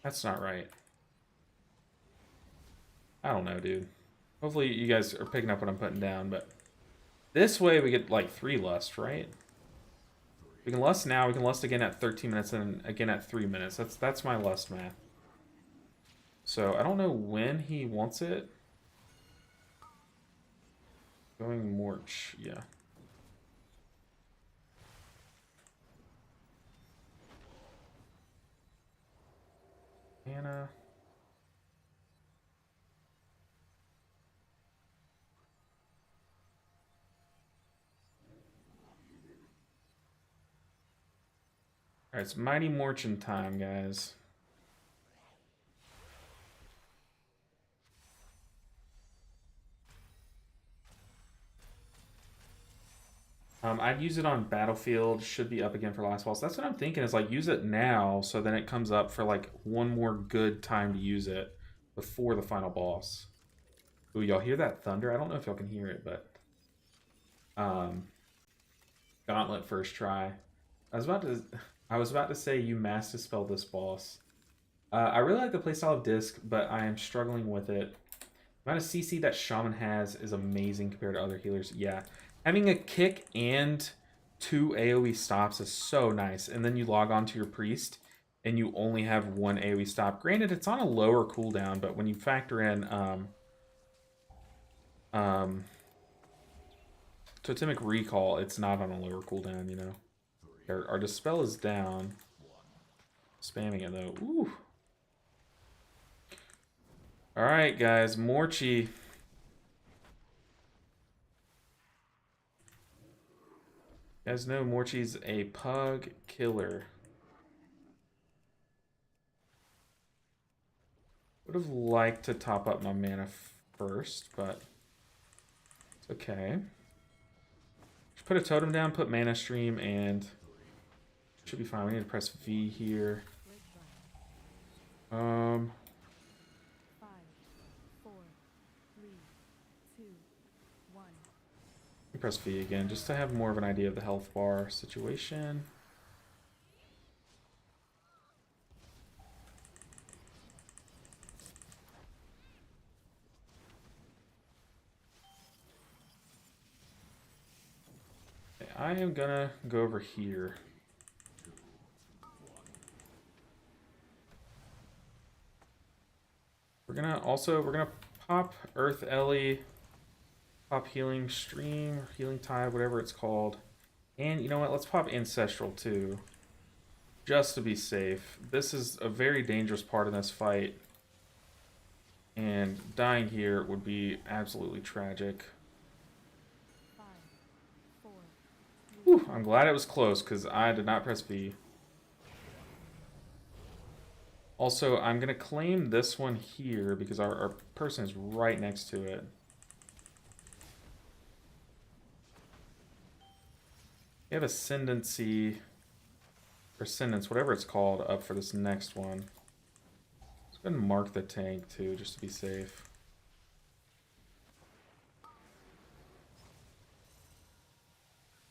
[SPEAKER 1] That's not right. I don't know, dude. Hopefully you guys are picking up what I'm putting down, but... This way we get, like, 3 lust, right? We can lust now, we can lust again at 13 minutes, and again at 3 minutes. That's my lust math. So, I don't know when he wants it. Going Morch, yeah. Anna. Alright, it's Mighty Morchin time, guys. I'd use it on Battlefield. Should be up again for last boss. That's what I'm thinking is, like, use it now so then it comes up for, like, one more good time to use it before the final boss. Ooh, y'all hear that thunder? I don't know if y'all can hear it, but... Gauntlet first try. I was about to say you mass dispel this boss. I really like the playstyle of Disc, but I am struggling with it. The amount of CC that Shaman has is amazing compared to other healers. Yeah. Having a kick and 2 AoE stops is so nice. And then you log on to your priest and you only have 1 AoE stop. Granted, it's on a lower cooldown, but when you factor in Totemic Recall, it's not on a lower cooldown, you know. Our dispel is down. Spamming it though. Ooh. Alright, guys. Morchi. You guys know Morchi's a pug killer. Would have liked to top up my mana first, but it's okay. Just put a totem down, put mana stream, and should be fine. We need to press V here.
[SPEAKER 2] Five, four, three, two, one.
[SPEAKER 1] Press V again, just to have more of an idea of the health bar situation. Okay, I am gonna go over here. We're gonna pop Earth Ellie, pop Healing Stream, Healing Tide, whatever it's called. And you know what, let's pop Ancestral too. Just to be safe. This is a very dangerous part in this fight. And dying here would be absolutely tragic.
[SPEAKER 2] Five, four, three,
[SPEAKER 1] Whew, I'm glad it was close because I did not press B. Also, I'm going to claim this one here because our person is right next to it. We have Ascendancy, or Ascendance, whatever it's called, up for this next one. Let's go ahead and mark the tank too, just to be safe.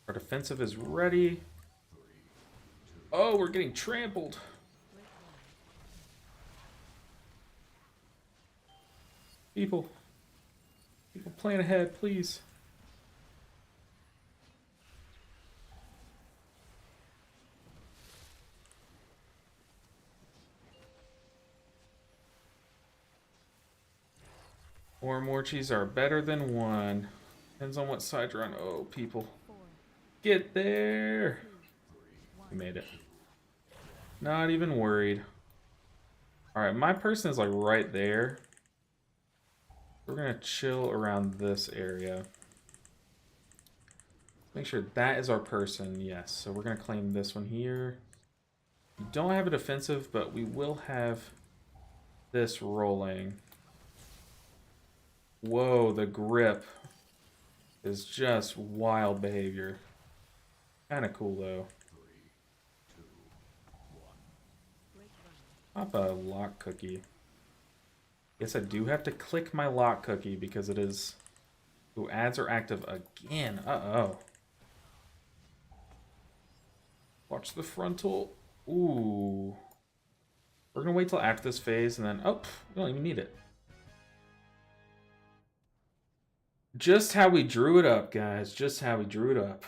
[SPEAKER 1] Our defensive is ready. Oh, we're getting trampled. People plan ahead, please. More Morchis are better than one. Depends on what side you're on. Oh, people.
[SPEAKER 2] four,
[SPEAKER 1] Get there!
[SPEAKER 2] one.
[SPEAKER 1] We made it. Not even worried. Alright, my person is like right there. We're gonna chill around this area. Make sure that is our person, yes. So we're gonna claim this one here. We don't have a defensive, but we will have this rolling. Whoa, the grip is just wild behavior. Kind of cool though. Pop a lock cookie. Yes, I do have to click my lock cookie because it is... Ooh, ads are active again. Uh-oh. Watch the frontal. Ooh. We're going to wait till after this phase and then... Oh, we don't even need it. Just how we drew it up, guys. Just how we drew it up.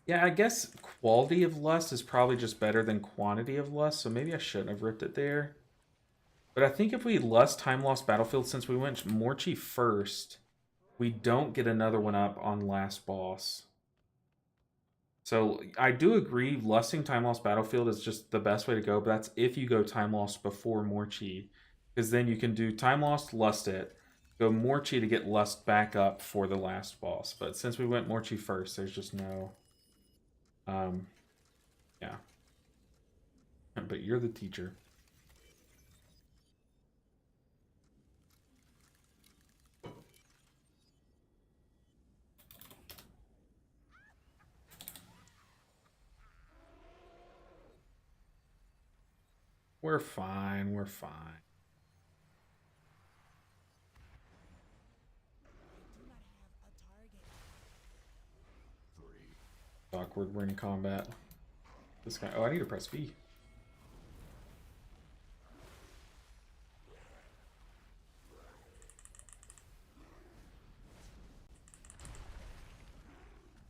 [SPEAKER 1] Yeah, I guess quality of lust is probably just better than quantity of lust, so maybe I shouldn't have ripped it there. But I think if we lust Time Lost Battlefield, since we went Morchi first, we don't get another one up on last boss. So I do agree, lusting Time Lost Battlefield is just the best way to go, but that's if you go Time Lost before Morchi. Because then you can do Time Lost, lust it, go Morchi to get lust back up for the last boss. But since we went Morchi first, there's just no... yeah. But you're the teacher. We're fine, we're fine. Awkward, we're in combat. This guy, oh, I need to press V.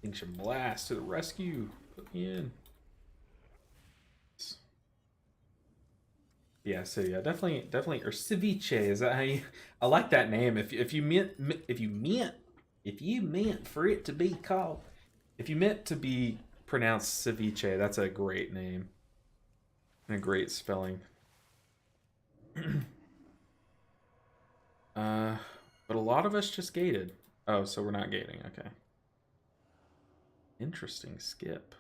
[SPEAKER 1] Ancient Blast to the rescue. Put me in. Yeah, so yeah, definitely, or ceviche, is that how you... I like that name. If you meant for it to be called, If you meant to be pronounced ceviche, that's a great name and a great spelling. But a lot of us just gated. Oh, so we're not gating. Okay. Interesting skip.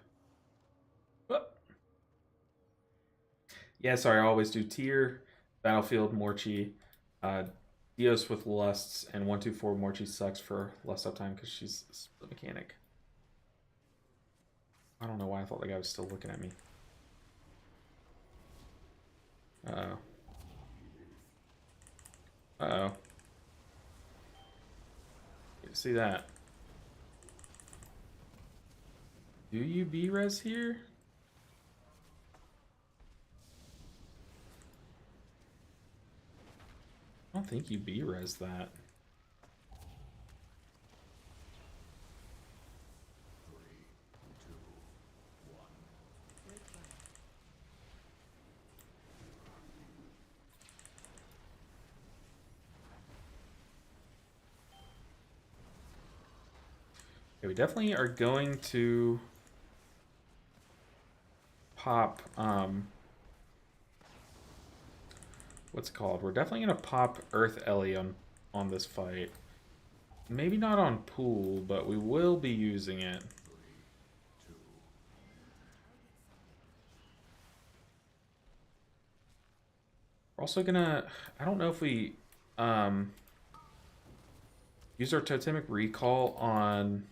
[SPEAKER 1] Whoop. Yeah, sorry, I always do tier, Battlefield, Morchi, Dios with lusts, and 124 Morchi sucks for less uptime because she's a split mechanic. I don't know why I thought the guy was still looking at me. Uh-oh. Uh-oh. You see that? Do you B-res here? I don't think you B-res that.
[SPEAKER 3] 3, 2, 1.
[SPEAKER 1] Okay, we definitely are going to pop, what's it called? We're definitely going to pop Earth Ellie on this fight. Maybe not on pool, but we will be using it.
[SPEAKER 3] 3, 2.
[SPEAKER 1] We're also gonna, I don't know if we use our totemic recall on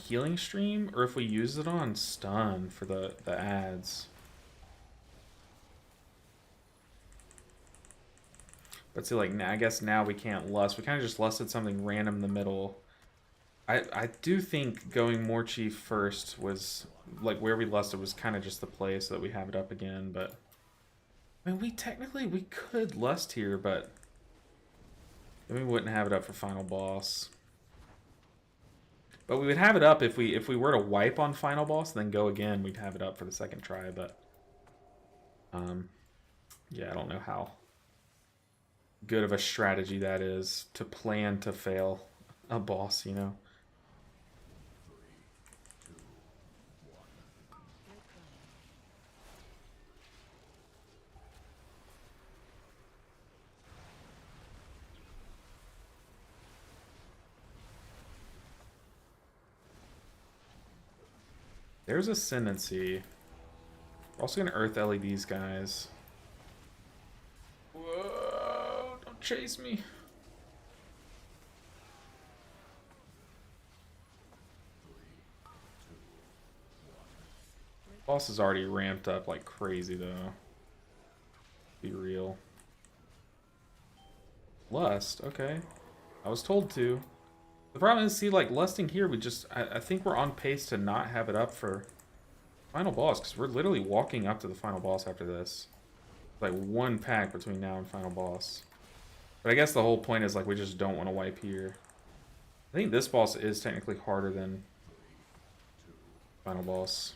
[SPEAKER 1] healing stream or if we use it on stun for the ads. But see, like, I guess now we can't lust. We kind of just lusted something random in the middle. I do think going Morchi first was, like, where we lusted was kind of just the play so that we have it up again, but... I mean, we could lust here, but... then we wouldn't have it up for final boss. But we would have it up if we were to wipe on final boss and then go again, we'd have it up for the second try, but... yeah, I don't know how good of a strategy that is to plan to fail a boss, you know?
[SPEAKER 3] 3, 2, 1.
[SPEAKER 1] There's Ascendancy. We're also gonna Earth Ellie these guys. Whoa, don't chase me. Boss is already ramped up like crazy though. Be real. Lust, okay. I was told to. The problem is, see, like, lusting here, we just... I think we're on pace to not have it up for final boss, because we're literally walking up to the final boss after this. Like, one pack between now and final boss. But I guess the whole point is, like, we just don't want to wipe here. I think this boss is technically harder than final boss.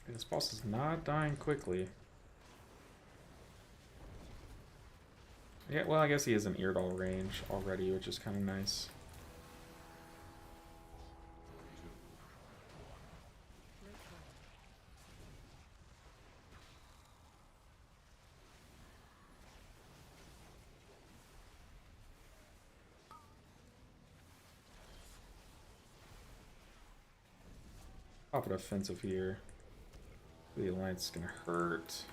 [SPEAKER 1] This boss is not dying quickly. Yeah, well, I guess he is in Eardall range already, which is kind of nice. Pop it offensive here. The alliance is gonna hurt.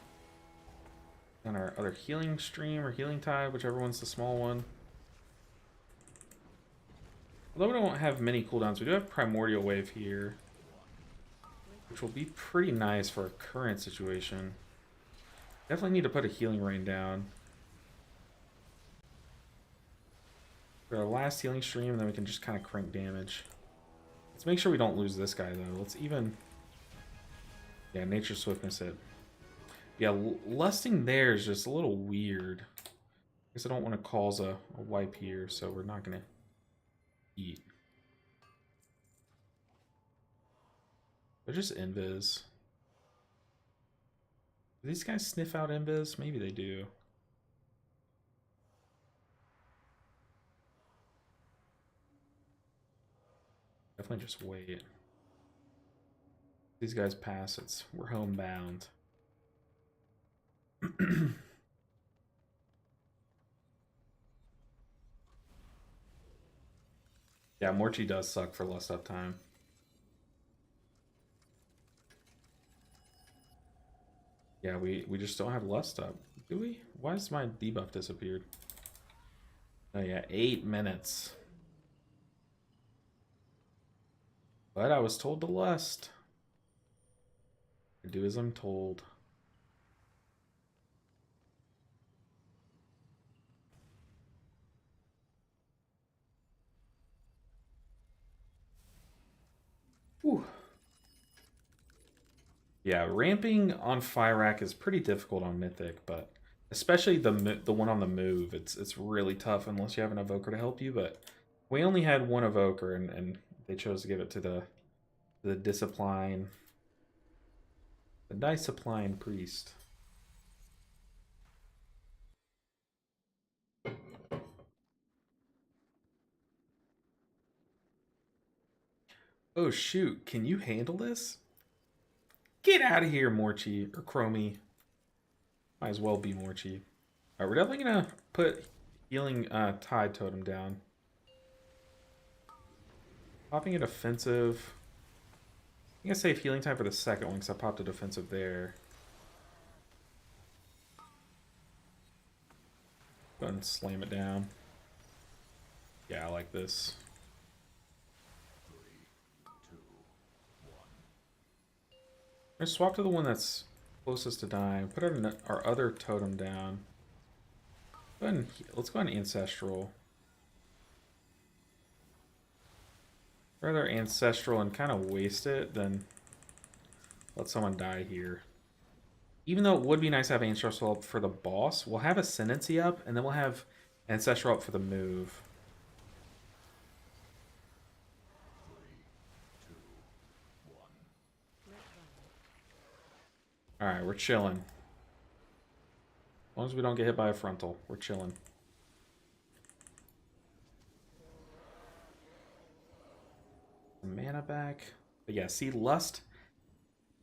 [SPEAKER 1] On our other healing stream or healing tide, whichever one's the small one. Although we don't have many cooldowns, we do have Primordial Wave here, which will be pretty nice for our current situation. Definitely need to put a healing rain down. For our last healing stream, and then we can just kind of crank damage. Let's make sure we don't lose this guy though. Let's even... yeah, Nature Swiftness it. Yeah, lusting there is just a little weird. I guess I don't want to cause a wipe here, so we're not going to eat. They're just invis. Do these guys sniff out invis? Maybe they do. Definitely just wait. These guys pass, we're homebound. Yeah, Morchi does suck for lust up time. Yeah, we just don't have lust up. Do we? Why has my debuff disappeared? Oh yeah, 8 minutes. But I was told to lust. I do as I'm told. Whew. Yeah, ramping on Fyrak is pretty difficult on Mythic, but especially the one on the move, it's really tough unless you have an evoker to help you. But we only had one evoker, and they chose to give it to the discipline, the discipline priest. Oh shoot, can you handle this? Get out of here, Morchi, or Chromie. Might as well be Morchi. Alright, we're definitely gonna put healing Tide Totem down. Popping a defensive. I'm gonna save healing time for the second one because I popped a defensive there. Go ahead and slam it down. Yeah, I like this.
[SPEAKER 3] 3, 2, 1.
[SPEAKER 1] I'm gonna swap to the one that's closest to dying. Put our other totem down. Go ahead and, let's go on Ancestral. Rather Ancestral and kind of waste it than let someone die here. Even though it would be nice to have Ancestral up for the boss, we'll have Ascendancy up, and then we'll have Ancestral up for the move.
[SPEAKER 3] 3, 2, 1.
[SPEAKER 1] Alright, we're chilling. As long as we don't get hit by a frontal, we're chilling. Mana back. But yeah, see, Lust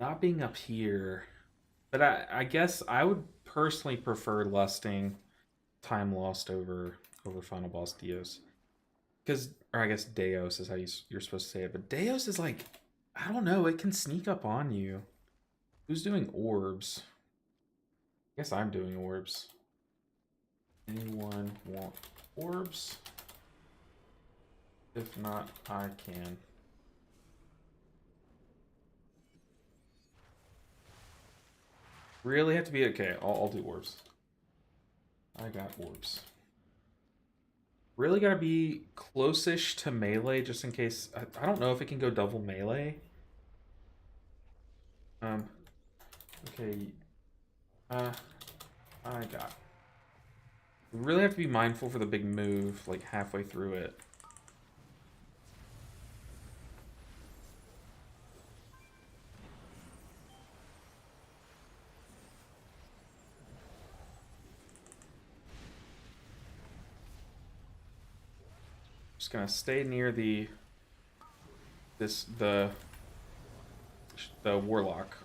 [SPEAKER 1] not being up here. But I guess I would personally prefer lusting time lost over final boss Deos. Because, or I guess Deos is how you're supposed to say it. But Deos is like, I don't know, it can sneak up on you. Who's doing orbs? I guess I'm doing orbs. Anyone want orbs? If not, I can. Really have to be okay. I'll do orbs. I got orbs. Really gotta be close-ish to melee just in case. I don't know if it can go double melee. Okay. I got. We really have to be mindful for the big move, like halfway through it. Just gonna stay near the warlock.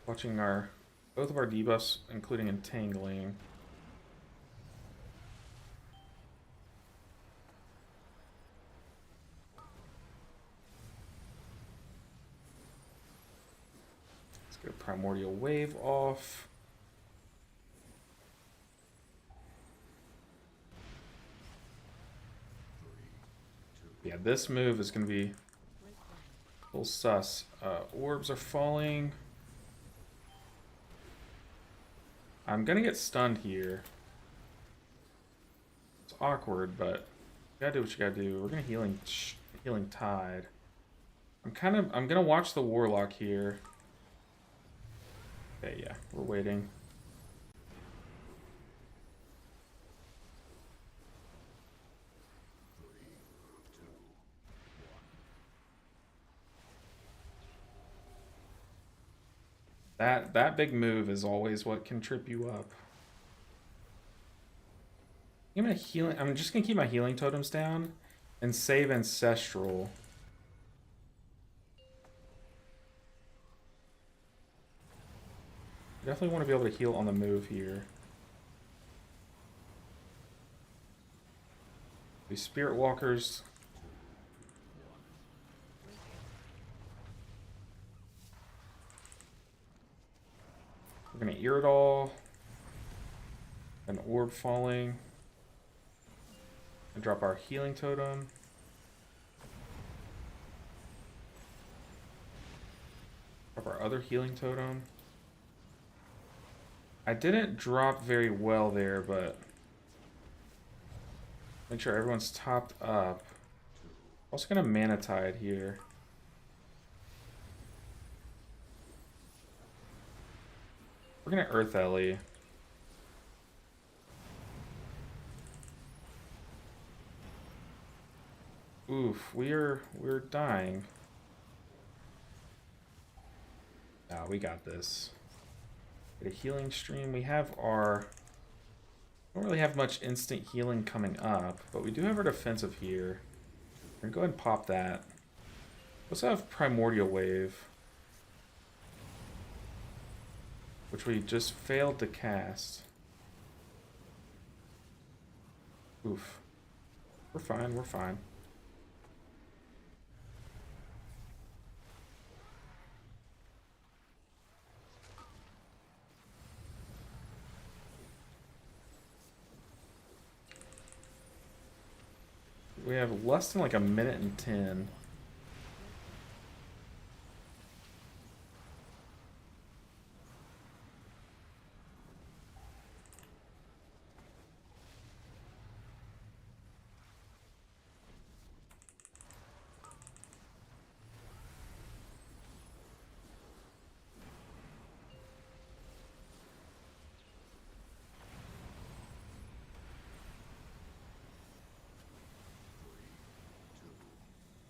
[SPEAKER 1] Watching both of our debuffs, including entangling. Let's get a primordial wave off. Yeah, this move is going to be a little sus. Orbs are falling. I'm going to get stunned here. It's awkward, but you gotta do what you gotta do. We're going to healing Tide. I'm going to watch the Warlock here. Okay, yeah, we're waiting. That big move is always what can trip you up. I'm just gonna keep my healing totems down and save ancestral. Definitely want to be able to heal on the move here. These spirit walkers. We're gonna ear it all. An orb falling. And drop our healing totem. Drop our other healing totem. I didn't drop very well there, but make sure everyone's topped up. Also gonna Mana Tide here. We're gonna Earth Ellie. Oof, we're dying. Ah, we got this. Get a healing stream. We have our... Don't really have much instant healing coming up, but we do have our defensive here. We're gonna go ahead and pop that. We also have Primordial Wave, which we just failed to cast. Oof. We're fine, we're fine. We have less than like a minute and 10.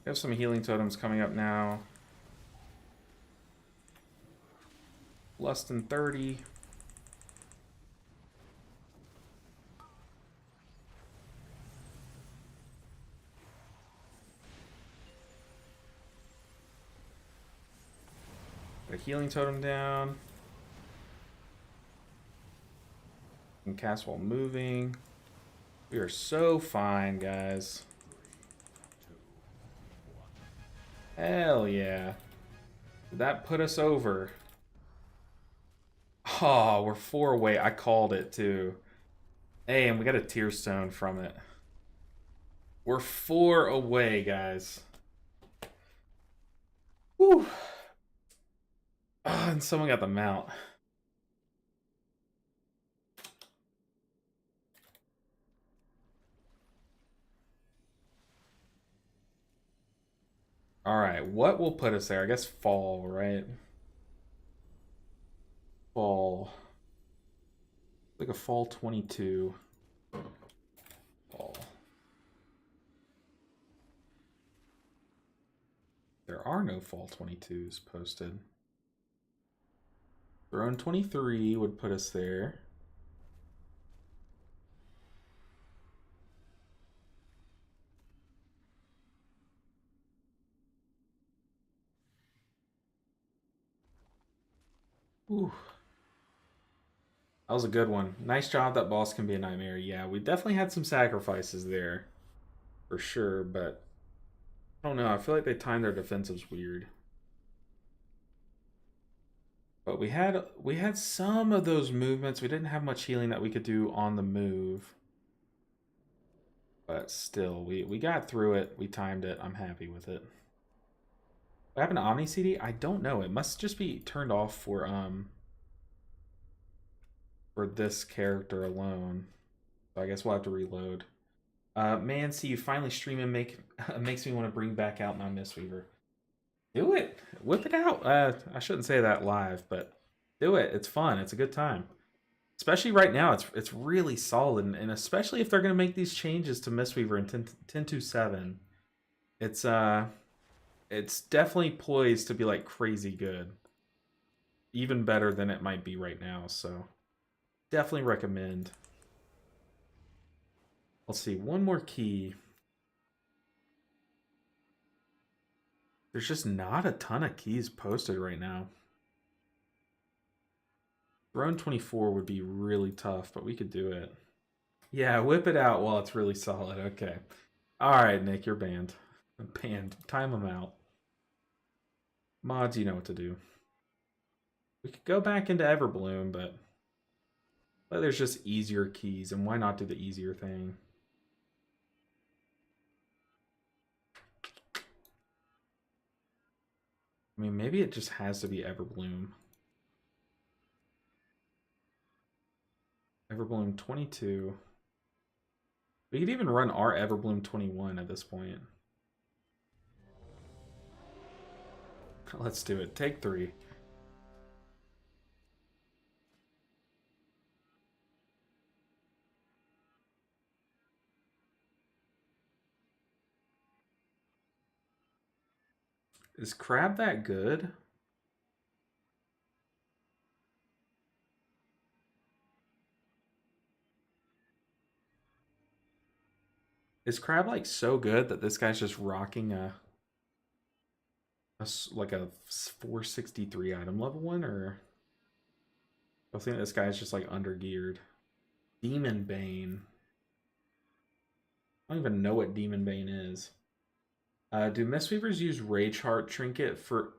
[SPEAKER 1] We have some healing totems coming up now. Less than 30. Got a healing totem down. Can cast while moving. We are so fine, guys. Hell yeah. Did that put us over? Oh, we're 4 away. I called it too. Hey, and we got a tear stone from it. We're 4 away, guys. Whew. Oh, and someone got the mount. Alright, what will put us there? I guess fall, right? Fall. Like a fall 22. Fall. There are no fall 22s posted. Throne 23 would put us there. Ooh. That was a good one. Nice job. That boss can be a nightmare. Yeah, we definitely had some sacrifices there. For sure, but... I don't know. I feel like they timed their defensives weird. But we had some of those movements. We didn't have much healing that we could do on the move. But still, we got through it. We timed it. I'm happy with it. What happened to Omni CD? I don't know. It must just be turned off for this character alone. So I guess we'll have to reload. Man, see you finally streaming makes me want to bring back out my Mistweaver. Do it. Whip it out. I shouldn't say that live, but do it. It's fun. It's a good time. Especially right now, it's really solid, and especially if they're going to make these changes to Mistweaver in 10.2.7, it's definitely poised to be like crazy good. even better than it might be right now. So definitely recommend. Let's see, one more key. There's just not a ton of keys posted right now. Throne 24 would be really tough, but we could do it. Yeah, whip it out while it's really solid. Okay. All right, Nick, you're banned. Banned. Time them out. Mods, you know what to do. We could go back into Everbloom, but there's just easier keys, and why not do the easier thing? I mean, maybe it just has to be Everbloom. Everbloom 22. We could even run our Everbloom 21 at this point. Let's do it. Take 3. Is Crab that good? Is Crab like so good that this guy's just rocking like a 463 item level one, or I think this guy's just like under geared. Demon Bane. I don't even know what Demon Bane is. Do Mistweavers use Rage Heart Trinket for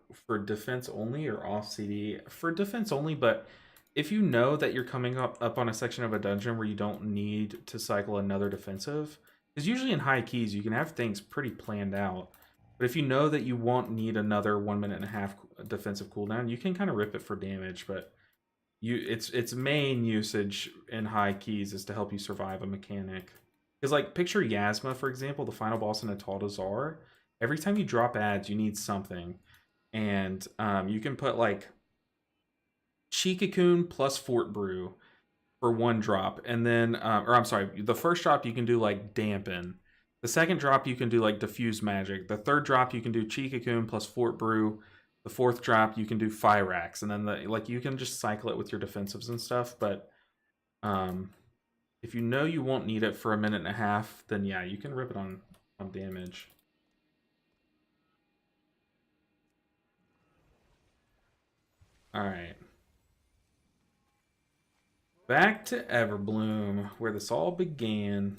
[SPEAKER 1] defense only or off CD? For defense only, but if you know that you're coming up on a section of a dungeon where you don't need to cycle another defensive, because usually in high keys you can have things pretty planned out. But if you know that you won't need another 1.5 minute defensive cooldown, you can kind of rip it for damage. But its main usage in high keys is to help you survive a mechanic. Because like picture Yasma, for example, the final boss in Ataldazar. Every time you drop ads, you need something, and you can put like Chi Cocoon plus Fort Brew for 1 drop, and then or I'm sorry, the first drop you can do like Dampen. The second drop you can do like Diffuse Magic. The third drop you can do Chi Cocoon plus Fort Brew. The fourth drop you can do Fyrax, and then like you can just cycle it with your defensives and stuff. But if you know you won't need it for 1.5 minutes, then yeah, you can rip it on damage. All right. Back to Everbloom, where this all began.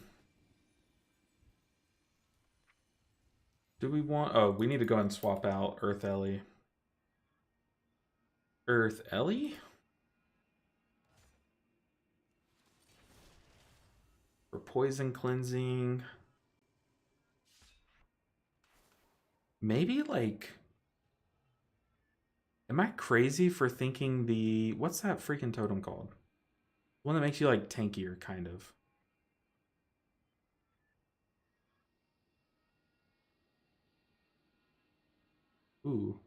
[SPEAKER 1] Do we want... Oh, we need to go ahead and swap out Earth Ellie. Earth Ellie? For poison cleansing. Maybe, like... Am I crazy for thinking the... What's that freaking totem called? One that makes you, like, tankier, kind of. Ooh.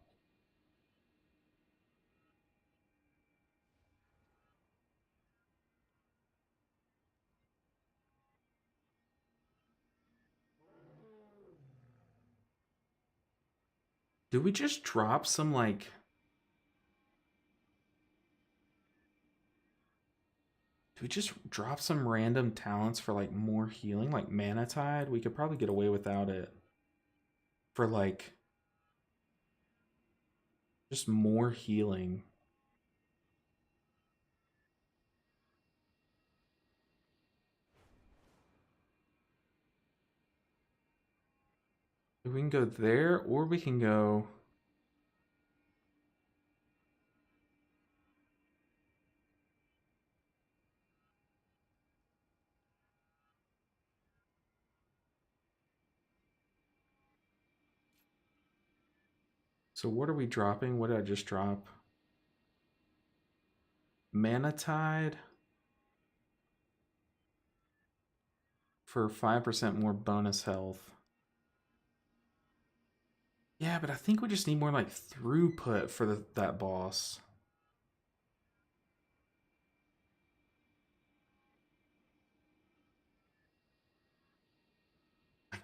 [SPEAKER 1] Do we just drop some, like... Do we just drop some random talents for, like, more healing? Like Mana Tide? We could probably get away without it. For, like... Just more healing. We can go there, or we can go... So what are we dropping? What did I just drop? Mana Tide for 5% more bonus health. Yeah, but I think we just need more like throughput for that boss.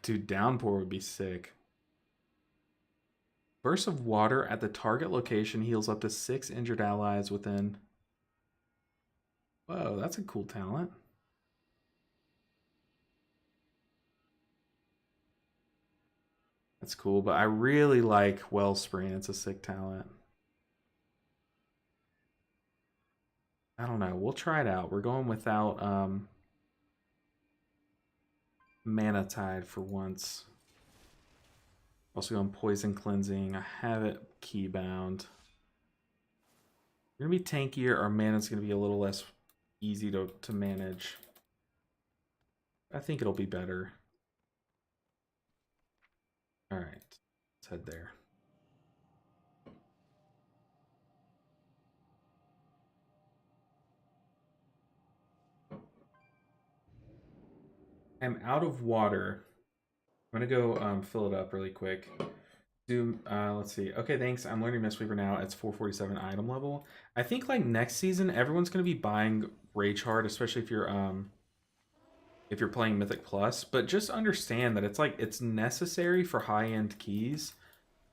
[SPEAKER 1] Dude, Downpour would be sick. Burst of water at the target location heals up to 6 injured allies within. Whoa, that's a cool talent. That's cool, but I really like Wellspring. It's a sick talent. I don't know. We'll try it out. We're going without Mana Tide for once. Also going Poison Cleansing. I have it keybound. We're going to be tankier. Our mana's going to be a little less easy to manage. I think it'll be better. All right. Let's head there. I'm out of water. I'm going to go fill it up really quick. Let's see. Okay, thanks. I'm learning Mistweaver now. It's 447 item level. I think like next season, everyone's gonna be buying Rage Heart, especially if you're playing Mythic Plus. But just understand that it's necessary for high end keys.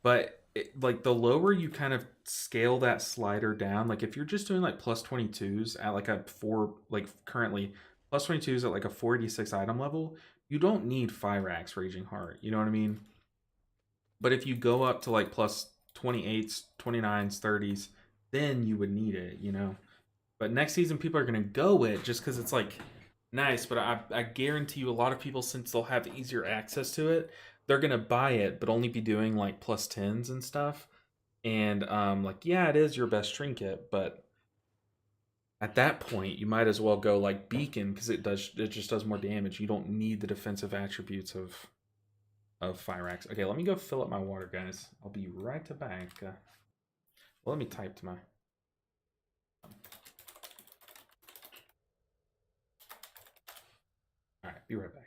[SPEAKER 1] But like the lower you kind of scale that slider down, like if you're just doing like plus 22s at like a four, like currently plus 22s at like a 486 item level, you don't need Fyrax Raging Heart. You know what I mean? But if you go up to like plus 28s, 29s, 30s, then you would need it, you know? But next season, people are going to go it just because it's like nice. But I guarantee you, a lot of people, since they'll have easier access to it, they're going to buy it, but only be doing like plus 10s and stuff. And like, yeah, it is your best trinket, but at that point, you might as well go like Beacon because it just does more damage. You don't need the defensive attributes of Fyrax. Okay, let me go fill up my water, guys. I'll be right back. Well, let me type to my. All right, be right back.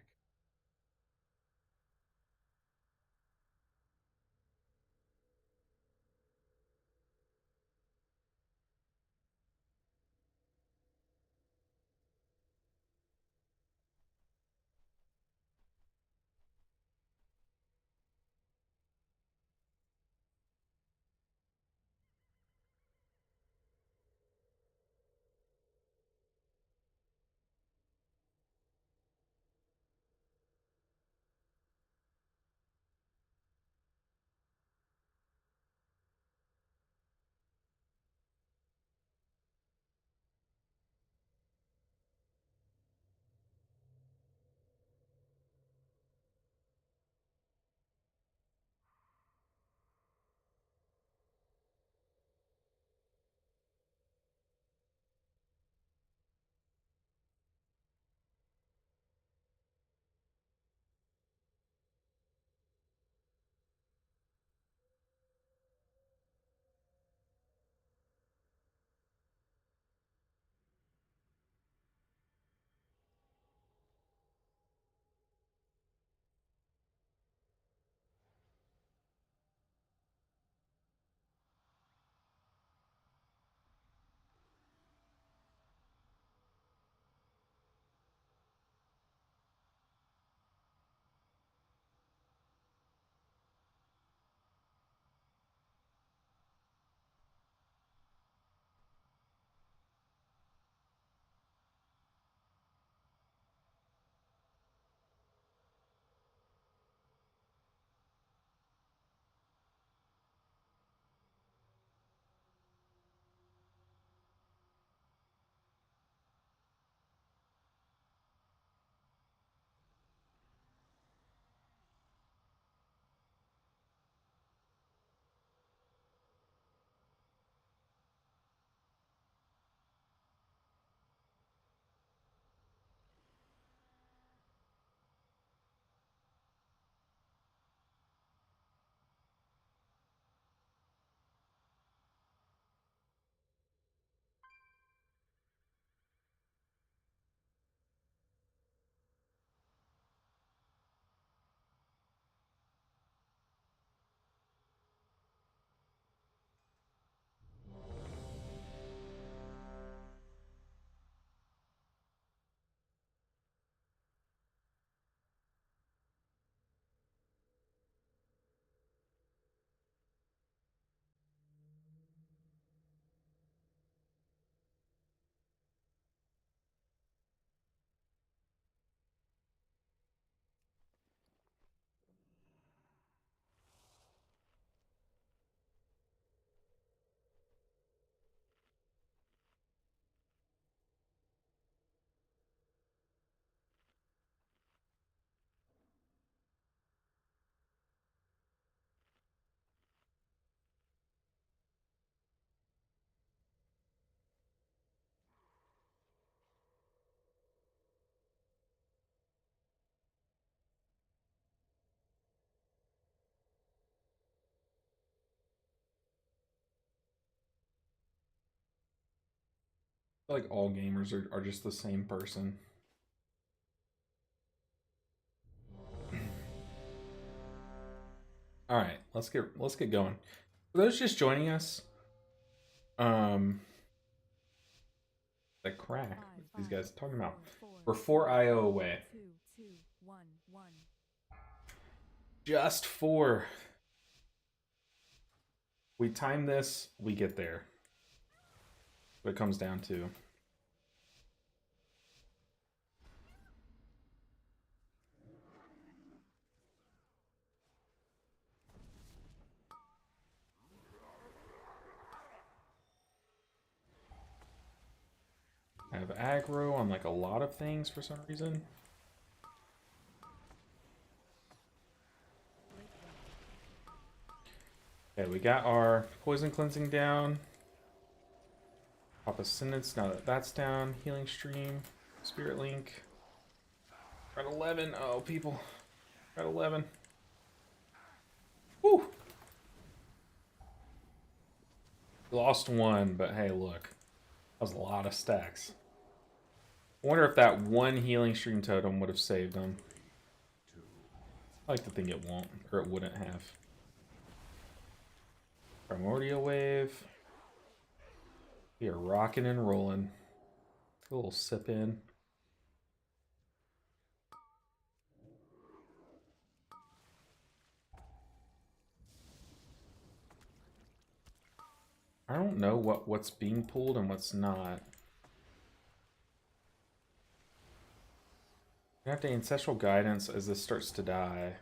[SPEAKER 1] feel like all gamers are just the same person. All right, let's get going. For those just joining us, the crack. These guys are talking about. We're 4 IO away.
[SPEAKER 2] 2, 2, 1, 1.
[SPEAKER 1] Just 4. We time this, we get there. What it comes down to. I have aggro on like a lot of things for some reason. Okay, we got our poison cleansing down. Pop Ascendance, now that that's down. Healing Stream, Spirit Link. We're at 11. Oh, people. We're at 11. Woo! Lost 1, but hey, look. That was a lot of stacks. I wonder if that one Healing Stream totem would have saved them. I like to think it won't, or it wouldn't have. Primordial Wave. We are rocking and rolling. A little sip in. I don't know what's being pulled and what's not. I have to Ancestral Guidance as this starts to die.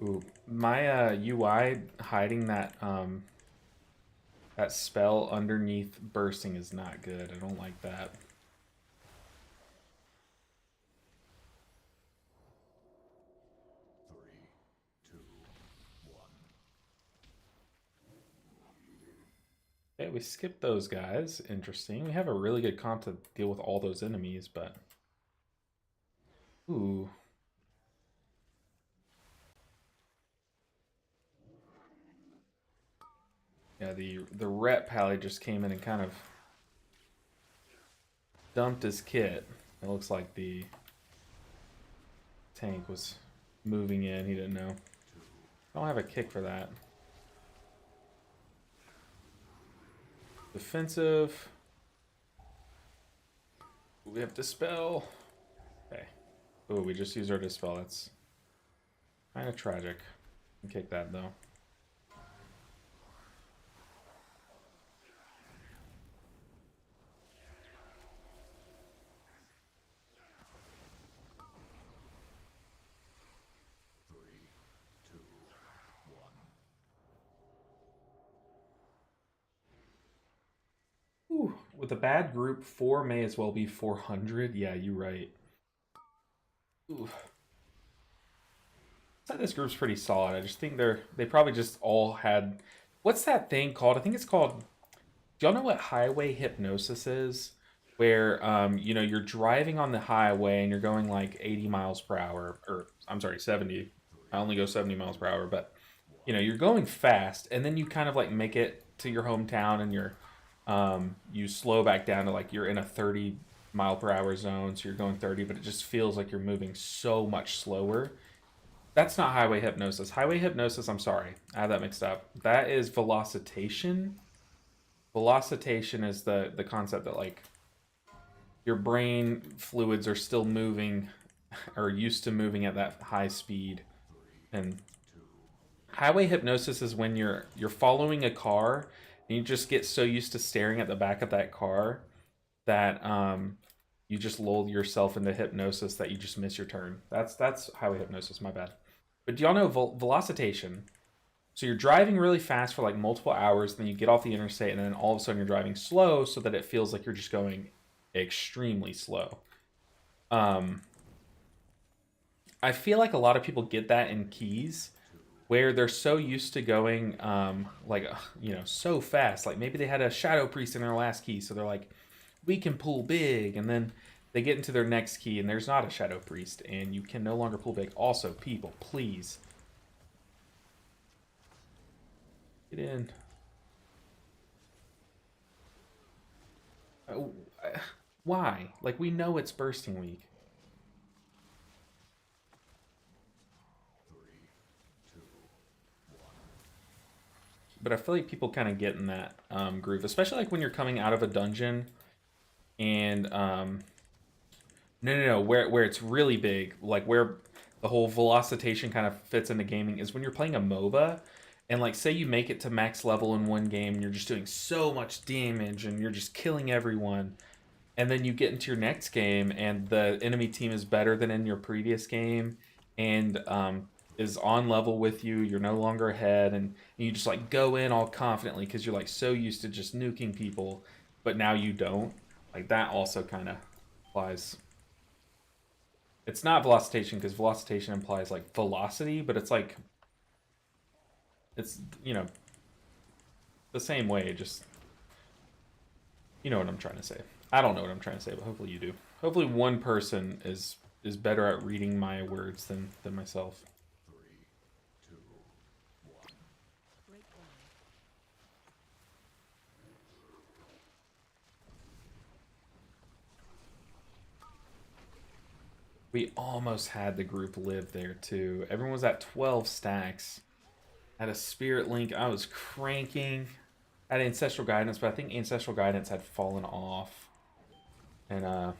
[SPEAKER 1] Ooh, my UI hiding that that spell underneath bursting is not good. I don't like that. Okay, we skipped those guys. Interesting. We have a really good comp to deal with all those enemies, but... Ooh. Yeah, the rep pally just came in and kind of dumped his kit. It looks like the tank was moving in. He didn't know. I don't have a kick for that. Defensive. We have Dispel. Okay. Oh, we just used our Dispel. That's kind of tragic. Can kick that though. Ooh, with a bad group, 4 may as well be 400. Yeah, you're right. Ooh. This group's pretty solid. I just think they probably just all had... What's that thing called? I think it's called... Do y'all know what highway hypnosis is? Where, you know, you're driving on the highway and you're going like 80 miles per hour. Or, I'm sorry, 70. I only go 70 miles per hour. But, you know, you're going fast. And then you kind of like make it to your hometown and you slow back down to like you're in a 30 mile per hour zone. So you're going 30, but it just feels like you're moving so much slower. That's not highway hypnosis. Highway hypnosis, I'm sorry. I had that mixed up. That is velocitation. Velocitation is the concept that like your brain fluids are still moving or used to moving at that high speed. And highway hypnosis is when you're following a car and you just get so used to staring at the back of that car that you just lull yourself into hypnosis that you just miss your turn. That's highway hypnosis, my bad. But do y'all know velocitation? So you're driving really fast for like multiple hours, then you get off the interstate, and then all of a sudden you're driving slow so that it feels like you're just going extremely slow. I feel like a lot of people get that in keys, where they're so used to going like, you know, so fast. Like maybe they had a Shadow Priest in their last key, so they're like, we can pull big, and then they get into their next key and there's not a Shadow Priest, and you can no longer pull big. Also, people, please. Get in. Why? Like, we know it's bursting week.
[SPEAKER 3] 3, 2, 1.
[SPEAKER 1] But I feel like people kind of get in that groove, especially like when you're coming out of a dungeon and no, where it's really big, like where the whole velocitation kind of fits into gaming is when you're playing a MOBA and like say you make it to max level in one game and you're just doing so much damage and you're just killing everyone, and then you get into your next game and the enemy team is better than in your previous game and is on level with you, you're no longer ahead, and you just like go in all confidently because you're like so used to just nuking people, but now you don't. Like that also kind of applies. It's not velocitation because velocitation implies like velocity, but it's like it's, you know, the same way, just you know what I'm trying to say. I don't know what I'm trying to say, but hopefully you do. Hopefully one person is better at reading my words than myself.
[SPEAKER 3] 3, 2, 1.
[SPEAKER 2] Break one.
[SPEAKER 1] We almost had the group live there too. Everyone was at 12 stacks. Had a spirit link. I was cranking. Had ancestral guidance, but I think ancestral guidance had fallen off. And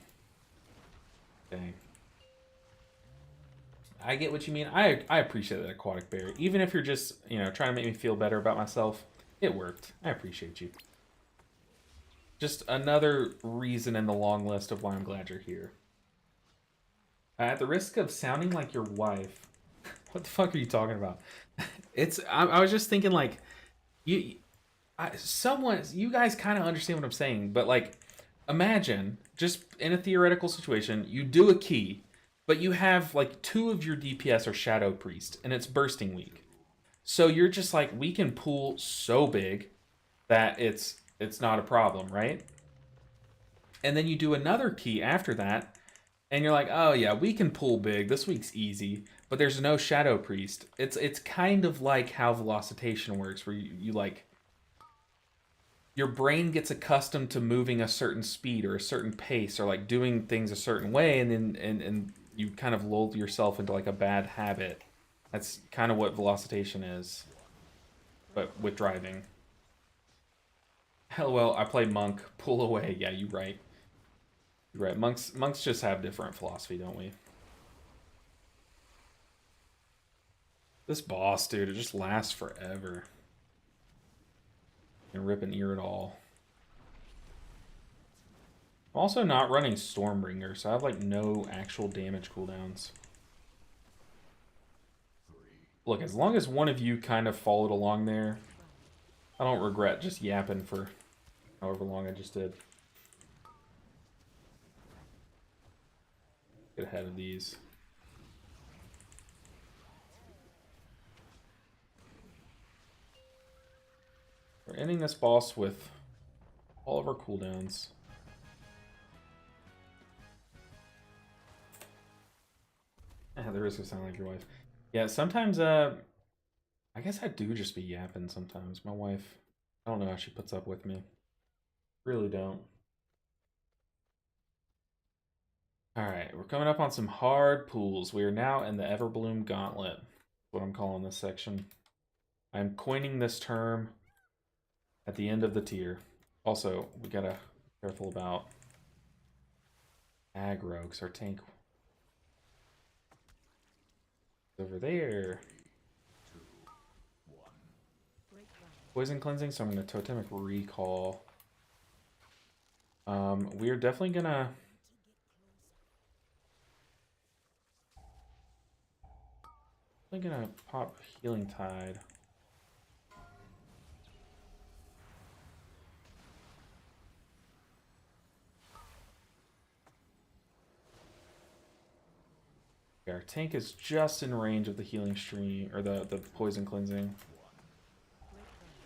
[SPEAKER 1] dang. I get what you mean. I appreciate that aquatic bear. Even if you're just, you know, trying to make me feel better about myself, it worked. I appreciate you. Just another reason in the long list of why I'm glad you're here. At the risk of sounding like your wife, what the fuck are you talking about? I was just thinking like, you you guys kind of understand what I'm saying, but like, imagine just in a theoretical situation, you do a key, but you have like 2 of your DPS are Shadow Priest, and it's bursting week. So you're just like, we can pull so big that it's not a problem, right? And then you do another key after that, and you're like, oh yeah, we can pull big. This week's easy, but there's no Shadow Priest. It's kind of like how Velocitation works, where you like your brain gets accustomed to moving a certain speed or a certain pace or like doing things a certain way, and then and you kind of lull yourself into like a bad habit. That's kind of what Velocitation is, but with driving. LOL, I play monk. Pull away. Yeah, you're right. You're right. Monks just have different philosophy, don't we? This boss, dude, it just lasts forever. And rip an ear at all. I'm also not running Stormbringer, so I have like no actual damage cooldowns.
[SPEAKER 3] 3,
[SPEAKER 1] Look, as long as one of you kind of followed along there, I don't regret just yapping for however long I just did. Get ahead of these. We're ending this boss with all of our cooldowns. The risk of sounding like your wife. Yeah, sometimes, I guess I do just be yapping sometimes. My wife, I don't know how she puts up with me. Really don't. Alright, we're coming up on some hard pools. We are now in the Everbloom Gauntlet. That's what I'm calling this section. I'm coining this term at the end of the tier. Also, we gotta be careful about aggro, because our tank is over there.
[SPEAKER 3] 2, 1.
[SPEAKER 2] Break one.
[SPEAKER 1] Poison cleansing, so I'm gonna totemic recall. We're definitely gonna pop Healing Tide. Yeah, our tank is just in range of the healing stream, or the poison cleansing.
[SPEAKER 2] Break one.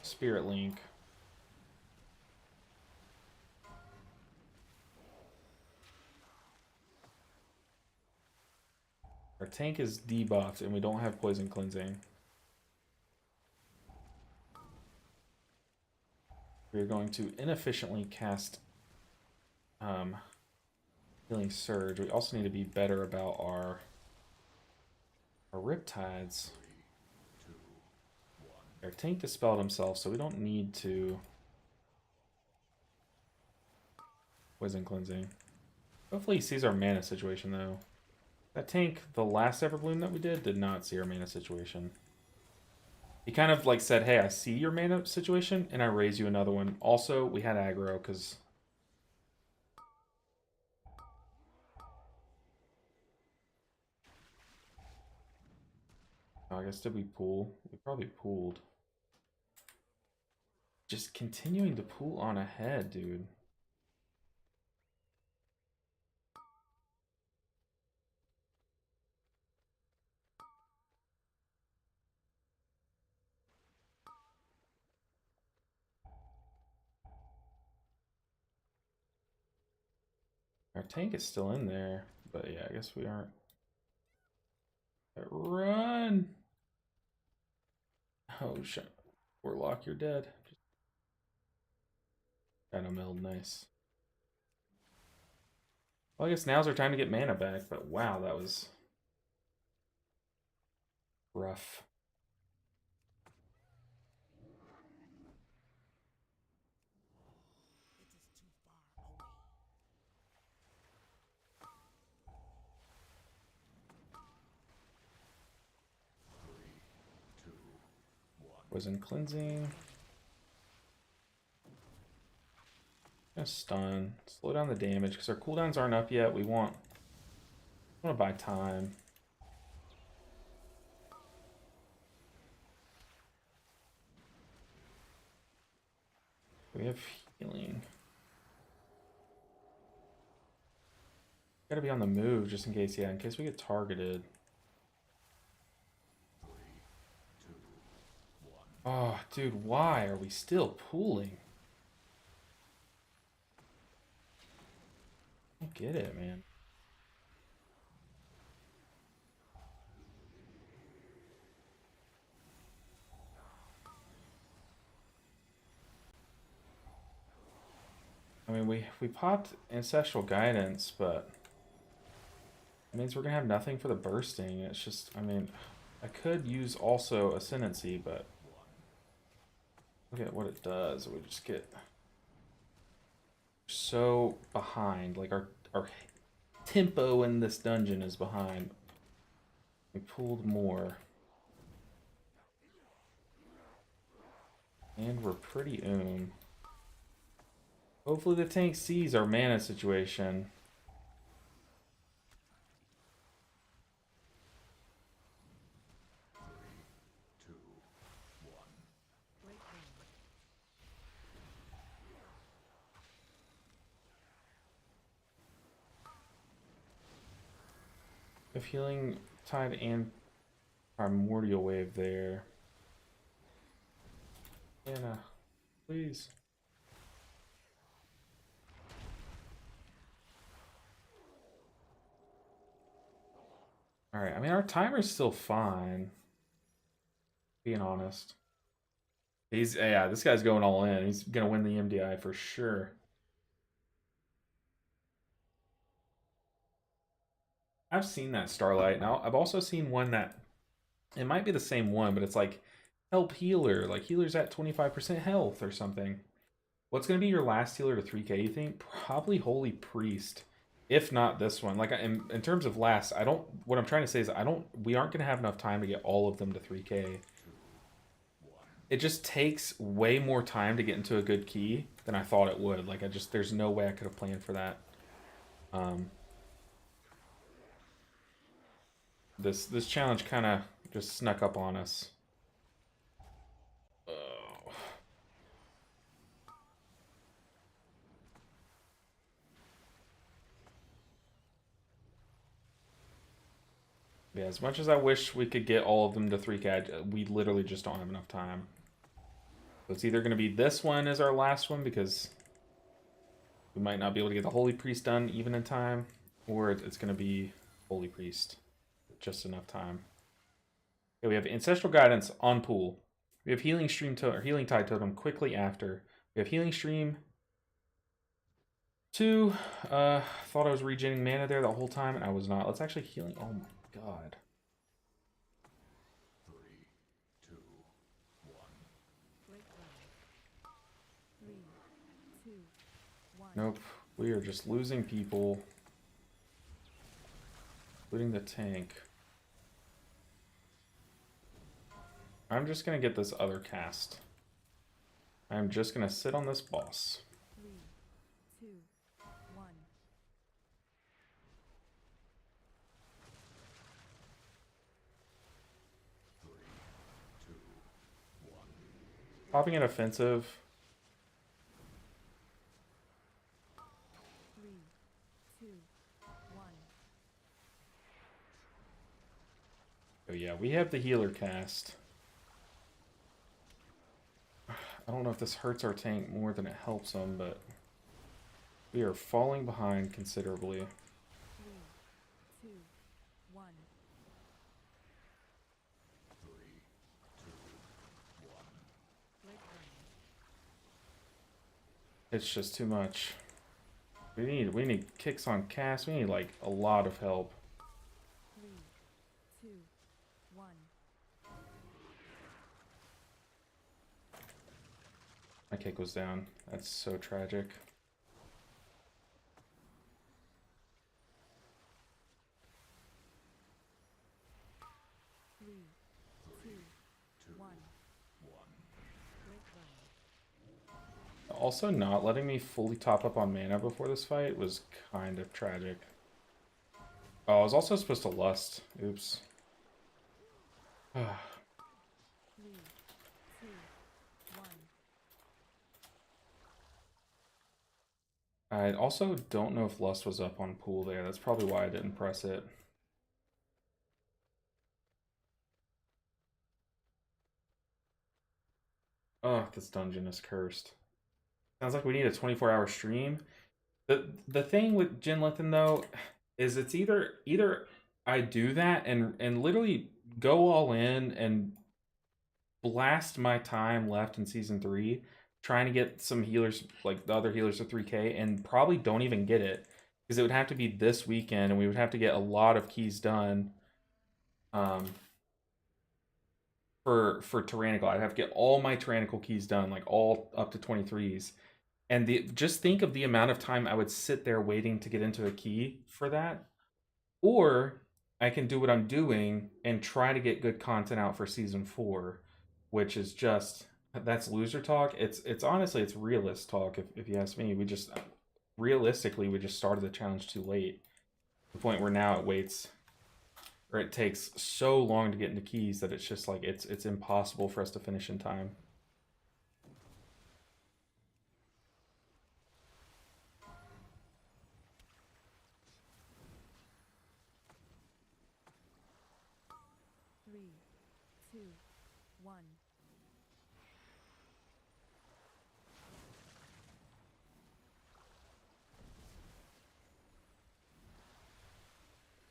[SPEAKER 1] Spirit Link. Our tank is debuffed and we don't have poison cleansing. We're going to inefficiently cast Healing Surge. We also need to be better about our Riptides. Our tank dispelled himself, so we don't need to poison cleansing. Hopefully he sees our mana situation though. That tank, the last Everbloom that we did not see our mana situation. He kind of like said, hey, I see your mana situation, and I raise you another one. Also, we had aggro, because... Oh, I guess did we pool? We probably pooled. Just continuing to pool on ahead, dude. Our tank is still in there, but yeah, I guess we aren't. Run! Oh shit. Warlock, you're dead. Dino Meld, nice. Well, I guess now's our time to get mana back, but wow, that was rough. Poison cleansing. Gonna stun. Slow down the damage because our cooldowns aren't up yet. We want to buy time. We have healing. Gotta be on the move just in case, yeah, in case we get targeted. Oh, dude, why are we still pooling? I don't get it, man. I mean, we popped Ancestral Guidance, but it means we're gonna have nothing for the bursting. It's just, I mean, I could use also Ascendancy, but look at what it does. We just get so behind. Like our tempo in this dungeon is behind. We pulled more. And we're pretty Hopefully the tank sees our mana situation. If Healing Tide and Primordial Wave there. Anna, please. Alright, I mean, our timer's still fine. Being honest. Yeah, this guy's going all in. He's gonna win the MDI for sure. I've seen that Starlight. Now, I've also seen one that... It might be the same one, but it's like... Help Healer. Like, Healer's at 25% health or something. What's gonna be your last healer to 3k, you think? Probably Holy Priest. If not this one. Like, in terms of last, I don't... What I'm trying to say is we aren't gonna have enough time to get all of them to 3k. It just takes way more time to get into a good key than I thought it would. Like, there's no way I could have planned for that. This challenge kind of just snuck up on us. Oh. Yeah, as much as I wish we could get all of them to 3k, we literally just don't have enough time. So it's either going to be this one as our last one, because we might not be able to get the Holy Priest done even in time, or it's going to be Holy Priest. just enough time. Okay, we have Ancestral Guidance on pool. We have Healing Stream or Healing Tide Totem quickly after. We have Healing Stream. 2. Thought I was regenerating mana there the whole time, and I was not. Let's actually healing. Oh my god.
[SPEAKER 3] 3, 2, 1.
[SPEAKER 2] Break ground. 3, 2, 1.
[SPEAKER 1] Nope. We are just losing people. Including the tank. I'm just gonna get this other cast. I'm just gonna sit on this boss.
[SPEAKER 2] 3, 2, 1.
[SPEAKER 1] Popping an offensive.
[SPEAKER 2] 3, 2, 1.
[SPEAKER 1] Oh yeah, we have the healer cast. I don't know if this hurts our tank more than it helps him, but we are falling behind considerably.
[SPEAKER 2] 3, 2, 1.
[SPEAKER 3] 3, 2, 1.
[SPEAKER 2] Break ground.
[SPEAKER 1] It's just too much. We need kicks on cast. We need like a lot of help.
[SPEAKER 2] 3, 2, 1.
[SPEAKER 1] My kick was down. That's so tragic.
[SPEAKER 2] Three, two, 1.
[SPEAKER 3] 1.
[SPEAKER 2] Break ground.
[SPEAKER 1] Also, not letting me fully top up on mana before this fight was kind of tragic. Oh, I was also supposed to lust. Oops.
[SPEAKER 2] 3, 2, 1.
[SPEAKER 1] I also don't know if lust was up on pool there. That's probably why I didn't press it. Oh, this dungeon is cursed. Sounds like we need a 24-hour stream. The thing with Jin Lithin though is it's either I do that and literally go all in and blast my time left in season 3 trying to get some healers like the other healers to 3k and probably don't even get it because it would have to be this weekend and we would have to get a lot of keys done for tyrannical. I'd have to get all my tyrannical keys done, like all up to 23s. And just think of the amount of time I would sit there waiting to get into a key for that. Or I can do what I'm doing and try to get good content out for season 4, which is just, that's loser talk. It's honestly, it's realist talk. If you ask me, realistically, we just started the challenge too late. The point where now it takes so long to get into keys that it's just like, it's impossible for us to finish in time.
[SPEAKER 2] Three, two, 1.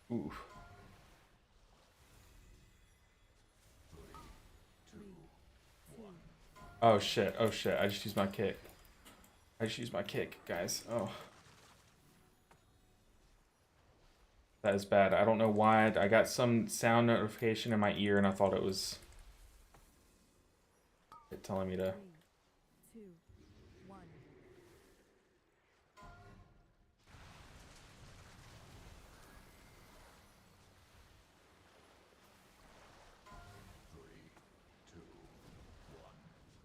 [SPEAKER 1] Ooh.
[SPEAKER 3] 3, 2, 1.
[SPEAKER 1] Oh shit, oh shit, I just used my kick. Guys. Oh. That is bad. I don't know why. I got some sound notification in my ear and I thought it was telling me to...
[SPEAKER 2] 3, 2, 1.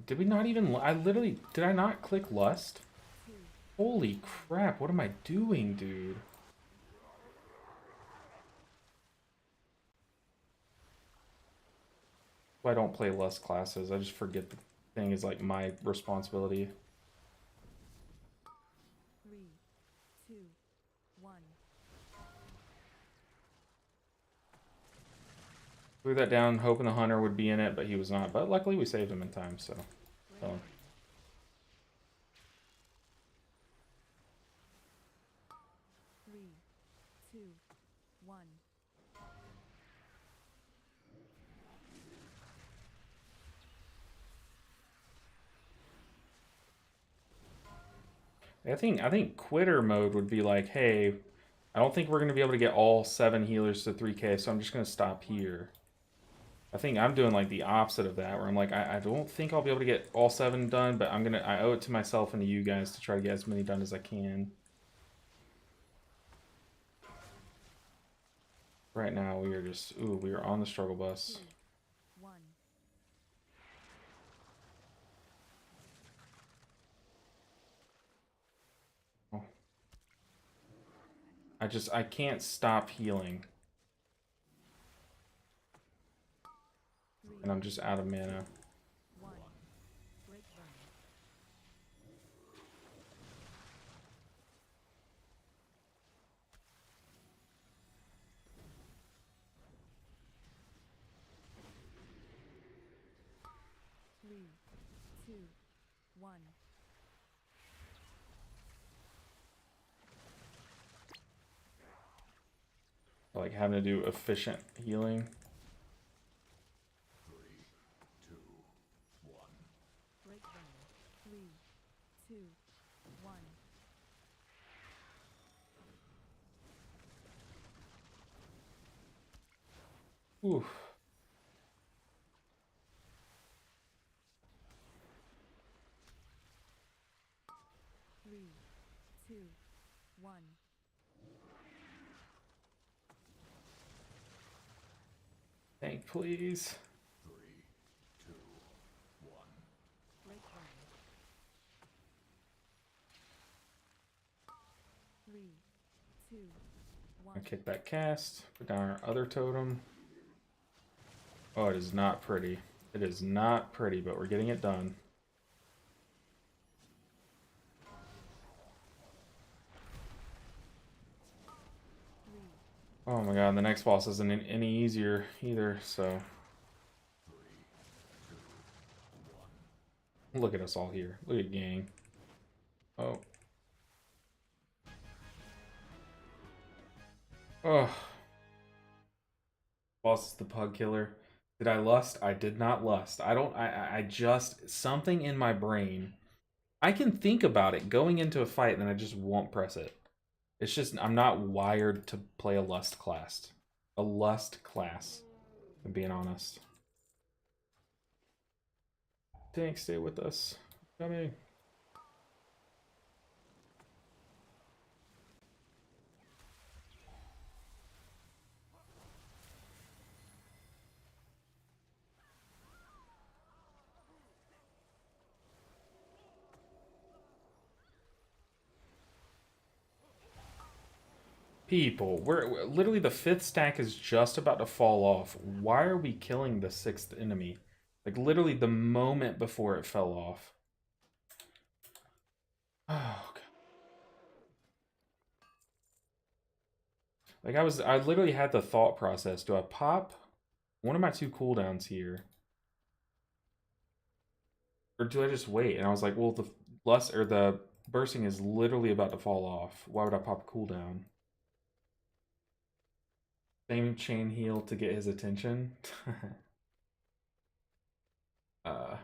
[SPEAKER 1] Did we not even... I literally... Did I not click lust?
[SPEAKER 2] 2.
[SPEAKER 1] Holy crap, what am I doing, dude? I don't play lust classes. I just forget the thing is like my responsibility.
[SPEAKER 2] 3, 2, 1.
[SPEAKER 1] Threw that down, hoping the hunter would be in it, but he was not. But luckily we saved him in time, so...
[SPEAKER 2] Break. 3, 2, 1.
[SPEAKER 1] I think quitter mode would be like, hey, I don't think we're gonna be able to get all 7 healers to 3k, so I'm just gonna stop here. I think I'm doing like the opposite of that, where I'm like, I don't think I'll be able to get all 7 done, but I owe it to myself and to you guys to try to get as many done as I can. Right now we are just, ooh, we are on the struggle bus.
[SPEAKER 2] 2, 1.
[SPEAKER 1] Oh. I can't stop healing,
[SPEAKER 2] 3,
[SPEAKER 1] and I'm just out of mana.
[SPEAKER 2] 1. Break burn. 3, 2, 1.
[SPEAKER 1] Like having to do efficient healing.
[SPEAKER 3] 3, 2, 1.
[SPEAKER 2] Break burn. 3, 2, 1.
[SPEAKER 1] Ooh.
[SPEAKER 2] 3, 2, 1.
[SPEAKER 1] Thank, please.
[SPEAKER 3] 3, 2, 1.
[SPEAKER 2] Break burn. 3, 2, 1.
[SPEAKER 1] I kick that cast. Put down our other totem. Oh, it is not pretty. It is not pretty, but we're getting it done. Oh my god, the next boss isn't any easier either, so.
[SPEAKER 3] 3, 2, 1.
[SPEAKER 1] Look at us all here. Look at gang. Oh. Oh. Boss is the pug killer. Did I lust? I did not lust. I just, something in my brain. I can think about it going into a fight and then I just won't press it. It's just, I'm not wired to play a lust class. A lust class, if I'm being honest. Tank, stay with us. Coming. People, we're literally the 5th stack is just about to fall off. Why are we killing the 6th enemy? Like literally the moment before it fell off. Oh god. Like I literally had the thought process. Do I pop one of my 2 cooldowns here? Or do I just wait? And I was like, well, the lust or the bursting is literally about to fall off. Why would I pop a cooldown? Same chain heal to get his attention. uh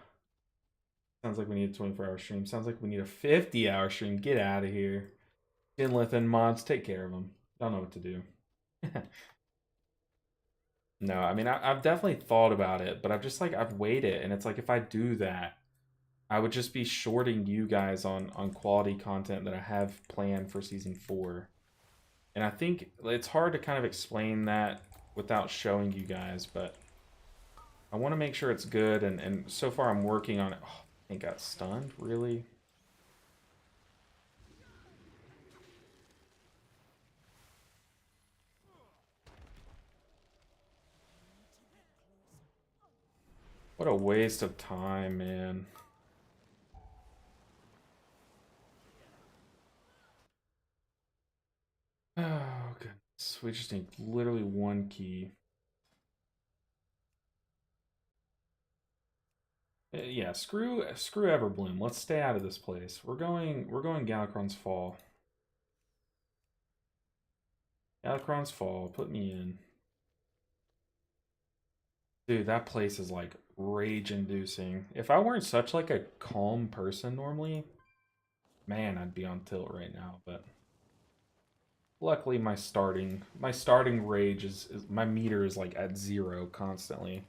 [SPEAKER 1] Sounds like we need a 24-hour stream. Sounds like we need a 50-hour stream. Get out of here. Inlith and mods, take care of them. Don't know what to do. No, I mean, I've definitely thought about it, but I've waited, and it's like if I do that, I would just be shorting you guys on quality content that I have planned for season 4. And I think it's hard to kind of explain that without showing you guys, but I want to make sure it's good, and so far I'm working on it. Oh, I think I got stunned, really? What a waste of time, man. Oh, goodness. We just need literally 1 key. Yeah, screw Everbloom. Let's stay out of this place. We're going Galakrond's Fall. Galakrond's Fall, put me in. Dude, that place is like rage inducing. If I weren't such like a calm person normally, Man, I'd be on tilt right now, but luckily my starting rage is my meter is like at 0 constantly.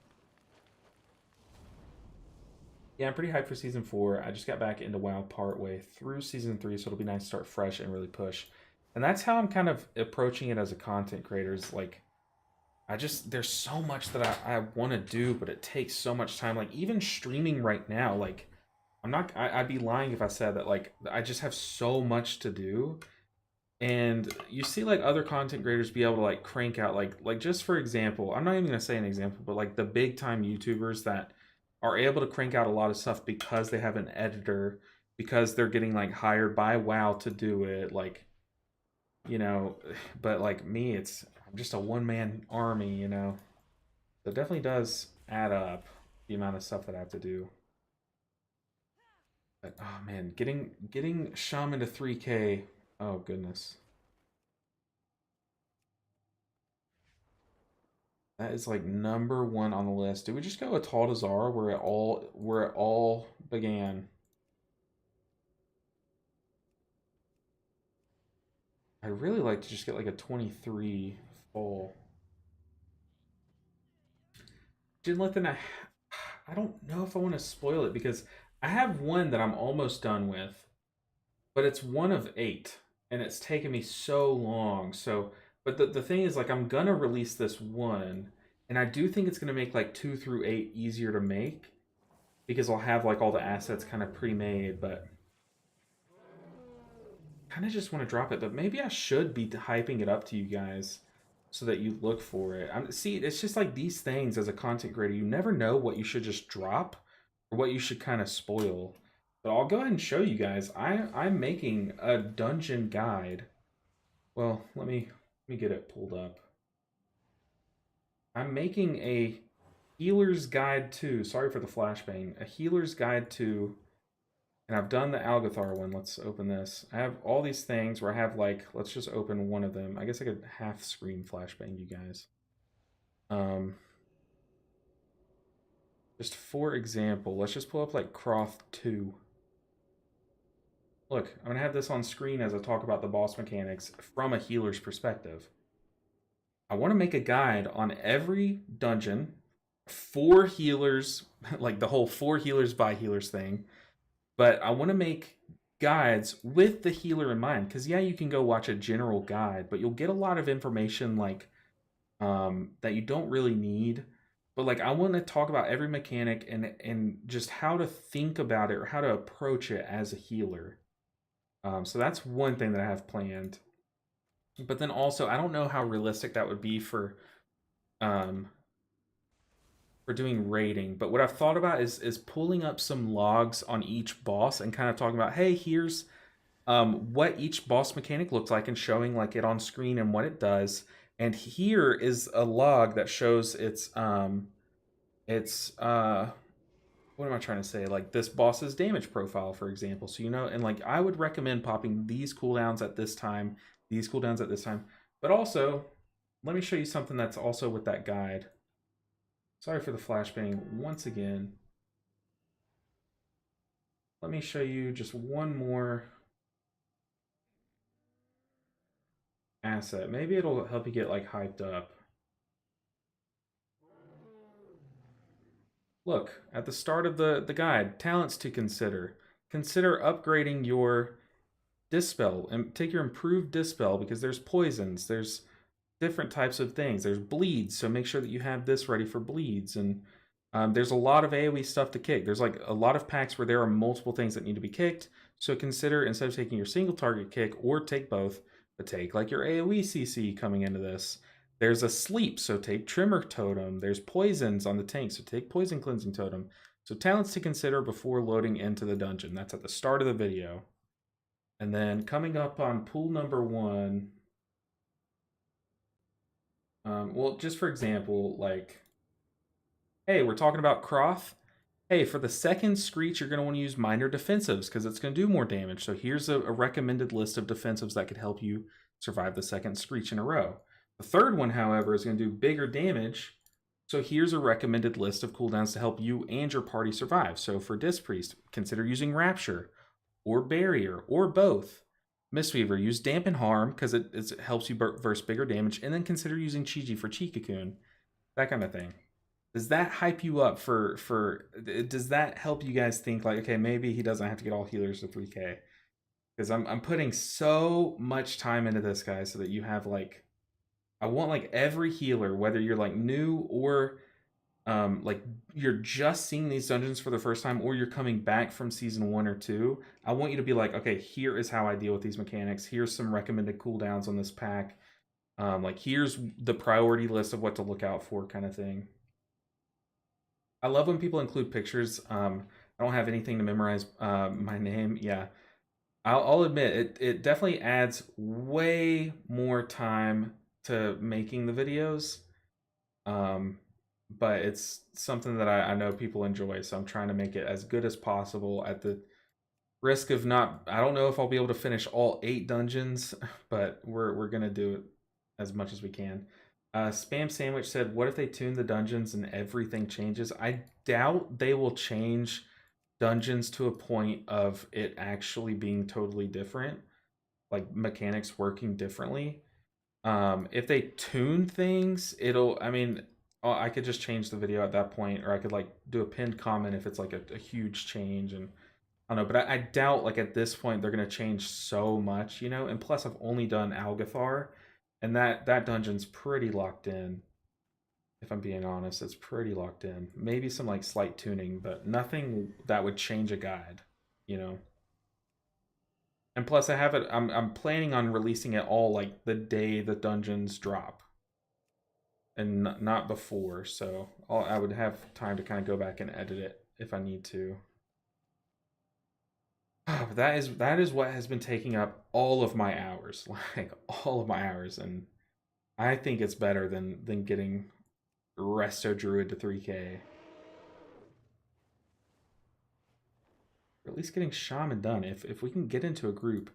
[SPEAKER 1] Yeah, I'm pretty hyped for season 4. I just got back into WoW partway through season 3, so it'll be nice to start fresh and really push. And that's how I'm kind of approaching it as a content creator. Is like, there's so much that I want to do, but it takes so much time. Like even streaming right now, like I'd be lying if I said that like I just have so much to do. And you see like other content creators be able to like crank out like just for example, I'm not even gonna say an example, but like the big time YouTubers that are able to crank out a lot of stuff because they have an editor, because they're getting like hired by WoW to do it, like you know, but like me, I'm just a one-man army, you know. So it definitely does add up the amount of stuff that I have to do. But oh man, getting Shaman to 3K, oh goodness. That is like #1 on the list. Did we just go with Taldazar where it all began? I'd really like to just get like a 23 full. Jinlithan, I don't know if I want to spoil it because I have one that I'm almost done with, but it's one of 8, and it's taken me so long. So, but the thing is, like, I'm gonna release this one, and I do think it's gonna make like 2 through 8 easier to make because I'll have like all the assets kind of pre-made, but kind of just want to drop it. But maybe I should be hyping it up to you guys so that you look for it. See, it's just like these things as a content creator, you never know what you should just drop or what you should kind of spoil. But I'll go ahead and show you guys. I'm making a dungeon guide. Well, let me get it pulled up. I'm making a healer's guide to, sorry for the flashbang, a healer's guide to, and I've done the Algathar one. Let's open this. I have all these things where I have like, let's just open one of them. I guess I could half screen flashbang you guys. Just for example, let's just pull up like Croft 2. Look, I'm gonna have this on screen as I talk about the boss mechanics from a healer's perspective. I want to make a guide on every dungeon for healers, like the whole for healers by healers thing. But I want to make guides with the healer in mind. Because, yeah, you can go watch a general guide, but you'll get a lot of information like that you don't really need. But, like, I want to talk about every mechanic and just how to think about it or how to approach it as a healer. So that's one thing that I have planned. But then also, I don't know how realistic that would be for doing raiding. But what I've thought about is pulling up some logs on each boss and kind of talking about, hey, here's what each boss mechanic looks like and showing like it on screen and what it does. And here is a log that shows its what am I trying to say? Like this boss's damage profile, for example. So, you know, and like I would recommend popping these cooldowns at this time, these cooldowns at this time. But also, let me show you something that's also with that guide. Sorry for the flashbang once again. Let me show you just one more asset. Maybe it'll help you get like hyped up. Look, at the start of the guide, talents to consider. Consider upgrading your Dispel and take your improved Dispel because there's poisons, there's different types of things. There's bleeds, so make sure that you have this ready for bleeds. And there's a lot of AoE stuff to kick. There's like a lot of packs where there are multiple things that need to be kicked. So consider, instead of taking your single target kick or take both, but take like your AoE CC coming into this. There's a sleep, so take Tremor Totem. There's poisons on the tank, so take Poison Cleansing Totem. So talents to consider before loading into the dungeon. That's at the start of the video. And then coming up on pool number 1, well, just for example, like, hey, we're talking about Croth. Hey, for the second Screech, you're going to want to use minor defensives because it's going to do more damage. So here's a recommended list of defensives that could help you survive the second Screech in a row. The third one, however, is going to do bigger damage. So here's a recommended list of cooldowns to help you and your party survive. So for Disc Priest, consider using Rapture. or barrier or both. Mistweaver, use dampen harm because it helps you verse bigger damage, and then consider using Chi-Ji for Chi Cocoon. That kind of thing. Does that hype you up for does that help you guys think like, okay, maybe he doesn't have to get all healers to 3K? Because I'm putting so much time into this, guy, so that you have like, I want like every healer, whether you're like new or like you're just seeing these dungeons for the first time, or you're coming back from season 1 or 2. I want you to be like, okay, here is how I deal with these mechanics. Here's some recommended cooldowns on this pack. Like here's the priority list of what to look out for, kind of thing. I love when people include pictures. I don't have anything to memorize my name. Yeah, I'll admit it definitely adds way more time to making the videos. Um, but it's something that I know people enjoy, so I'm trying to make it as good as possible at the risk of not. I don't know if I'll be able to finish all 8 dungeons, but we're gonna do it as much as we can. Spam Sandwich said, "What if they tune the dungeons and everything changes?" I doubt they will change dungeons to a point of it actually being totally different, like mechanics working differently. If they tune things, it'll. I mean, I could just change the video at that point, or I could like do a pinned comment if it's like a huge change, and I don't know. But I doubt like at this point they're gonna change so much, you know. And plus, I've only done Algathar, and that dungeon's pretty locked in. If I'm being honest, it's pretty locked in. Maybe some like slight tuning, but nothing that would change a guide, you know. And plus, I have it. I'm planning on releasing it all like the day the dungeons drop, and not before. So I would have time to kind of go back and edit it if I need to. But that is what has been taking up all of my hours, like all of my hours, and I think it's better than getting Resto Druid to 3K. Or at least getting Shaman done. If we can get into a group,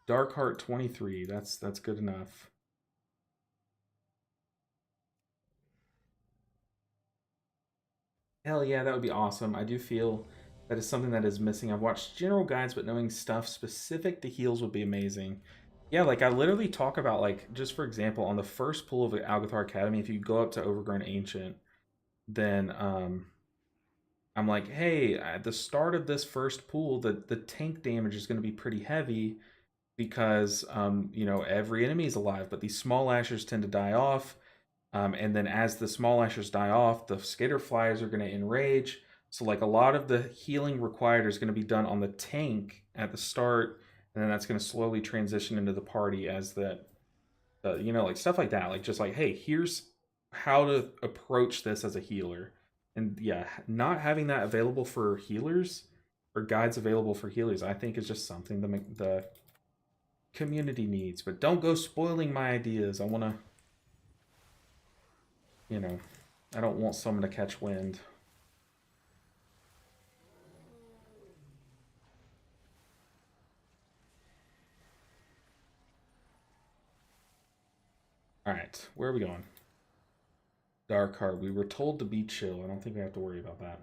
[SPEAKER 1] Darkheart 23, that's good enough. Hell yeah, that would be awesome. I do feel that is something that is missing. I've watched general guides, but knowing stuff specific to heals would be amazing. Yeah, like I literally talk about, like, just for example, on the first pool of the Algathar Academy, if you go up to Overgrown Ancient, then I'm like, hey, at the start of this first pool, the tank damage is going to be pretty heavy because you know, every enemy is alive, but these small lashers tend to die off. And then as the small lashers die off, the skater flyers are going to enrage. So like a lot of the healing required is going to be done on the tank at the start, and then that's going to slowly transition into the party as that, you know, like stuff like that. Like just like, hey, here's how to approach this as a healer. And yeah, not having that available for healers or guides available for healers, I think is just something the community needs. But don't go spoiling my ideas. I want to, you know, I don't want someone to catch wind. All right, where are we going? Dark Heart. We were told to be chill. I don't think we have to worry about that.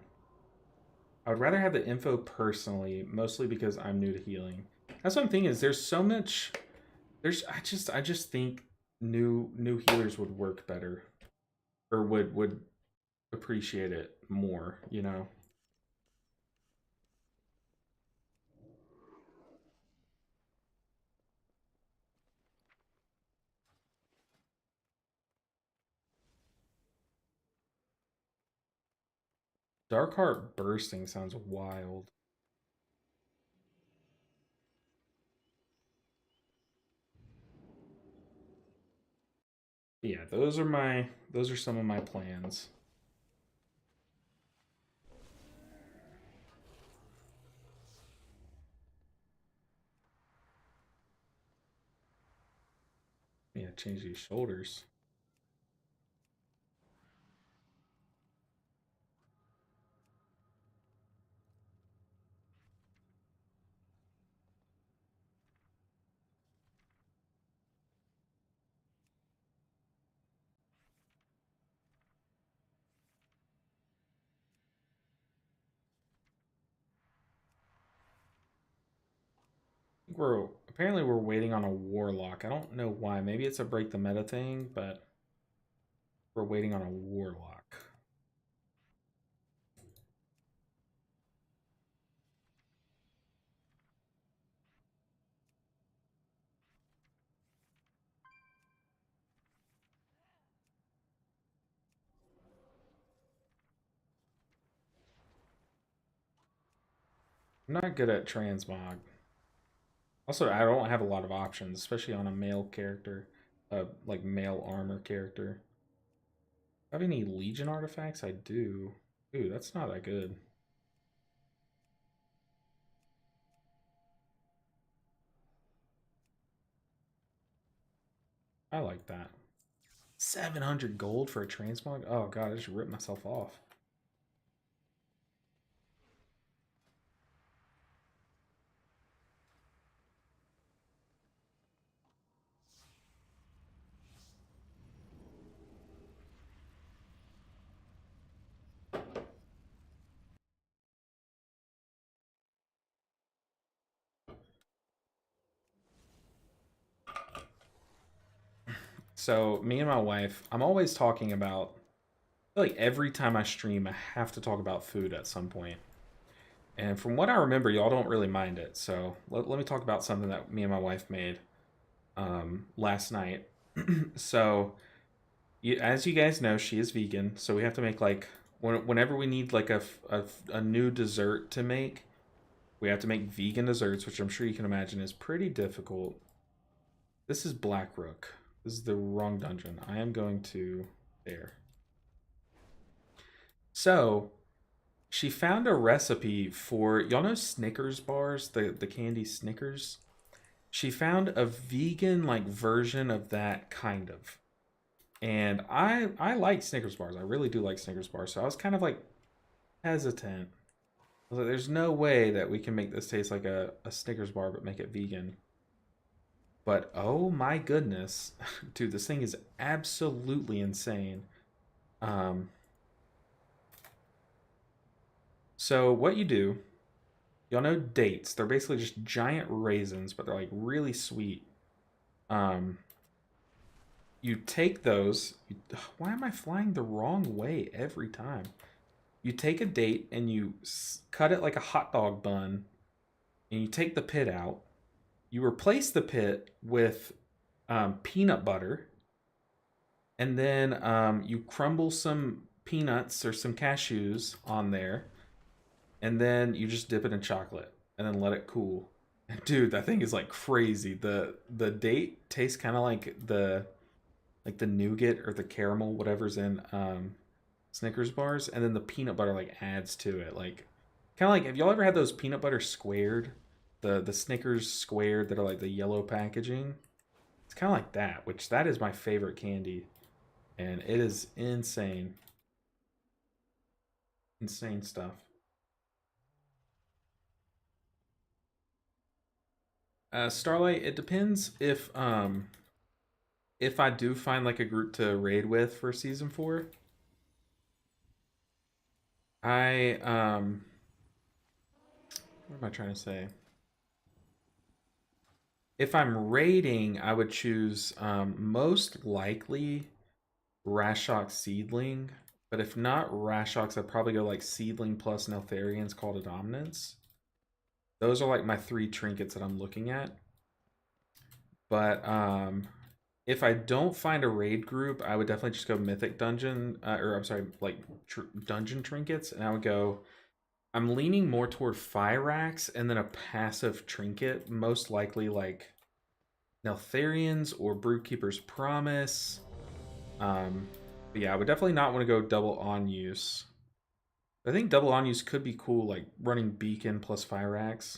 [SPEAKER 1] I would rather have the info personally, mostly because I'm new to healing. That's what I'm thinking. Is there's so much. There's I just think new healers would work better, or would appreciate it more. You know. Dark Heart bursting sounds wild. Yeah, those are some of my plans. Yeah, change these shoulders. apparently we're waiting on a warlock. I don't know why. Maybe it's a break the meta thing, but we're waiting on a warlock. I'm not good at transmog. Also, I don't have a lot of options, especially on a male character, like male armor character. Do I have any Legion artifacts? I do. Ooh, that's not that good. I like that. 700 gold for a transmog? Oh god, I just ripped myself off. So, me and my wife, I'm always talking about, like every time I stream, I have to talk about food at some point. And from what I remember, y'all don't really mind it. So, let me talk about something that me and my wife made last night. So, as you guys know, she is vegan, so we have to make like whenever we need like a new dessert to make, we have to make vegan desserts, which I'm sure you can imagine is pretty difficult. This is Blackrook. This is the wrong dungeon. I am going to there. So she found a recipe for y'all know Snickers bars, the candy Snickers. She found a vegan like version of that kind of. And I like Snickers bars. I really do like Snickers bars. So I was kind of like hesitant. I was like, there's no way that we can make this taste like a Snickers bar but make it vegan. But oh my goodness, dude, this thing is absolutely insane. Um, so what you do, y'all know dates. They're basically just giant raisins, but they're like really sweet. Um, you take those. Why am I flying the wrong way every time? You take a date and you cut it like a hot dog bun, and you take the pit out. You replace the pit with peanut butter, and then you crumble some peanuts or some cashews on there, and then you just dip it in chocolate and then let it cool. And dude, that thing is like crazy. The date tastes kind of like the nougat or the caramel, whatever's in Snickers bars, and then the peanut butter like adds to it. Like kind of like have y'all ever had those peanut butter squared, the Snickers squared that are like the yellow packaging? It's kind of like that, which that is my favorite candy, and it is insane, insane stuff. Starlight, it depends if I do find like a group to raid with for season 4. I what am I trying to say? If I'm raiding, I would choose most likely Rashok Seedling, but if not Rashoks, I'd probably go like Seedling plus Neltharian's Call to Dominance. Those are like my 3 trinkets that I'm looking at. But if I don't find a raid group, I would definitely just go Mythic Dungeon, or I'm sorry, like Dungeon Trinkets, and I would go. I'm leaning more toward Fyrax and then a passive trinket, most likely like Neltharian's or Brewkeeper's Promise. Um, but yeah, I would definitely not want to go double on use. I think double on use could be cool, like running Beacon plus Fyrax.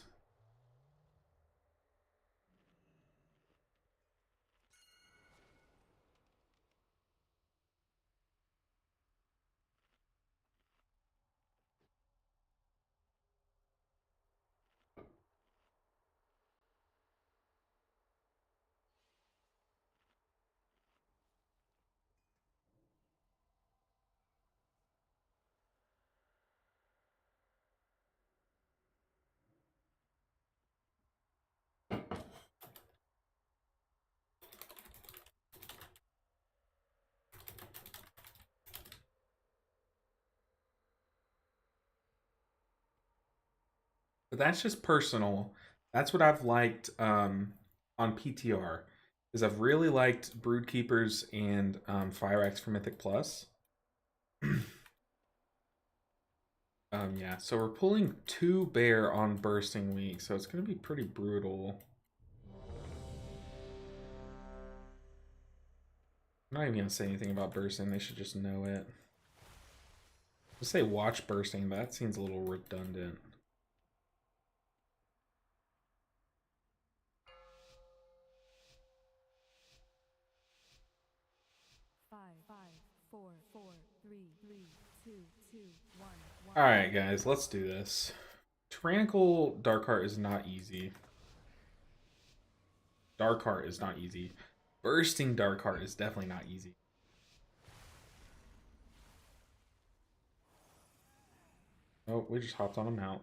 [SPEAKER 1] But that's just personal. That's what I've liked on PTR. Is I've really liked Brood Keepers and Fire Axe for Mythic Plus. Yeah, so we're pulling 2 bear on bursting week, so it's gonna be pretty brutal. I'm not even gonna say anything about bursting, they should just know it. I'll say watch bursting, but that seems a little redundant.
[SPEAKER 2] Five, four, three, two, one.
[SPEAKER 1] Alright guys, let's do this. Tyrannical Darkheart is not easy. Darkheart is not easy. Bursting Darkheart is definitely not easy. Oh, we just hopped on a mount.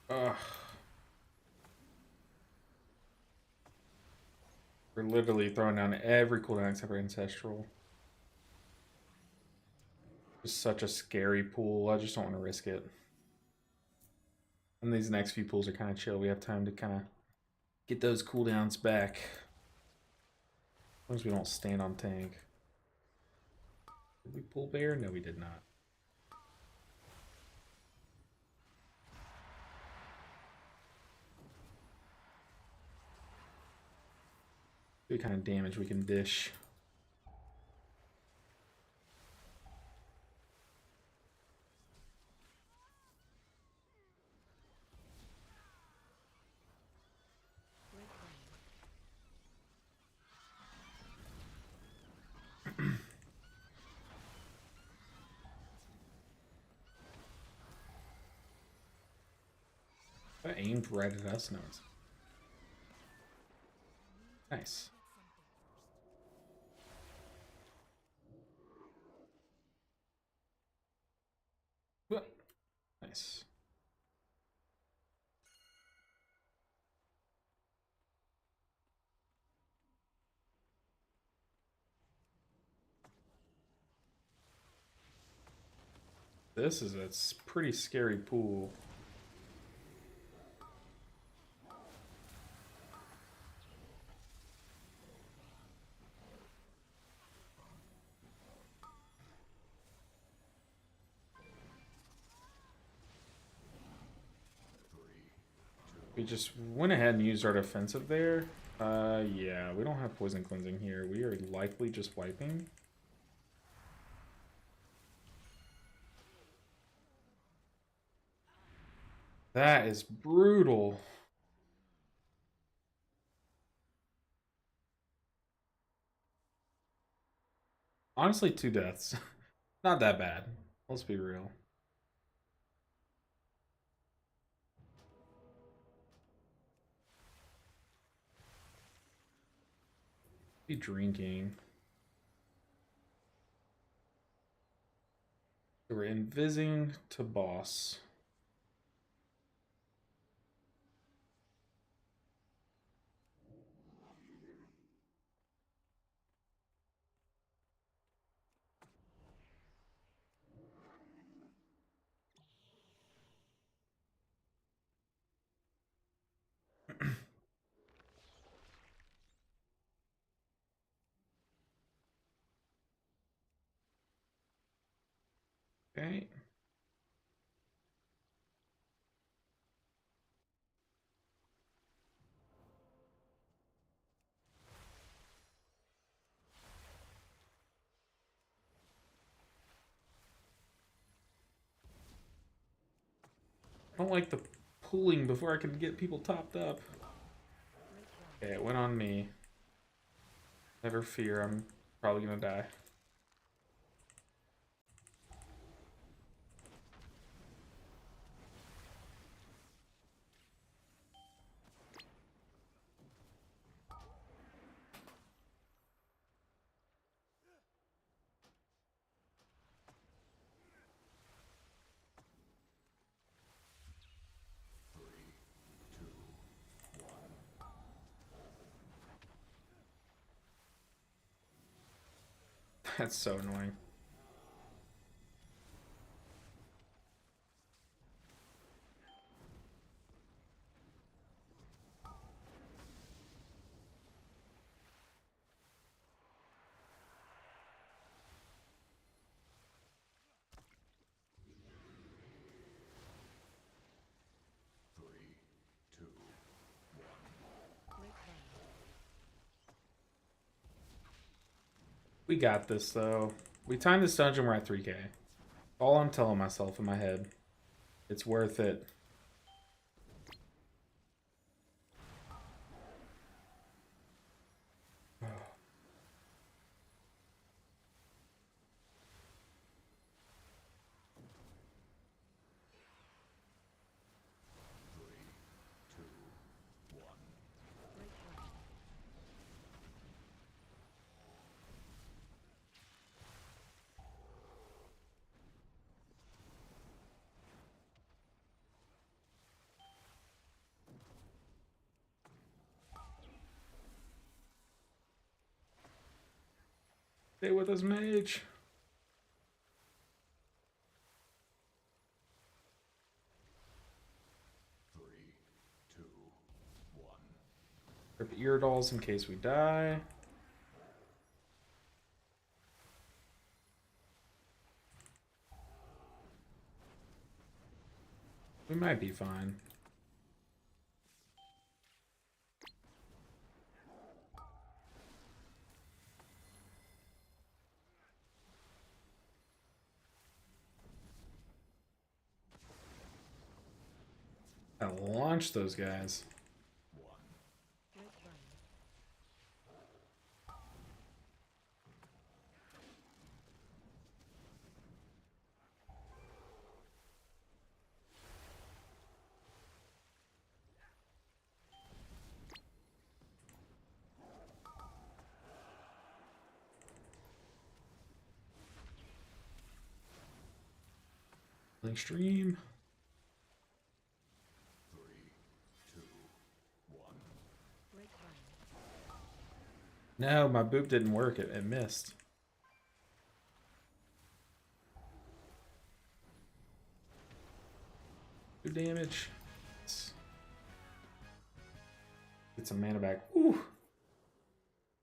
[SPEAKER 1] Ugh. We're literally throwing down every cooldown except for Ancestral. Just such a scary pool. I just don't want to risk it. And these next few pools are kind of chill. We have time to kind of get those cooldowns back. As long as we don't stand on tank. Did we pull bear? No, we did not. What kind of damage we can dish. I aimed right at us. No, it's nice. Nice. This is a pretty scary pool. We just went ahead and used our defensive there. Yeah, we don't have poison cleansing here. We are likely just wiping. That is brutal. Honestly, 2 deaths. Not that bad. Let's be real. Be drinking. So we're invising to boss. Okay. I don't like the pulling before I can get people topped up. Okay, it went on me. Never fear, I'm probably gonna die. That's so annoying.
[SPEAKER 3] Three, two, one.
[SPEAKER 1] We got this, though. We timed this dungeon, we're at 3k. All I'm telling myself in my head. It's worth it.
[SPEAKER 3] Three, two, one.
[SPEAKER 1] Stay with us, mage.
[SPEAKER 3] Three, two, one.
[SPEAKER 1] Rip ear dolls in case we die. We might be fine. I launch those guys. Link stream.
[SPEAKER 3] Three, two, one.
[SPEAKER 1] No, my boop didn't work. It missed. Two damage. Get some mana back. Ooh.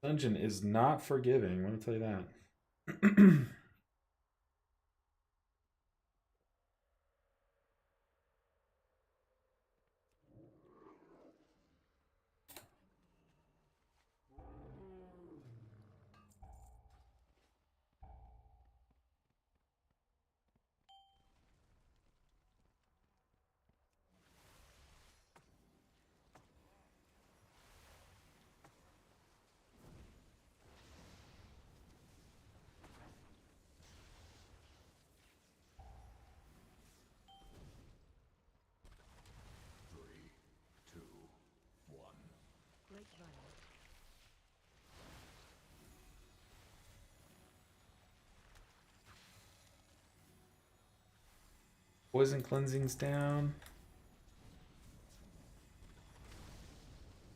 [SPEAKER 1] Dungeon is not forgiving. Let me tell you that.
[SPEAKER 3] Three, two, one.
[SPEAKER 1] Poison cleansing's down.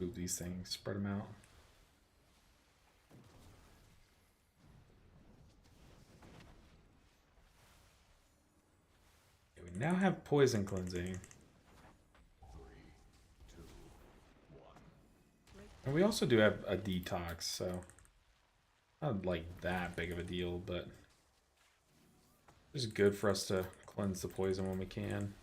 [SPEAKER 1] Move these things. Spread them out. Okay, we now have poison cleansing.
[SPEAKER 3] Three, two, one.
[SPEAKER 1] And we also do have a detox, so not like that big of a deal, but it's good for us to cleanse the poison when we can.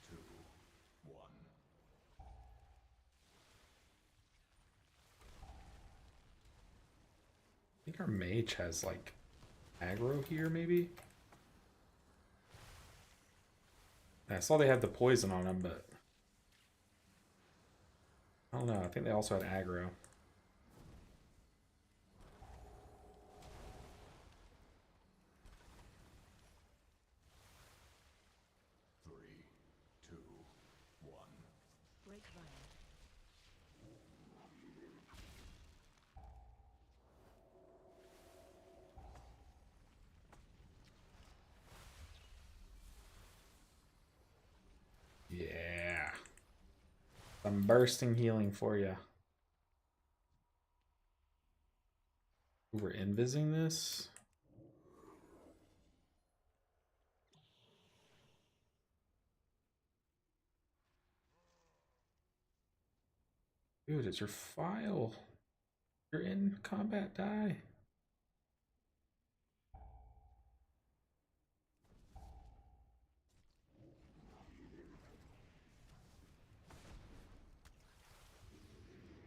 [SPEAKER 3] Two, one.
[SPEAKER 1] I think our mage has like aggro here, maybe? I saw they had the poison on him, but I don't know. I think they also had aggro.
[SPEAKER 3] Three, two, one.
[SPEAKER 1] I'm bursting healing for you. We're invising this. Dude, it's your file. You're in combat, die.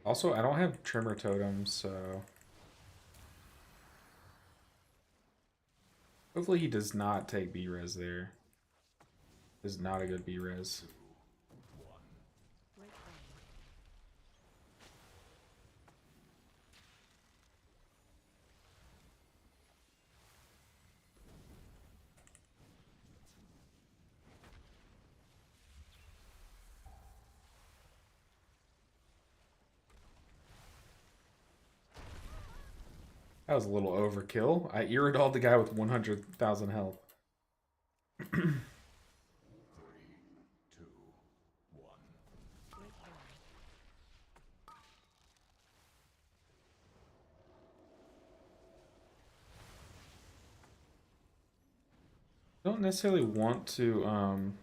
[SPEAKER 1] Also, I don't have trimmer totems, so hopefully he does not take B-res there. This is not a good B-res. That was a little overkill. I Iridoled the guy with 100,000 health.
[SPEAKER 3] 3, 2, 1.
[SPEAKER 1] Don't necessarily want to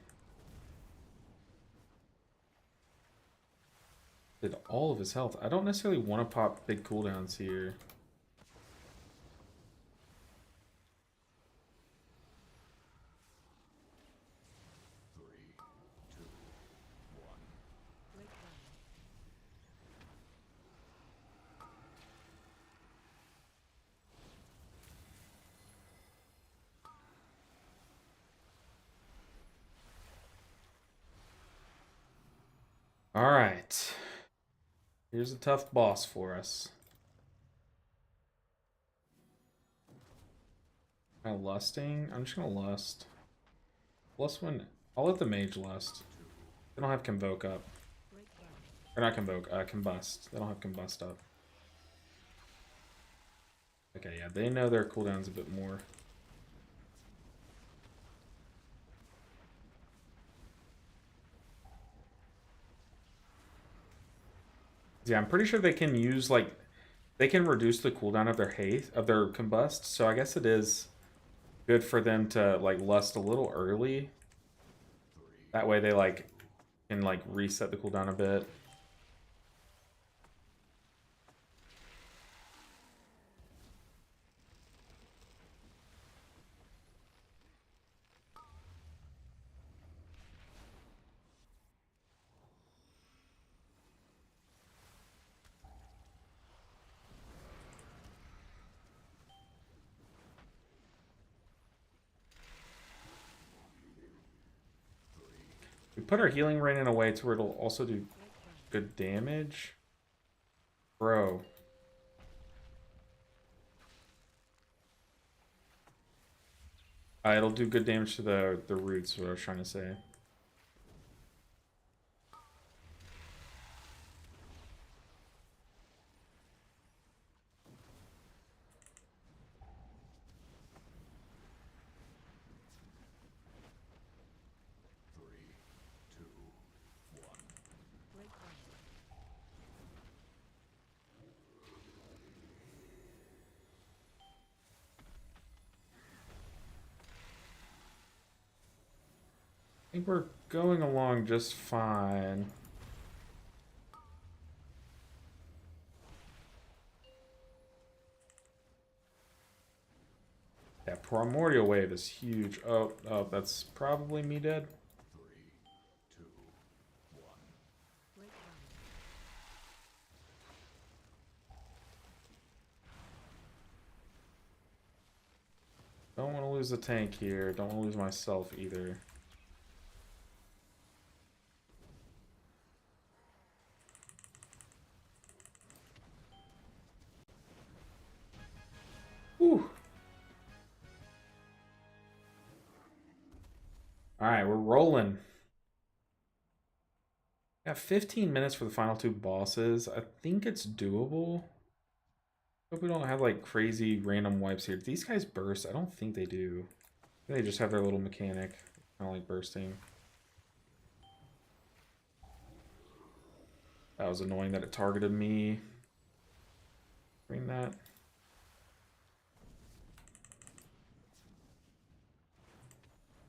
[SPEAKER 1] did all of his health. I don't necessarily want to pop big cooldowns here. All right. Here's a tough boss for us. Am I lusting? I'm just gonna lust. Lust when I'll let the mage lust. They don't have convoke up. Or not convoke, combust. They don't have combust up. Okay, yeah, they know their cooldown's a bit more. Yeah, I'm pretty sure they can use like they can reduce the cooldown of their haste of their combust, so I guess it is good for them to like lust a little early. That way they like can like reset the cooldown a bit. We put our healing rain in a way to where it'll also do good damage. Bro. It'll do good damage to the roots, what I was trying to say. I think we're going along just fine. Yeah, Primordial Wave is huge. Oh, that's probably me dead.
[SPEAKER 3] 3, 2, 1.
[SPEAKER 1] Don't want to lose the tank here. Don't want to lose myself either. Whew. Alright, we're rolling. Got 15 minutes for the final two bosses. I think it's doable. Hope we don't have like crazy random wipes here. Do these guys burst? I don't think they do. I think they just have their little mechanic. Kind of like bursting. That was annoying that it targeted me. Bring that.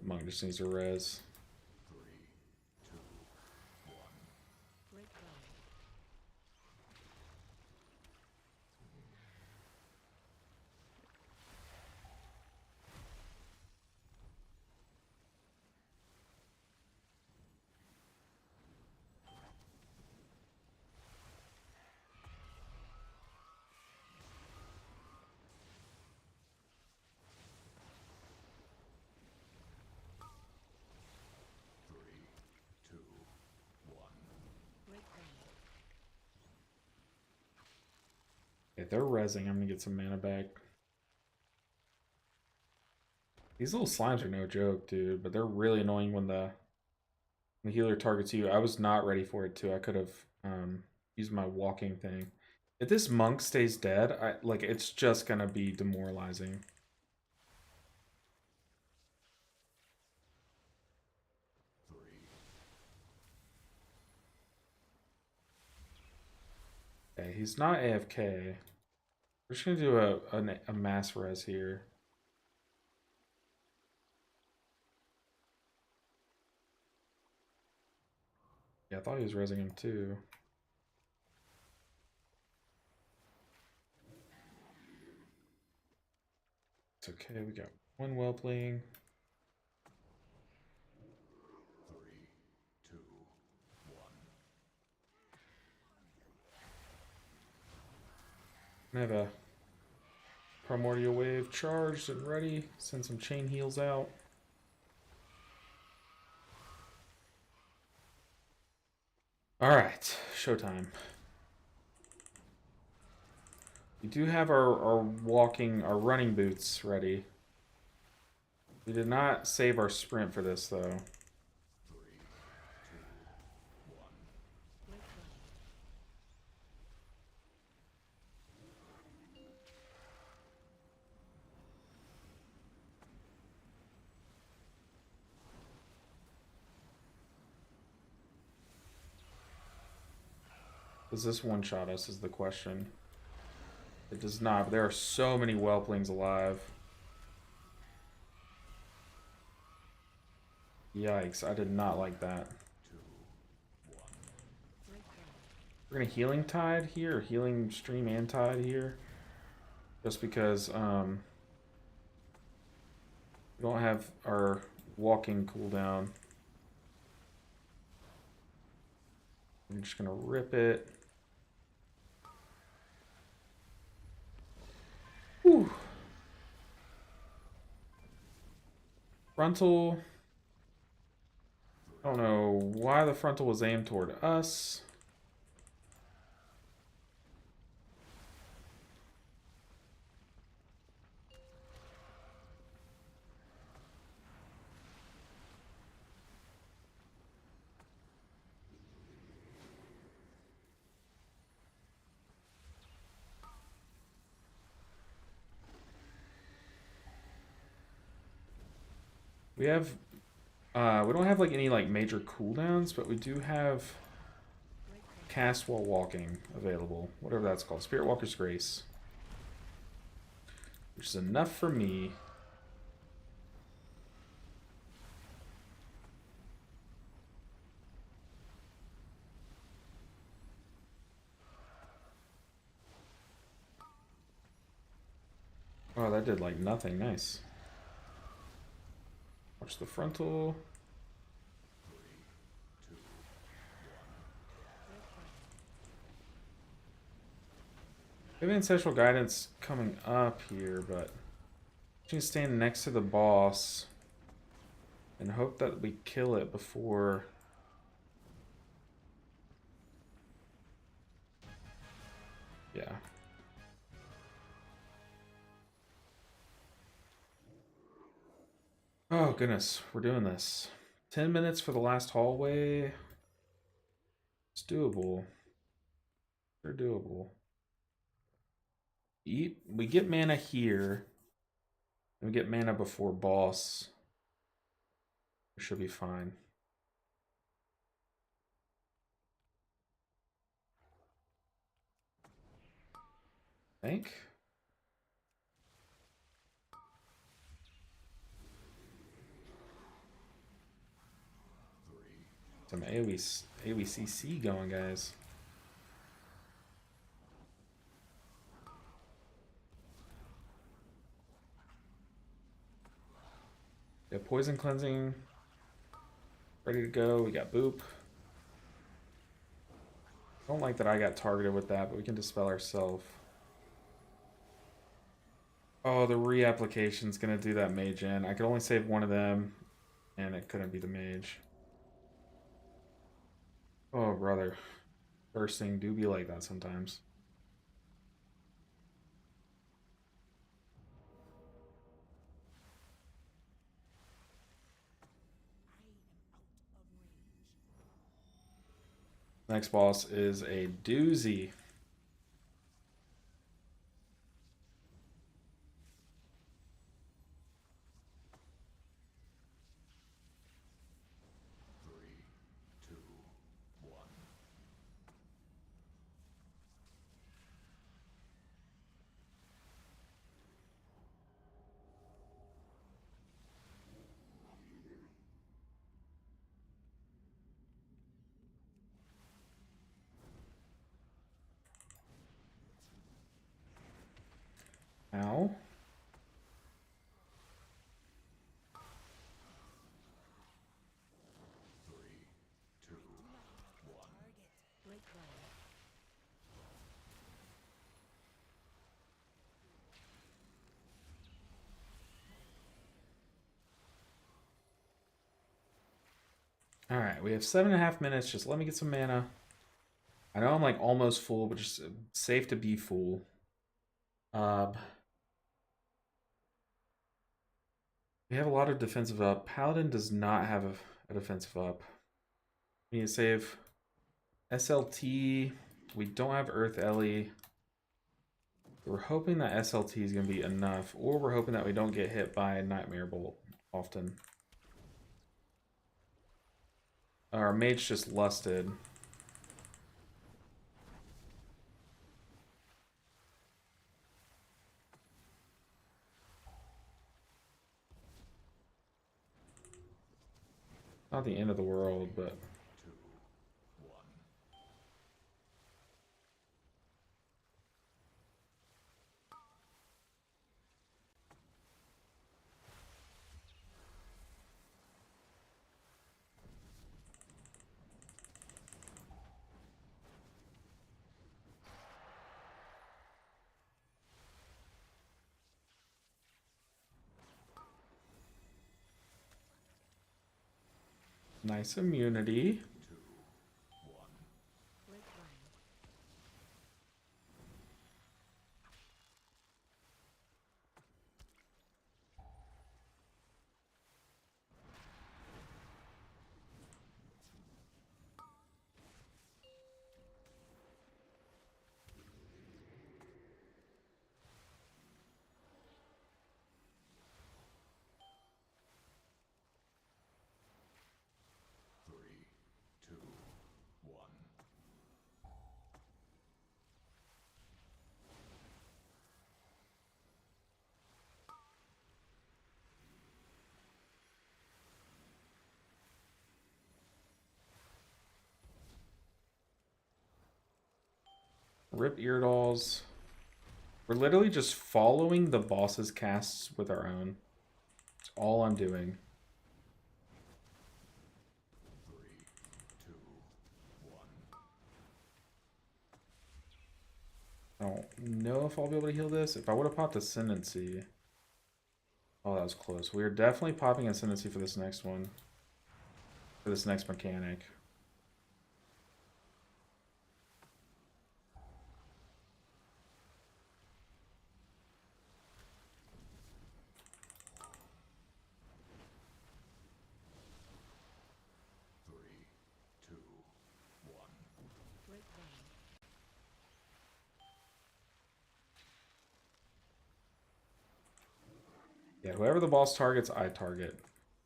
[SPEAKER 1] Monk just needs a res.
[SPEAKER 3] 3, 2, 1.
[SPEAKER 2] Break road.
[SPEAKER 3] Three, two, one.
[SPEAKER 2] Break road.
[SPEAKER 1] If they're rezzing, I'm gonna get some mana back. These little slimes are no joke, dude, but they're really annoying when the healer targets you. I was not ready for it too. I could have used my walking thing. If this monk stays dead, it's just gonna be demoralizing.
[SPEAKER 3] Three.
[SPEAKER 1] Okay, he's not AFK. We're just gonna do a mass res here. Yeah, I thought he was resing him too. It's okay, we got one whelpling.
[SPEAKER 3] 3, 2, 1.
[SPEAKER 1] I have a primordial wave charged and ready. Send some chain heals out. Alright, showtime. We do have our running boots ready. We did not save our sprint for this though.
[SPEAKER 3] 3, 2, 1.
[SPEAKER 2] Break road.
[SPEAKER 1] Does this one-shot us is the question. It does not, but there are so many whelplings alive. Yikes, I did not like that.
[SPEAKER 3] 2, 1.
[SPEAKER 2] Break road.
[SPEAKER 1] We're gonna healing tide here, or healing stream and tide here. Just because we don't have our walking cooldown. I'm just gonna rip it. Whew. Frontal. I don't know why the frontal was aimed toward us. We have we don't have like any like major cooldowns, but we do have
[SPEAKER 2] Break road.
[SPEAKER 1] cast while walking available, whatever that's called. Spirit Walker's Grace, which is enough for me. Oh, that did like nothing. Nice. Watch the frontal.
[SPEAKER 3] 3, 2, 1.
[SPEAKER 2] Break road.
[SPEAKER 1] We have ancestral guidance coming up here, but I'm gonna stand next to the boss and hope that we kill it before. Yeah. Oh goodness, we're doing this. 10 minutes for the last hallway. It's doable. They're doable. We get mana here. And we get mana before boss. We should be fine. I think. Some AoE CC going, guys. We have poison cleansing ready to go. We got boop. I don't like that I got targeted with that, but we can dispel ourselves. Oh, the reapplication's gonna do that mage in. I could only save one of them, and it couldn't be the mage. Oh, brother. Bursting do be like that sometimes. Next boss is a doozy.
[SPEAKER 3] Three, two, one.
[SPEAKER 1] Ow.
[SPEAKER 3] Three, two, one.
[SPEAKER 1] Alright, we have 7.5 minutes. Just let me get some mana. I know I'm like almost full, but just safe to be full. We have a lot of defensive up. Paladin does not have a defensive up. We need to save SLT. We don't have Earth Ellie. We're hoping that SLT is going to be enough, or we're hoping that we don't get hit by a Nightmare Bolt often. Our mage just lusted. Not the end of the world, but...
[SPEAKER 3] Two, one.
[SPEAKER 1] Nice immunity.
[SPEAKER 3] Two, one. Three, two, one.
[SPEAKER 1] Rip Eardolls. We're literally just following the boss's casts with our own. That's all I'm doing.
[SPEAKER 3] Three, two, one.
[SPEAKER 1] I don't know if I'll be able to heal this. If I would have popped Ascendancy. Oh, that was close. We are definitely popping Ascendancy for this next one. For this next mechanic.
[SPEAKER 3] Three, two, one.
[SPEAKER 1] Yeah, whoever the boss targets, I target.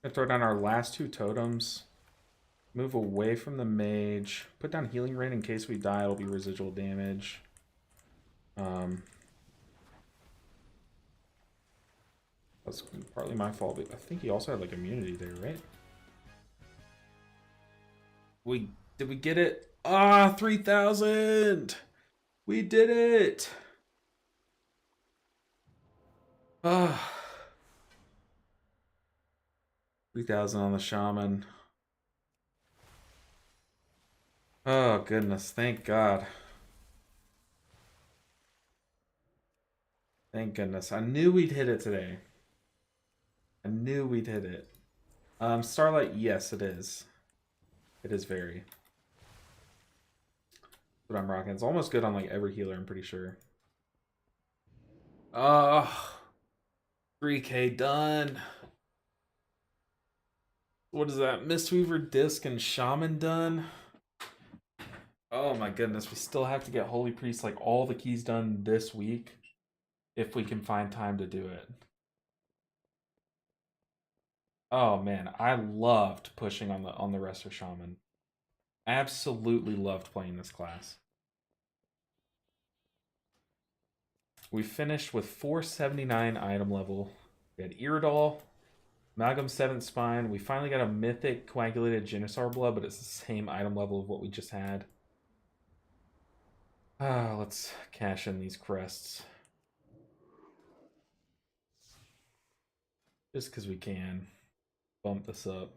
[SPEAKER 1] I'm gonna throw down our last two totems. Move away from the mage. Put down healing rain in case we die. It'll be residual damage. That's partly my fault, but I think he also had like immunity there, right? Did we get it? Ah, 3,000! We did it! Ah. 3,000 on the shaman. Oh goodness, thank God. Thank goodness. I knew we'd hit it today. I knew we'd hit it. Starlight, yes, it is. It is very. That's what I'm rocking. It's almost good on like every healer, I'm pretty sure. 3K done. What is that? Mistweaver, Disc, and Shaman done? Oh my goodness, we still have to get Holy Priest, like all the keys done this week. If we can find time to do it. Oh man, I loved pushing on the Resto Shaman. Absolutely loved playing this class. We finished with 479 item level. We had Iridol, Amalgam 7th Spine. We finally got a Mythic Coagulated Genisar Blood, but it's the same item level of what we just had. Let's cash in these crests. Just because we can. Bump this up.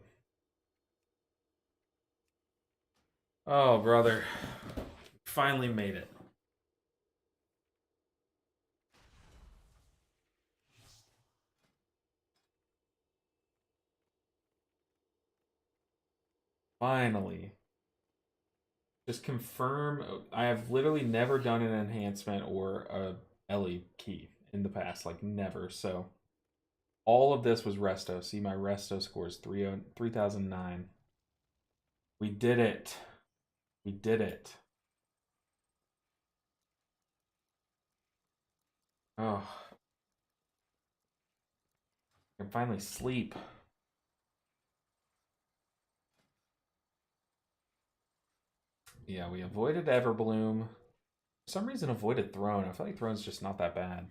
[SPEAKER 1] Oh, brother. Finally made it. Finally. Just confirm. I have literally never done an enhancement or a Ellie key in the past. Like, never. So, all of this was Resto. See, my Resto score is 3,009. We did it. We did it. Oh. I can finally sleep. Yeah, we avoided Everbloom. For some reason, avoided Throne. I feel like Throne's just not that bad.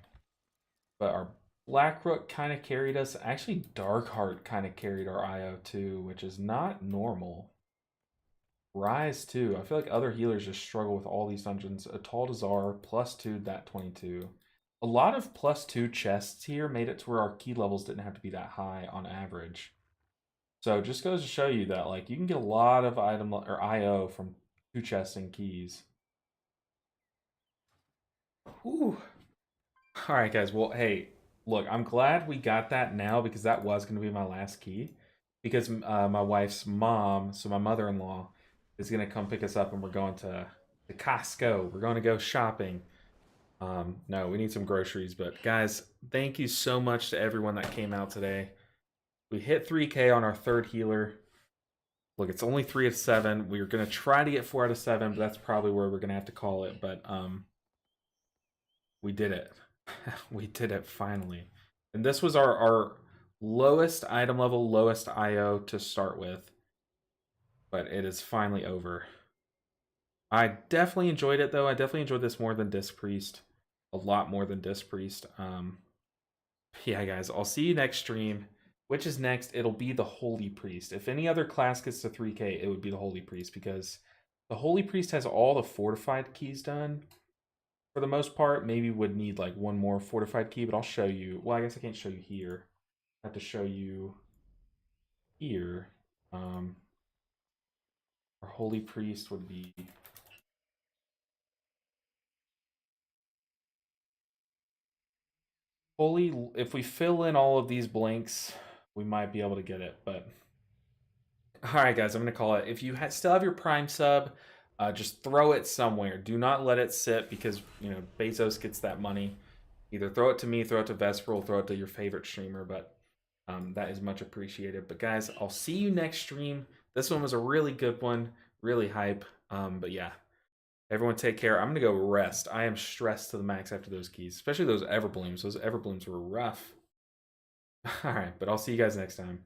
[SPEAKER 1] But our Blackrook kind of carried us. Actually, Darkheart kind of carried our IO too, which is not normal. Rise too. I feel like other healers just struggle with all these dungeons. Ataldazar, +2, that 22. A lot of +2 chests here made it to where our key levels didn't have to be that high on average. So just goes to show you that like you can get a lot of item or IO from 2 chests and keys. Whew. All right, guys. Well, hey, look, I'm glad we got that now because that was going to be my last key. Because my wife's mom, so my mother-in-law, is going to come pick us up and we're going to Costco. We're going to go shopping. No, we need some groceries. But guys, thank you so much to everyone that came out today. We hit 3K on our third healer. Look, it's only 3 of 7. We were going to try to get 4 out of 7, but that's probably where we're going to have to call it. But we did it. We did it finally. And this was our lowest item level, lowest IO to start with. But it is finally over. I definitely enjoyed it, though. I definitely enjoyed this more than Disc Priest. A lot more than Disc Priest. Yeah, guys, I'll see you next stream. Which is next? It'll be the Holy Priest. If any other class gets to 3K, it would be the Holy Priest because the Holy Priest has all the fortified keys done. For the most part, maybe would need like one more fortified key, but I'll show you. Well, I guess I can't show you here. I have to show you here. Our Holy Priest would be Holy. If we fill in all of these blanks, we might be able to get it. But all right, guys, I'm gonna call it. If you still have your Prime sub, just throw it somewhere. Do not let it sit because Bezos gets that money. Either throw it to me, throw it to Vesperal, throw it to your favorite streamer. But that is much appreciated. But guys, I'll see you next stream. This one was a really good one, really hype. But yeah, everyone take care. I'm gonna go rest. I am stressed to the max after those keys, especially those Everblooms. Those Everblooms were rough. All right, but I'll see you guys next time.